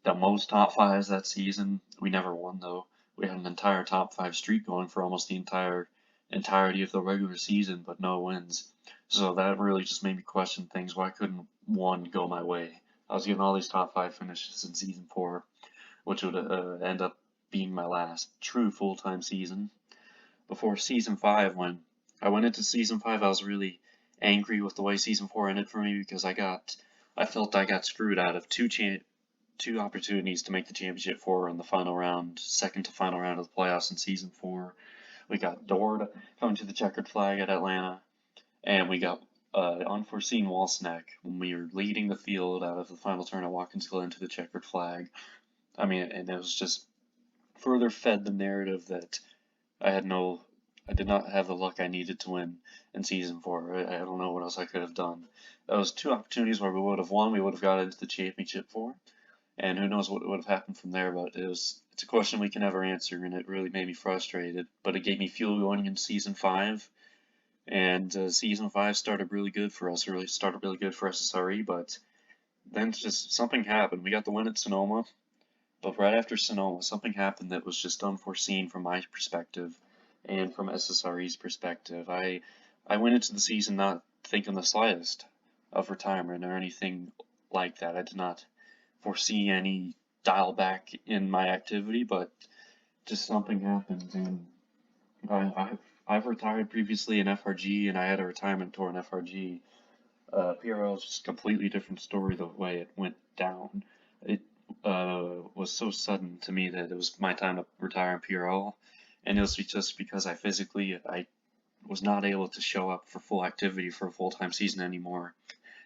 the most top 5s that season. We never won though. We had an entire top 5 streak going for almost the entirety of the regular season, but no wins. So that really just made me question things. Why couldn't one go my way? I was getting all these top 5 finishes in season 4, which would end up being my last true full-time season. Before season 5, when I went into season 5, I was really angry with the way season 4 ended for me because I felt I got screwed out of two opportunities to make the championship 4 in the final round, second to final round of the playoffs in season 4. We got doored coming to the checkered flag at Atlanta, and we got unforeseen wall snack when we were leading the field out of the final turn at Watkins Glen to the checkered flag. I mean, and it was just further fed the narrative that I did not have the luck I needed to win in season 4. I don't know what else I could have done. Those 2 opportunities where we would have won, we would have got into the championship 4, and who knows what would have happened from there. But it's a question we can never answer, and it really made me frustrated. But it gave me fuel going into season 5, and season 5 started really good for us. Really started really good for SSRE, but then just something happened. We got the win at Sonoma. But right after Sonoma, something happened that was just unforeseen from my perspective and from SSRE's perspective. I went into the season not thinking the slightest of retirement or anything like that. I did not foresee any dial back in my activity, but just something happened, and I've retired previously in FRG, and I had a retirement tour in FRG. PRL is just a completely different story the way it went down. It was so sudden to me that it was my time to retire in PRL, and it was just because I was not able to show up for full activity for a full-time season anymore,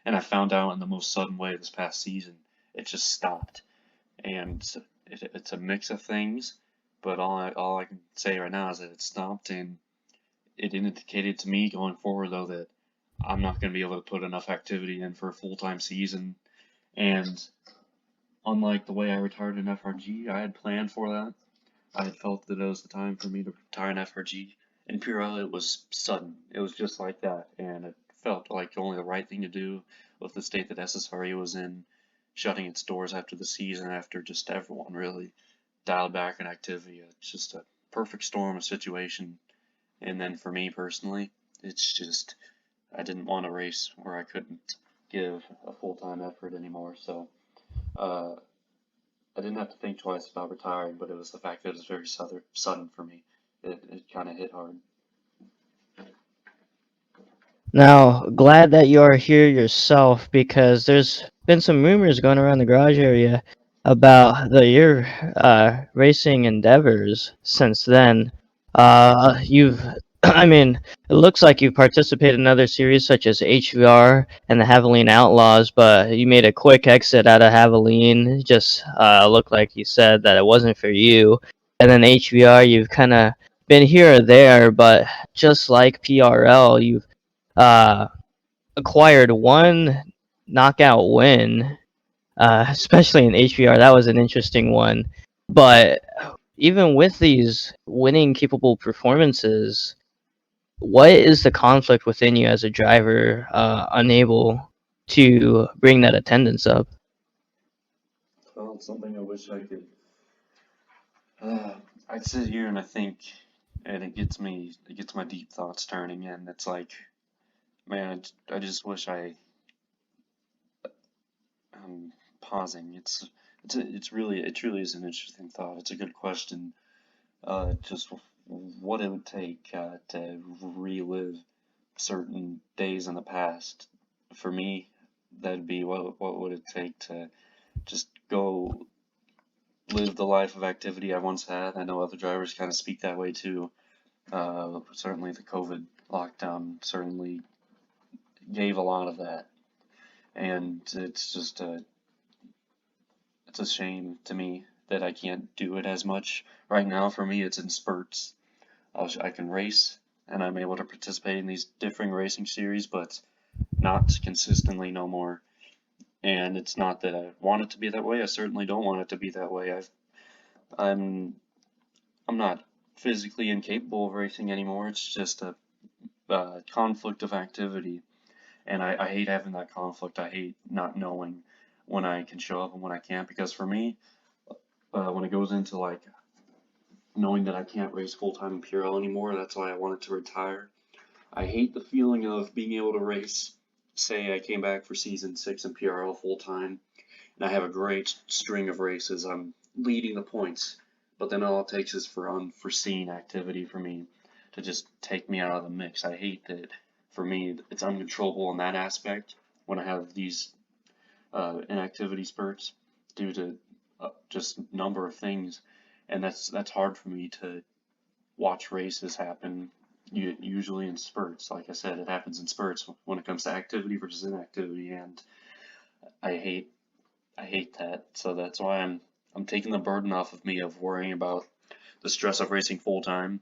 and I found out in the most sudden way this past season. It just stopped, and it's a mix of things, but all I can say right now is that it stopped, and it indicated to me going forward though that I'm not going to be able to put enough activity in for a full-time season, and unlike the way I retired in FRG, I had planned for that. I had felt that it was the time for me to retire in FRG. In PRL, it was sudden. It was just like that, and it felt like only the right thing to do with the state that SSRE was in, shutting its doors after the season, after just everyone really dialed back in activity. It's just a perfect storm of situation. And then for me personally, it's just, I didn't want to race where I couldn't give a full-time effort anymore. So I didn't have to think twice about retiring, but it was the fact that it was very sudden for me. It kind of hit hard. Now, glad that you are here yourself, because there's been some rumors going around the garage area about your racing endeavors since then. I mean, it looks like you've participated in other series such as HVR and the Havoline Outlaws, but you made a quick exit out of Havoline. It just looked like you said that it wasn't for you. And then HVR, you've kind of been here or there, but just like PRL, you've acquired one knockout win, especially in HVR. That was an interesting one. But even with these winning capable performances, what is the conflict within you as a driver, unable to bring that attendance up? Well, it's something I wish I could. I'd sit here and I think, and it gets my deep thoughts turning, and it's like, man, I just wish I'm pausing. It truly is an interesting thought. It's a good question. Just what it would take to relive certain days in the past. For me, that'd be what would it take to just go live the life of activity I once had. I know other drivers kind of speak that way too. Certainly the COVID lockdown certainly gave a lot of that, and it's just it's a shame to me that I can't do it as much right now. For me, it's in spurts. I can race, and I'm able to participate in these differing racing series, but not consistently no more. And it's not that I want it to be that way. I certainly don't want it to be that way. I'm not physically incapable of racing anymore. It's just a conflict of activity, and I hate having that conflict. I hate not knowing when I can show up and when I can't, because for me, when it goes into like knowing that I can't race full-time in PRL anymore, that's why I wanted to retire. I hate the feeling of being able to race. Say I came back for season 6 in PRL full-time, and I have a great string of races. I'm leading the points, but then all it takes is for unforeseen activity for me to just take me out of the mix. I hate that. For me, it's uncontrollable in that aspect when I have these inactivity spurts due to just number of things, and that's hard for me to watch races happen. Usually in spurts, like I said, it happens in spurts when it comes to activity versus inactivity, and I hate that. So that's why I'm taking the burden off of me of worrying about the stress of racing full time,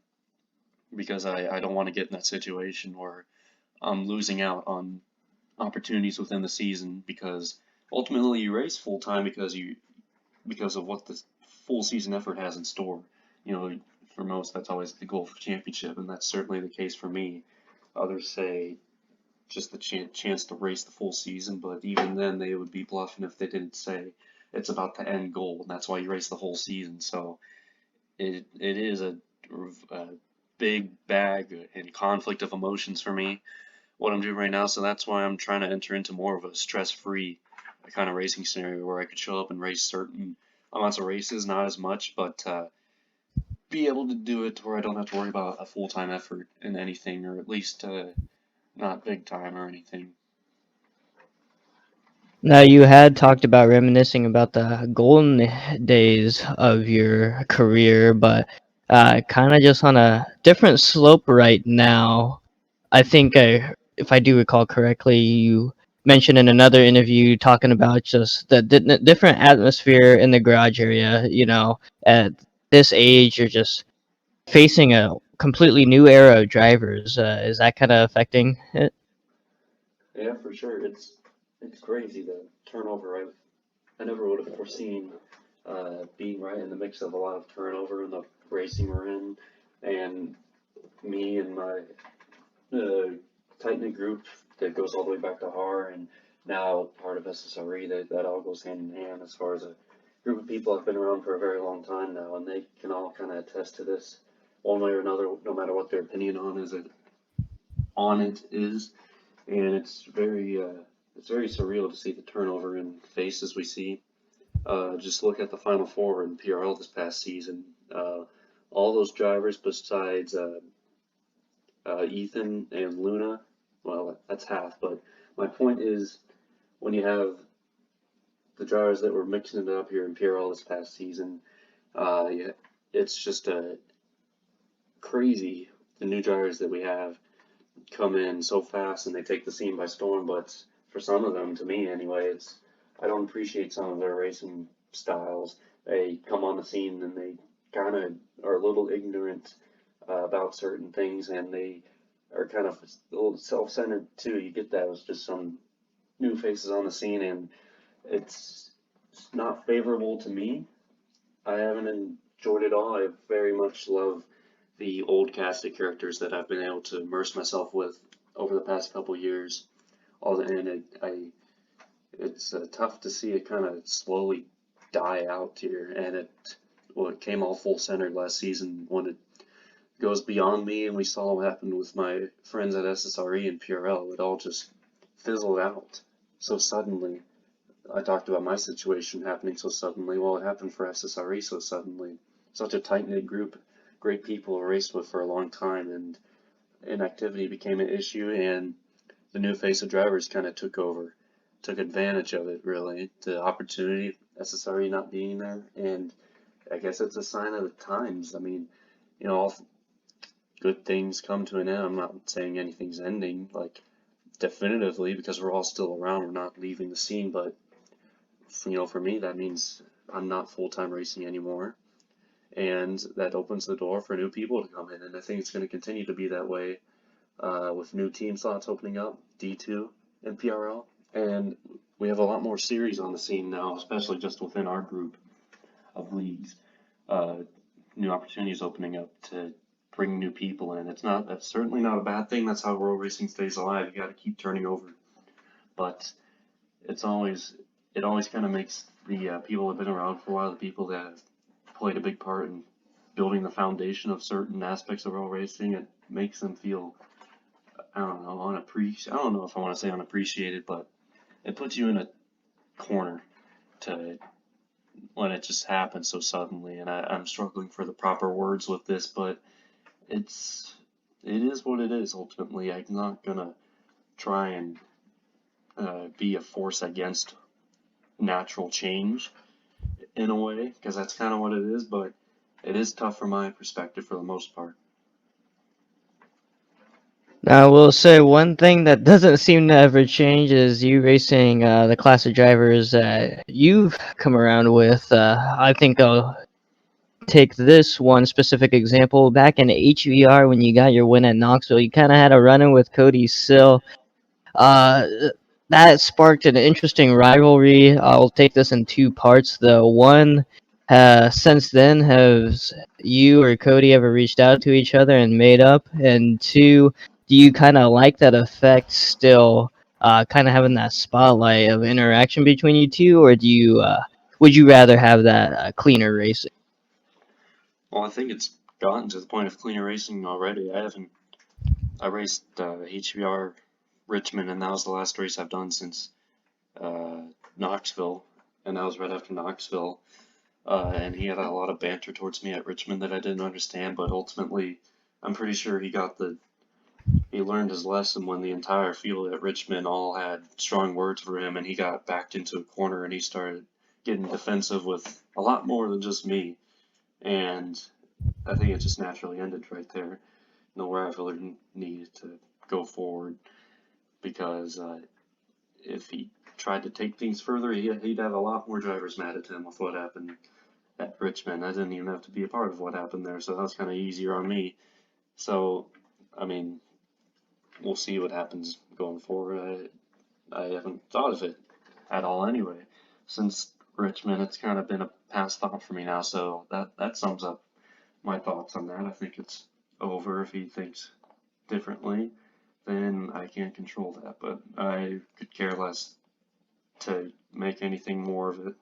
because I don't want to get in that situation where I'm losing out on opportunities within the season, because ultimately you race full time because of what the full season effort has in store. You know, for most that's always the goal for championship, and that's certainly the case for me. Others say just the chance to race the full season, but even then they would be bluffing if they didn't say it's about the end goal, and that's why you race the whole season. So it is a big bag and conflict of emotions for me, what I'm doing right now. So that's why I'm trying to enter into more of a stress-free kind of racing scenario where I could show up and race certain amounts of races, not as much, but be able to do it to where I don't have to worry about a full-time effort in anything, or at least not big time or anything. Now, you had talked about reminiscing about the golden days of your career, but kind of just on a different slope right now. I think, if I do recall correctly, you mentioned in another interview talking about just the different atmosphere in the garage area. You know, at this age, you're just facing a completely new era of drivers. Is that kind of affecting it? Yeah, for sure. It's crazy the turnover. I never would have foreseen being right in the mix of a lot of turnover in the racing we're in, and me and my tight knit group that goes all the way back to HAR, and now part of SSRE. That all goes hand in hand as far as a group of people I've been around for a very long time now, and they can all kind of attest to this one way or another, no matter what their opinion on it is. And it's very surreal to see the turnover in faces we see. Just look at the Final Four in PRL this past season. All those drivers besides Ethan and Luna, well, that's half, but my point is, when you have the drivers that were mixing it up here in PRL this past season, yeah, it's just crazy, the new drivers that we have come in so fast and they take the scene by storm. But for some of them, to me anyway, I don't appreciate some of their racing styles. They come on the scene and they kind of are a little ignorant about certain things, and they are kind of a little self-centered too. You get that with just some new faces on the scene, and it's not favorable to me. I haven't enjoyed it all. I very much love the old cast of characters that I've been able to immerse myself with over the past couple years. It's tough to see it kind of slowly die out here, and it came all full centered last season when it goes beyond me, and we saw what happened with my friends at SSRE and PRL. It all just fizzled out so suddenly. I talked about my situation happening so suddenly. Well, it happened for SSRE so suddenly. Such a tight-knit group, great people I raced with for a long time, and inactivity became an issue, and the new face of drivers kind of took advantage of it, really. The opportunity, SSRE not being there, and I guess it's a sign of the times. I mean, all good things come to an end. I'm not saying anything's ending, like, definitively, because we're all still around. We're not leaving the scene, but for me, that means I'm not full-time racing anymore, and that opens the door for new people to come in, and I think it's going to continue to be that way with new team slots opening up, D2 and PRL, and we have a lot more series on the scene now, especially just within our group of leagues. New opportunities opening up to bring new people in. That's certainly not a bad thing. That's how World Racing stays alive. You got to keep turning over. But it always kind of makes the people that have been around for a while, the people that have played a big part in building the foundation of certain aspects of world racing, it makes them feel, I don't know, I don't know if I want to say unappreciated, but it puts you in a corner to when it just happens so suddenly. And I'm struggling for the proper words with this, but it is what it is. Ultimately, I'm not gonna try and be a force against natural change in a way, because that's kind of what it is, but it is tough from my perspective for the most part. Now, I will say one thing that doesn't seem to ever change is you racing the class of drivers that you've come around with. I think I'll take this one specific example. Back in HVR, when you got your win at Knoxville, you kind of had a run-in with Cody Sill. Uh, that sparked an interesting rivalry. I'll take this in two parts, though. One, since then, has you or Cody ever reached out to each other and made up? And two, do you kind of like that effect still, kind of having that spotlight of interaction between you two, or would you rather have that cleaner racing? Well, I think it's gotten to the point of cleaner racing already. I raced HVR Richmond, and that was the last race I've done since Knoxville, and that was right after Knoxville. And he had a lot of banter towards me at Richmond that I didn't understand, but ultimately, I'm pretty sure he learned his lesson when the entire field at Richmond all had strong words for him, and he got backed into a corner and he started getting defensive with a lot more than just me. And I think it just naturally ended right there. No rivalry needed to go forward because if he tried to take things further, he'd have a lot more drivers mad at him with what happened at Richmond. I didn't even have to be a part of what happened there, so that was kind of easier on me. So, I mean, we'll see what happens going forward. I haven't thought of it at all anyway. Since Richmond, it's kind of been a past thought for me now, so that sums up my thoughts on that. I think it's over. If he thinks differently, then I can't control that, but I could care less to make anything more of it.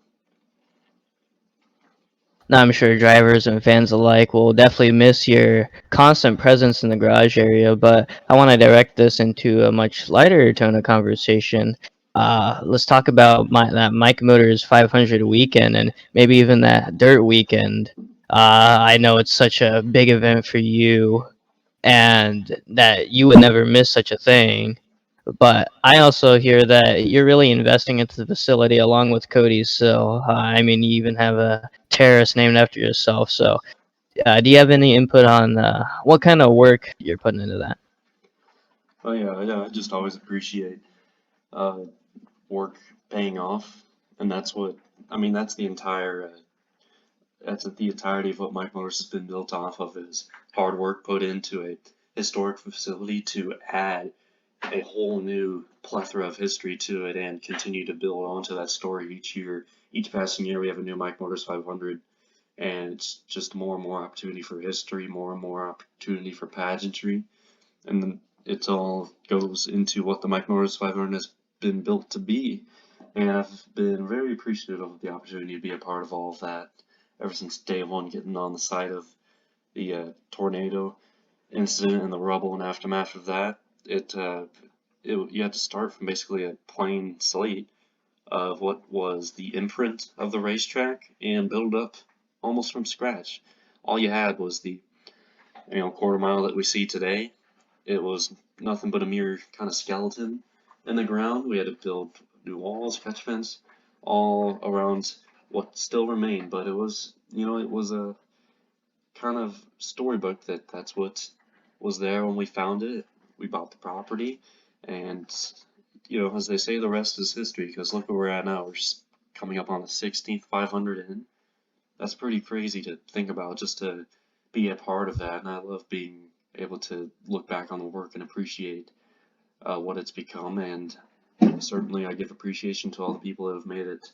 Now, I'm sure drivers and fans alike will definitely miss your constant presence in the garage area, but I want to direct this into a much lighter tone of conversation. Let's talk about that Mike Motors 500 weekend and maybe even that dirt weekend. I know it's such a big event for you and that you would never miss such a thing. But I also hear that you're really investing into the facility along with Cody Sill. I mean, you even have a terrace named after yourself. So, do you have any input on what kind of work you're putting into that? Oh yeah, I just always appreciate uh, work paying off, and that's what I mean. That's the entirety of what Mike Motors has been built off of is hard work put into a historic facility to add a whole new plethora of history to it and continue to build onto that story each year. Each passing year, we have a new Mike Motors 500, and it's just more and more opportunity for history, more and more opportunity for pageantry, and then it all goes into what the Mike Motors 500 has been built to be. And I've been very appreciative of the opportunity to be a part of all of that ever since day one, getting on the side of the tornado incident and the rubble and aftermath of that. You had to start from basically a plain slate of what was the imprint of the racetrack and build up almost from scratch. All you had was the quarter mile that we see today. It was nothing but a mere kind of skeleton in the ground. We had to build new walls, catch fence, all around what still remained. But it was a kind of storybook that's what was there when we found it. We bought the property, and as they say, the rest is history. Because look where we're at now. We're just coming up on the 16th 500 in. That's pretty crazy to think about, just to be a part of that. And I love being able to look back on the work and appreciate what it's become. And Certainly, I give appreciation to all the people that have made it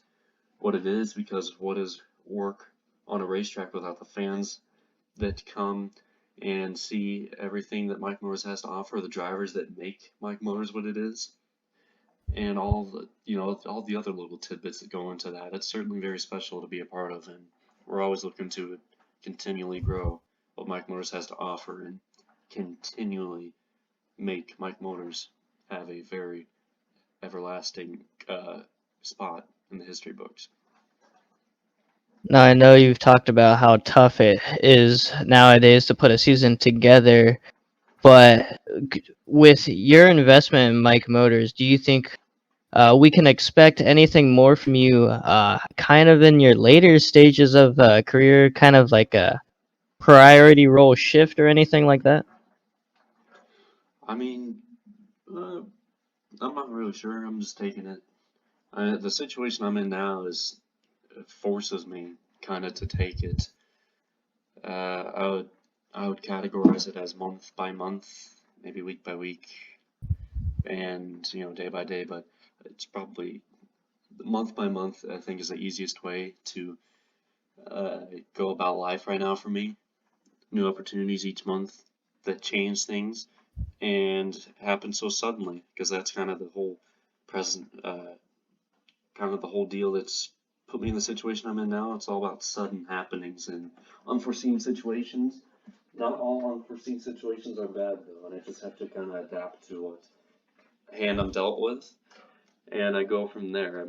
what it is, because what is work on a racetrack without the fans that come and see everything that Mike Motors has to offer, the drivers that make Mike Motors what it is, and all the all the other little tidbits that go into that. It's certainly very special to be a part of, and we're always looking to continually grow what Mike Motors has to offer and continually make Mike Motors have a very everlasting spot in the history books. Now, I know you've talked about how tough it is nowadays to put a season together, but with your investment in Mike Motors, do you think we can expect anything more from you kind of in your later stages of career, kind of like a priority role shift or anything like that? I mean, I'm not really sure. I'm just taking it. The situation I'm in now forces me kind of to take it. I would categorize it as month by month, maybe week by week, and day by day. But it's probably month by month. I think is the easiest way to go about life right now for me. New opportunities each month that change things and happen so suddenly, because that's kind of the whole present, kind of the whole deal that's put me in the situation I'm in now. It's all about sudden happenings and unforeseen situations. Not all unforeseen situations are bad though, and I just have to kind of adapt to what hand I'm dealt with, and I go from there.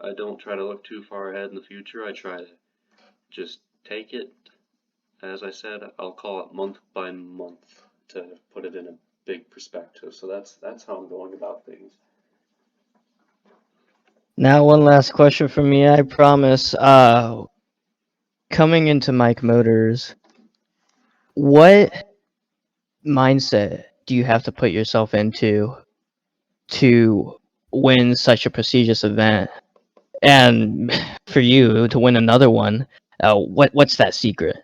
I don't try to look too far ahead in the future. I try to just take it, as I said, I'll call it month by month to put it in a big perspective. So that's how I'm going about things. Now, one last question from me, I promise. Coming into Mike Motors, what mindset do you have to put yourself into to win such a prestigious event? And for you to win another one, what's that secret?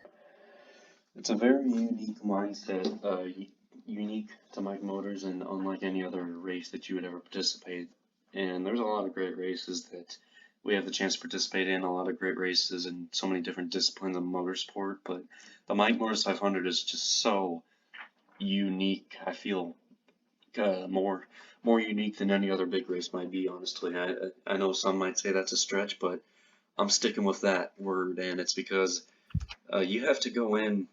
It's a very unique mindset, unique to Mike Motors and unlike any other race that you would ever participate in. There's a lot of great races that we have the chance to participate in, a lot of great races in so many different disciplines of motorsport, but the Mike Motors 500 is just so unique. I feel more unique than any other big race might be, honestly. I know some might say that's a stretch, but I'm sticking with that word, and it's because you have to go in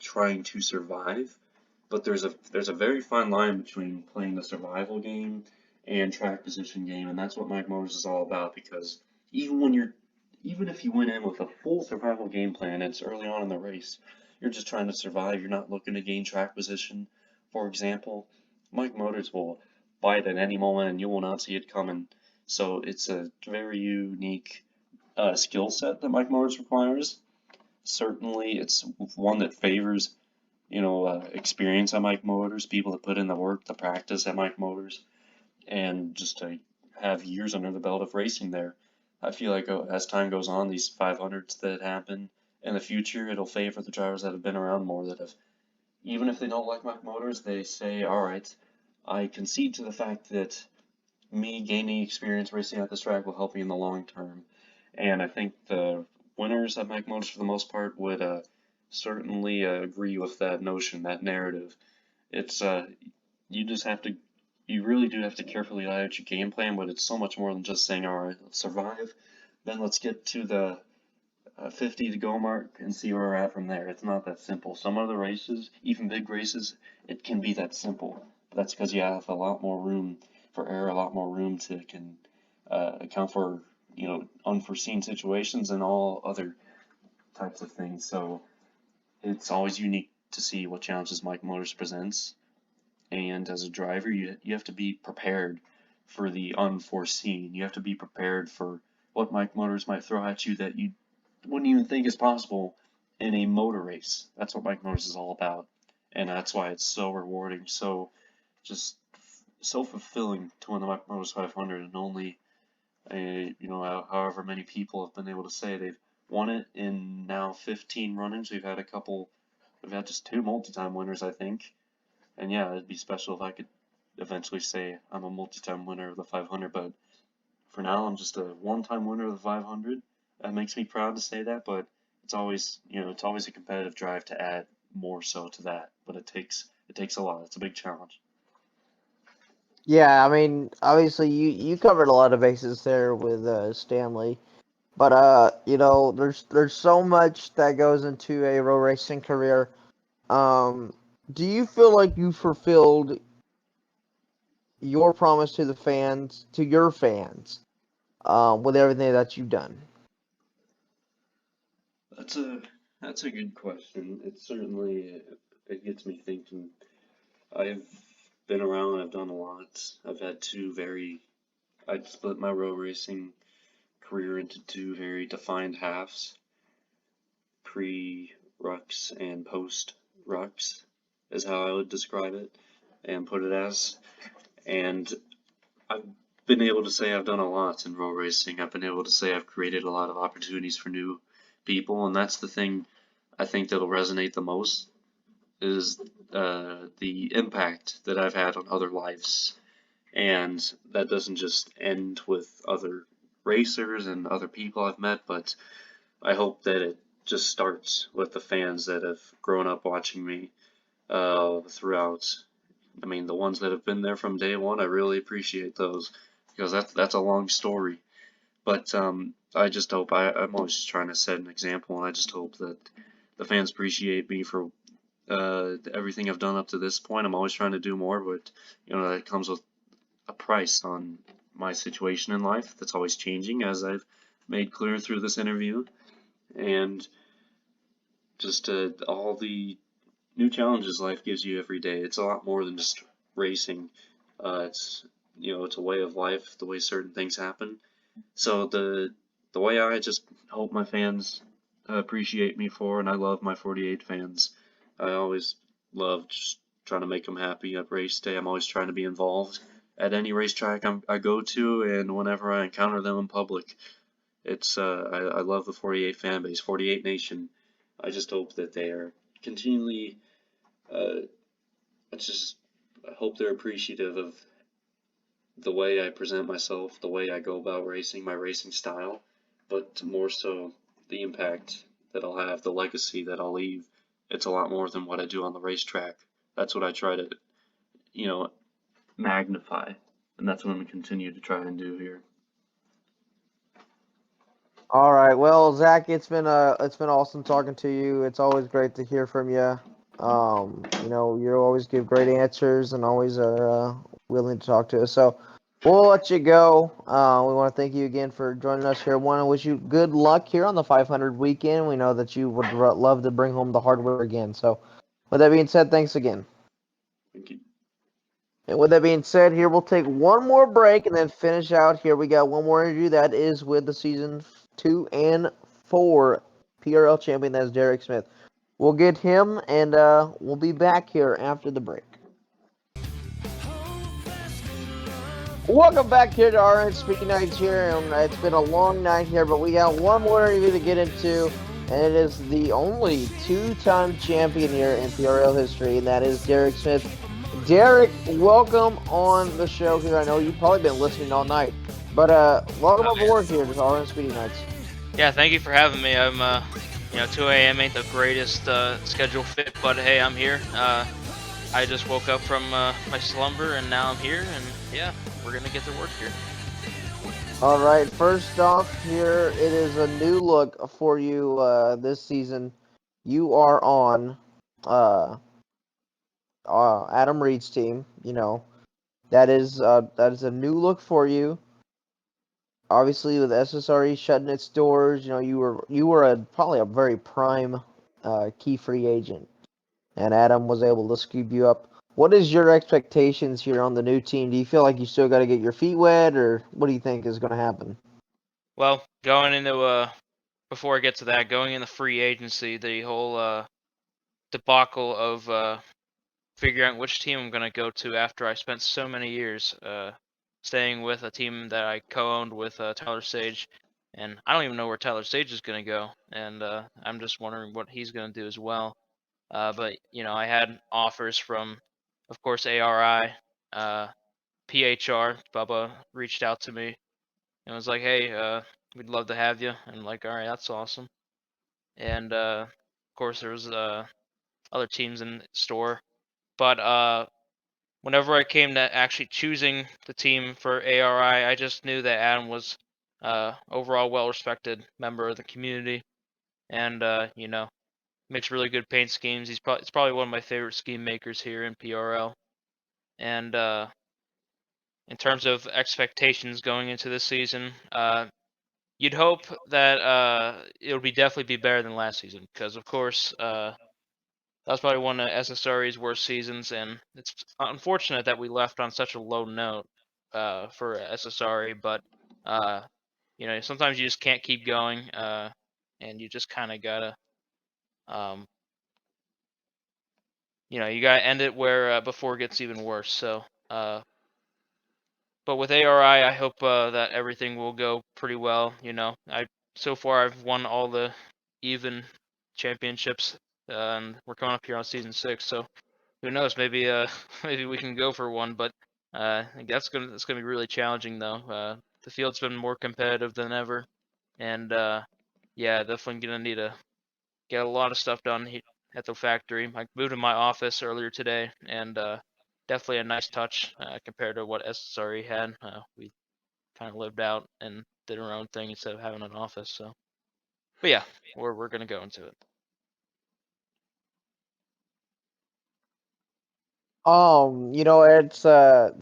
trying to survive, but there's a very fine line between playing the survival game and track position game, and that's what Mike Motors is all about. Because even if you went in with a full survival game plan, it's early on in the race, you're just trying to survive. You're not looking to gain track position, for example. Mike Motors will bite at any moment, and you will not see it coming. So it's a very unique skill set that Mike Motors requires. Certainly, it's one that favors, experience at Mike Motors, people that put in the work, the practice at Mike Motors, and just to have years under the belt of racing there. I feel like as time goes on, these 500s that happen in the future, it'll favor the drivers that have been around more, that have, even if they don't like Mike Motors, they say, all right, I concede to the fact that me gaining experience racing at this track will help me in the long term. And I think the winners at Mike Motors, for the most part, would certainly agree with that notion, that narrative. It's you really do have to carefully lay out your game plan, but it's so much more than just saying, all right, let's survive, then let's get to the 50 to go mark and see where we're at from there. It's not that simple. Some other races, even big races, it can be that simple. But that's because you have a lot more room for error, a lot more room to account for unforeseen situations and all other types of things. So it's always unique to see what challenges Mike Motors presents. And as a driver, you have to be prepared for the unforeseen. You have to be prepared for what Mike Motors might throw at you that you wouldn't even think is possible in a motor race. That's what Mike Motors is all about. And that's why it's so rewarding, just so fulfilling to win the Mike Motors 500, and only however many people have been able to say they've won it in now 15 run-ins. We've had just 2 multi-time winners, I think. And yeah, it'd be special if I could eventually say I'm a multi-time winner of the 500, but for now I'm just a one-time winner of the 500. That makes me proud to say that, but it's always, it's always a competitive drive to add more so to that, but it takes a lot. It's a big challenge. Yeah, I mean, obviously you covered a lot of bases there with Stanley, but there's so much that goes into a road racing career. Do you feel like you fulfilled your promise to the fans, to your fans, with everything that you've done? That's a good question. It certainly it gets me thinking. I've been around. I've done a lot. I'd split my road racing career into two very defined halves, pre-Rux and post-Rux is how I would describe it and put it as. And I've been able to say I've done a lot in road racing. I've been able to say I've created a lot of opportunities for new people, and that's the thing I think that'll resonate the most is the impact that I've had on other lives. And that doesn't just end with other racers and other people I've met, but I hope that it just starts with the fans that have grown up watching me throughout. I mean, the ones that have been there from day one, I really appreciate those because that's a long story. But I just hope I'm always just trying to set an example, and I just hope that the fans appreciate me for everything I've done up to this point. I'm always trying to do more, but that comes with a price on my situation in life. That's always changing, as I've made clear through this interview, and just all the new challenges life gives you every day. It's a lot more than just racing. It's a way of life, the way certain things happen. So the way I just hope my fans appreciate me for, and I love my 48 fans. I always love just trying to make them happy at race day. I'm always trying to be involved at any racetrack I go to, and whenever I encounter them in public. I love the 48 fan base, 48 Nation. I just hope that they are continually. Uh, I hope they're appreciative of the way I present myself, the way I go about racing, my racing style, but more so the impact that I'll have, the legacy that I'll leave. It's a lot more than what I do on the racetrack. That's what I try to, magnify, and that's what I'm gonna continue to try and do here. All right, well, Zach, it's been awesome talking to you. It's always great to hear from you. You always give great answers and always are willing to talk to us. So we'll let you go. We want to thank you again for joining us here. Want to wish you good luck here on the 500 weekend. We know that you would love to bring home the hardware again. So with that being said, thanks again. Thank you. And with that being said, here we'll take one more break and then finish out. Here we got one more interview that is with the season 2 and 4 PRL champion. That's Derek Smith. We'll get him, and we'll be back here after the break. Welcome back here to RRN Speedy Nights here, and it's been a long night here, but we got one more interview to get into, and it is the only two-time champion here in PRL history, and that is Derek Smith. Derek, welcome on the show here. I know you've probably been listening all night, but welcome aboard here to RRN Speedy Nights. Yeah, thank you for having me. I'm, 2 a.m. ain't the greatest schedule fit, but hey, I'm here. I just woke up from my slumber, and now I'm here, and yeah, we're gonna get to work here. All right, first off here, it is a new look for you this season. You are on Adam Reed's team. That is a new look for you. Obviously, with SSRE shutting its doors, you were probably a very prime key free agent, and Adam was able to scoop you up. What is your expectations here on the new team? Do you feel like you still got to get your feet wet, or what do you think is going to happen? Well, going into before I get to that, going into free agency, the whole debacle of figuring out which team I'm gonna go to after I spent so many years staying with a team that I co-owned with Tyler Sage, and I don't even know where Tyler Sage is gonna go, and I'm just wondering what he's gonna do as well. But I had offers from, of course, ARI, PHR, Bubba, reached out to me and was like, "Hey, we'd love to have you." And I'm like, "All right, that's awesome." And of course, there was other teams in the store, but whenever I came to actually choosing the team for ARI, I just knew that Adam was overall well-respected member of the community, and makes really good paint schemes. It's probably one of my favorite scheme makers here in PRL. And in terms of expectations going into this season, you'd hope that it'll definitely be better than last season, because of course that was probably one of SSRE's worst seasons, and it's unfortunate that we left on such a low note for SSRE. But sometimes you just can't keep going, and you just kind of gotta um, you gotta end it where before it gets even worse. So, but with ARI, I hope that everything will go pretty well. So far I've won all the even championships, and we're coming up here on season 6. So who knows? Maybe maybe we can go for one. But I think that's gonna be really challenging though. The field's been more competitive than ever, and yeah, definitely gonna need to get a lot of stuff done at the factory. I moved to my office earlier today, and definitely a nice touch compared to what SSRE had. We kind of lived out and did our own thing instead of having an office. So, but yeah, we're gonna go into it. It's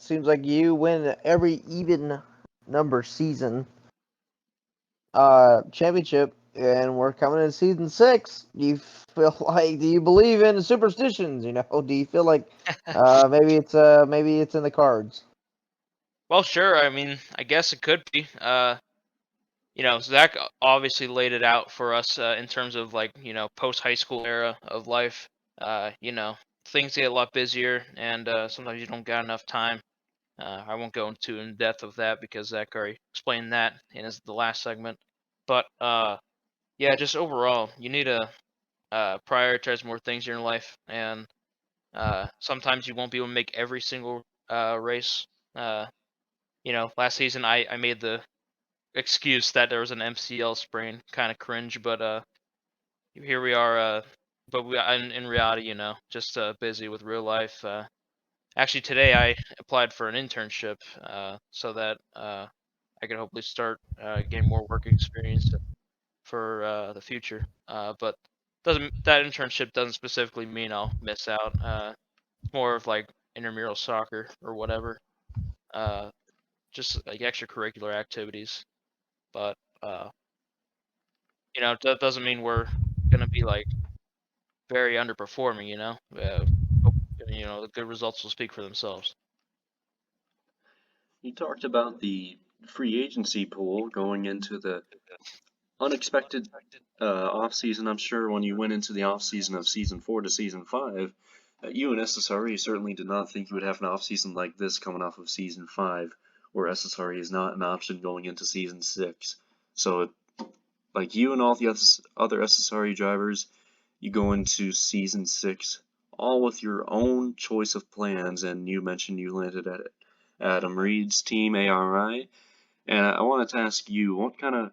seems like you win every even number season championship, and we're coming in season 6. Do you believe in superstitions? Do you feel like maybe it's in the cards? Well, sure. I mean, I guess it could be. Zach obviously laid it out for us in terms of post high school era of life. Things get a lot busier, and sometimes you don't got enough time. I won't go into in depth of that because Zach already explained that in the last segment. But yeah, just overall, you need to prioritize more things in your life, and sometimes you won't be able to make every single race. Uh, last season I made the excuse that there was an MCL sprain, kind of cringe, but here we are. But in reality, just busy with real life. Actually, today I applied for an internship so that I could hopefully start getting more work experience for the future. But that internship doesn't specifically mean I'll miss out. It's more of like intramural soccer or whatever. Uh, just like extracurricular activities. But that doesn't mean we're gonna be like very underperforming. The good results will speak for themselves. You talked about the free agency pool going into the unexpected off season. I'm sure when you went into the off season of season 4 to season 5, you and SSRE certainly did not think you would have an off season like this coming off of season 5, where SSRE is not an option going into season 6. So, like you and all the other SSRE drivers, you go into season 6 all with your own choice of plans, and you mentioned you landed at Adam Reed's team ARI, and I wanted to ask you what kind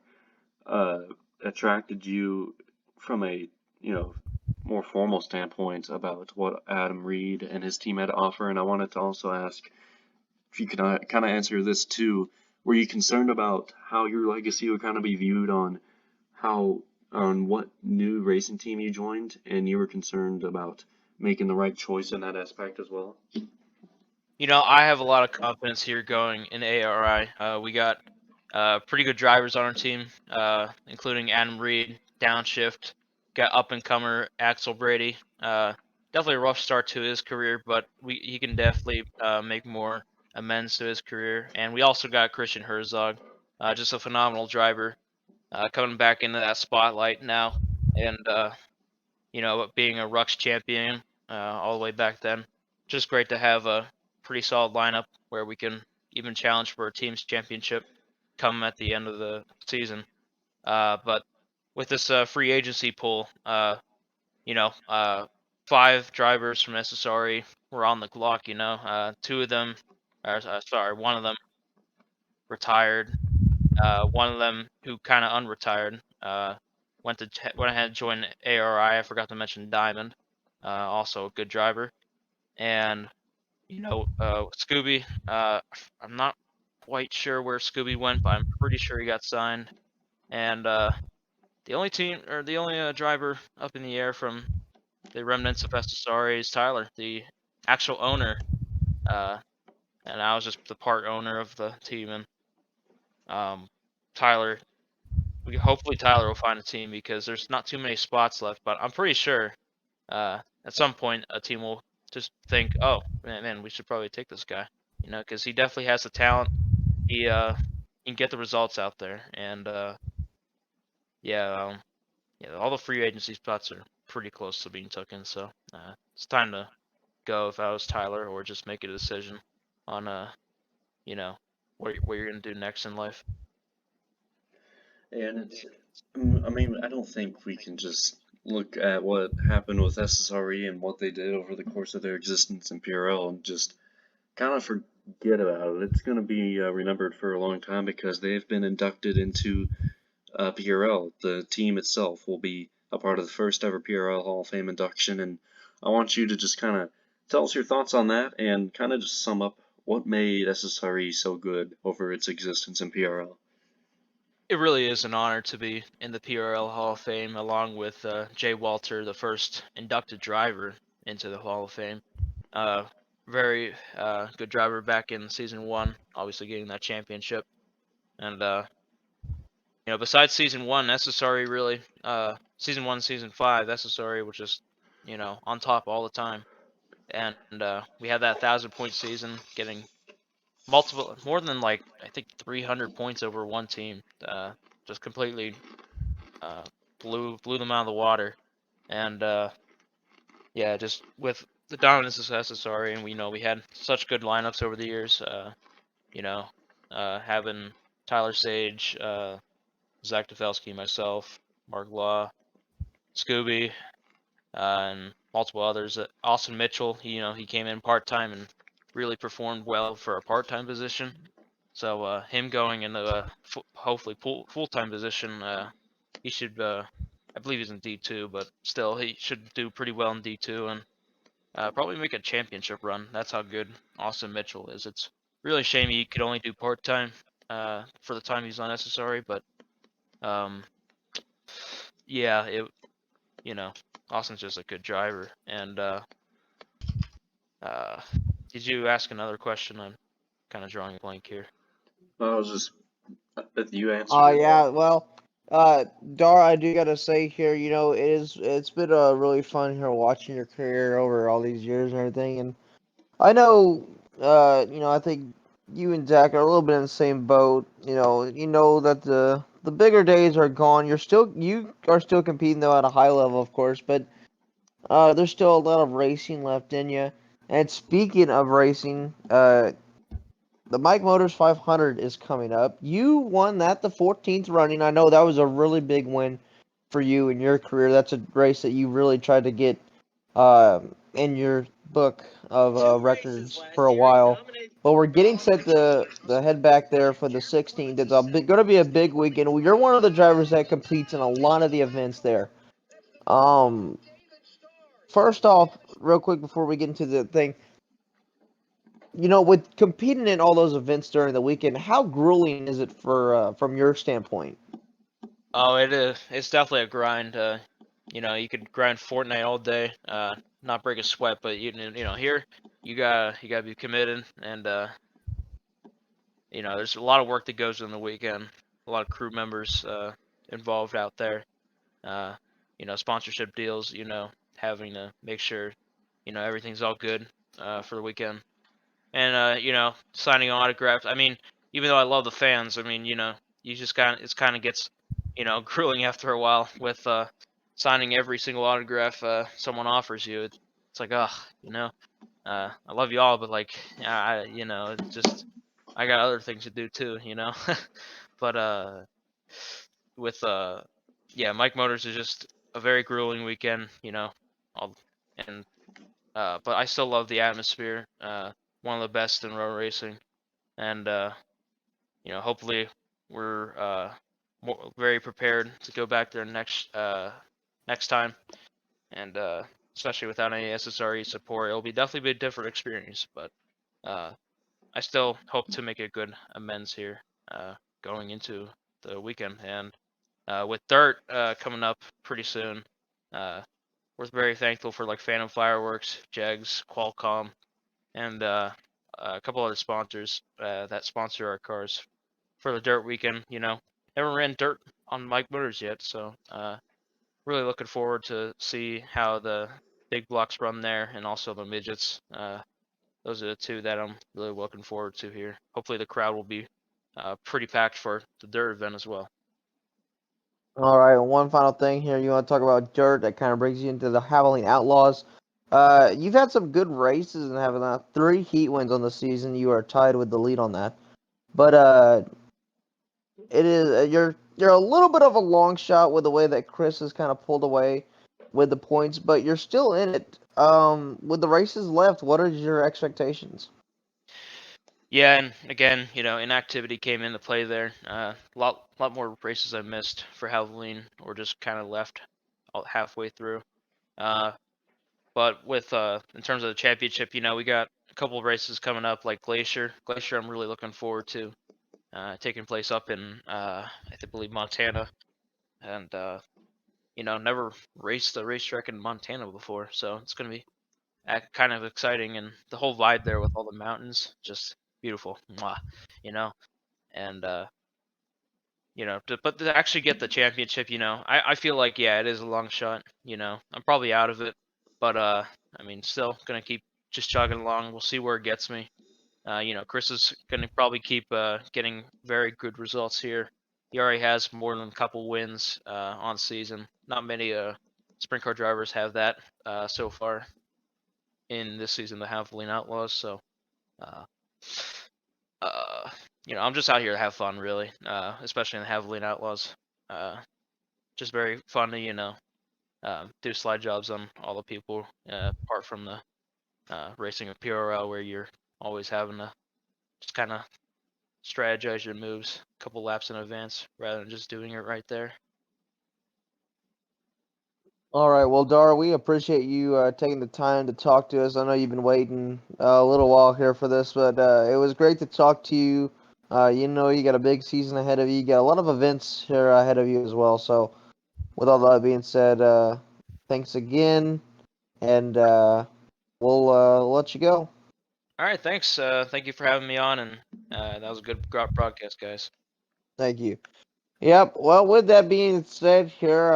of attracted you from a more formal standpoint about what Adam Reed and his team had to offer. And I wanted to also ask if you could kind of answer this too. Were you concerned about how your legacy would kind of be viewed on what new racing team you joined, and you were concerned about making the right choice in that aspect as well? I have a lot of confidence here going in ARI. We got pretty good drivers on our team, including Adam Reed, Downshift, got up and comer Axel Brady. Definitely a rough start to his career, but he can definitely make more amends to his career. And we also got Christian Herzog, just a phenomenal driver, coming back into that spotlight now, and being a Rux champion all the way back then. Just great to have a pretty solid lineup where we can even challenge for a team's championship come at the end of the season. But with this free agency pool, you know, uh, 5 drivers from SSRE were on the clock. You know, 2 of them, sorry, 1 of them retired. One of them who kind of unretired went ahead and joined ARI. I forgot to mention Diamond, also a good driver. And you know, Scooby. I'm not quite sure where Scooby went, but I'm pretty sure he got signed. And the only driver up in the air from the remnants of SSRA is Tyler, the actual owner. And I was just the part owner of the team. And Tyler, hopefully Tyler will find a team because there's not too many spots left. But I'm pretty sure at some point a team will just think, oh man, we should probably take this guy. You know, because he definitely has the talent. He can get the results out there, and yeah, all the free agency spots are pretty close to being taken. So it's time to go if I was Tyler, or just make a decision on you know, what you're gonna do next in life. And I mean, I don't think we can just look at what happened with SSRE and what they did over the course of their existence in PRL and just kind of forget about it. It's going to be remembered for a long time because they've been inducted into PRL. The team itself will be a part of the first ever PRL Hall of Fame induction, and I want you to just kind of tell us your thoughts on that and kind of just sum up what made SSRE so good over its existence in PRL. It really is an honor to be in the PRL Hall of Fame, along with Jay Walter, the first inducted driver into the Hall of Fame. Very good driver back in season 1, obviously getting that championship. And you know, besides season 1, SSRE really, season 1, season 5, SSRE was just, you know, on top all the time. And we had that 1,000-point season, getting more than like I think 300 points over one team. Just completely blew them out of the water. And yeah, just with the dominance of SSRE, and we know we had such good lineups over the years. You know, having Tyler Sage, Zack Tafelski, myself, Mark Law, Scooby, and multiple others. Austin Mitchell, he came in part-time and really performed well for a part-time position. So him going into a hopefully full-time position, he should. I believe he's in D2, but still he should do pretty well in D2 and probably make a championship run. That's how good Austin Mitchell is. It's really a shame he could only do part-time for the time he's on SSRE, but yeah, Austin's just a good driver. And did you ask another question? I'm kind of drawing a blank here. I was just, you answered it. Yeah, well, Dar, I do gotta say here, it's been really fun here watching your career over all these years and everything, and I know, I think you and Zach are a little bit in the same boat. You know that the bigger days are gone. You are still competing though at a high level, of course, but there's still a lot of racing left in you. And speaking of racing, the Mike Motors 500 is coming up. You won that the 14th running. I know that was a really big win for you in your career. That's a race that you really tried to get in your book of records for a while. But we're getting set to head back there for the 16th. It's going to be a big weekend. You're one of the drivers that competes in a lot of the events there. First off, real quick before we get into the thing, with competing in all those events during the weekend, how grueling is it from your standpoint? Oh, it is. It's definitely a grind. You could grind Fortnite all day, not break a sweat, but here you gotta be committed, and there's a lot of work that goes in the weekend. A lot of crew members involved out there. Sponsorship deals. Having to make sure everything's all good for the weekend. And signing autographs. I mean, even though I love the fans, I mean, you just kind of gets grueling after a while with signing every single autograph someone offers you. It's like, ugh, I love you all, but like, it's just I got other things to do too, But with yeah, Mike Motors is just a very grueling weekend. and but I still love the atmosphere. One of the best in road racing, and hopefully we're very prepared to go back there next time, and especially without any SSRE support, it'll definitely be a different experience. But I still hope to make a good amends here going into the weekend, and with Dirt coming up pretty soon, we're very thankful for like Phantom Fireworks, Jegs, Qualcomm, and a couple other sponsors that sponsor our cars for the Dirt weekend. Never ran Dirt on Mike Motors yet, so really looking forward to see how the big blocks run there, and also the midgets. Those are the two that I'm really looking forward to here. Hopefully the crowd will be pretty packed for the Dirt event as well. All right, one final thing here. You want to talk about Dirt? That kind of brings you into the Havoline Outlaws. You've had some good races and having 3 heat wins on the season. You are tied with the lead on that. But it is you're a little bit of a long shot with the way that Chris has kind of pulled away with the points, but you're still in it. With the races left, what are your expectations? Yeah, and again, inactivity came into play there. Lot more races I missed for Havoline, or just kind of left halfway through. But with in terms of the championship, we got a couple of races coming up, like Glacier. Glacier, I'm really looking forward to taking place up in I believe Montana, and never raced the racetrack in Montana before, so it's gonna be kind of exciting, and the whole vibe there with all the mountains, just beautiful. Mwah, you know, and but to actually get the championship, I feel like, yeah, it is a long shot. I'm probably out of it, but I mean, still gonna keep just chugging along. We'll see where it gets me. Chris is gonna probably keep getting very good results here. He already has more than a couple wins on season. Not many sprint car drivers have that so far in this season, the Havoline Outlaws. So, uh, I'm just out here to have fun, really, especially in the Havoline Outlaws. Just very fun to, do slide jobs on all the people, apart from the racing of PRL, where you're always having to just kind of strategize your moves a couple laps in advance rather than just doing it right there. All right, well, Dara, we appreciate you taking the time to talk to us. I know you've been waiting a little while here for this, but it was great to talk to you. You got a big season ahead of you. You got a lot of events here ahead of you as well. So, with all that being said, thanks again, and we'll let you go. All right, thanks. Thank you for having me on, and that was a good broadcast, guys. Thank you. Yep. Well, with that being said, here,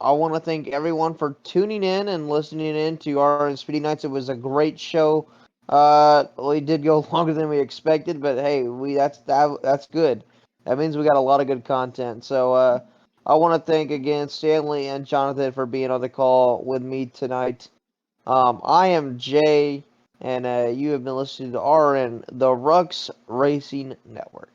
I want to thank everyone for tuning in and listening in to RRN Speedy Nights. It was a great show. We did go longer than we expected, but hey, that's good. That means we got a lot of good content. So, I want to thank again Stanley and Jonathan for being on the call with me tonight. I am Jay, and you have been listening to RRN, the Rux Racing Network.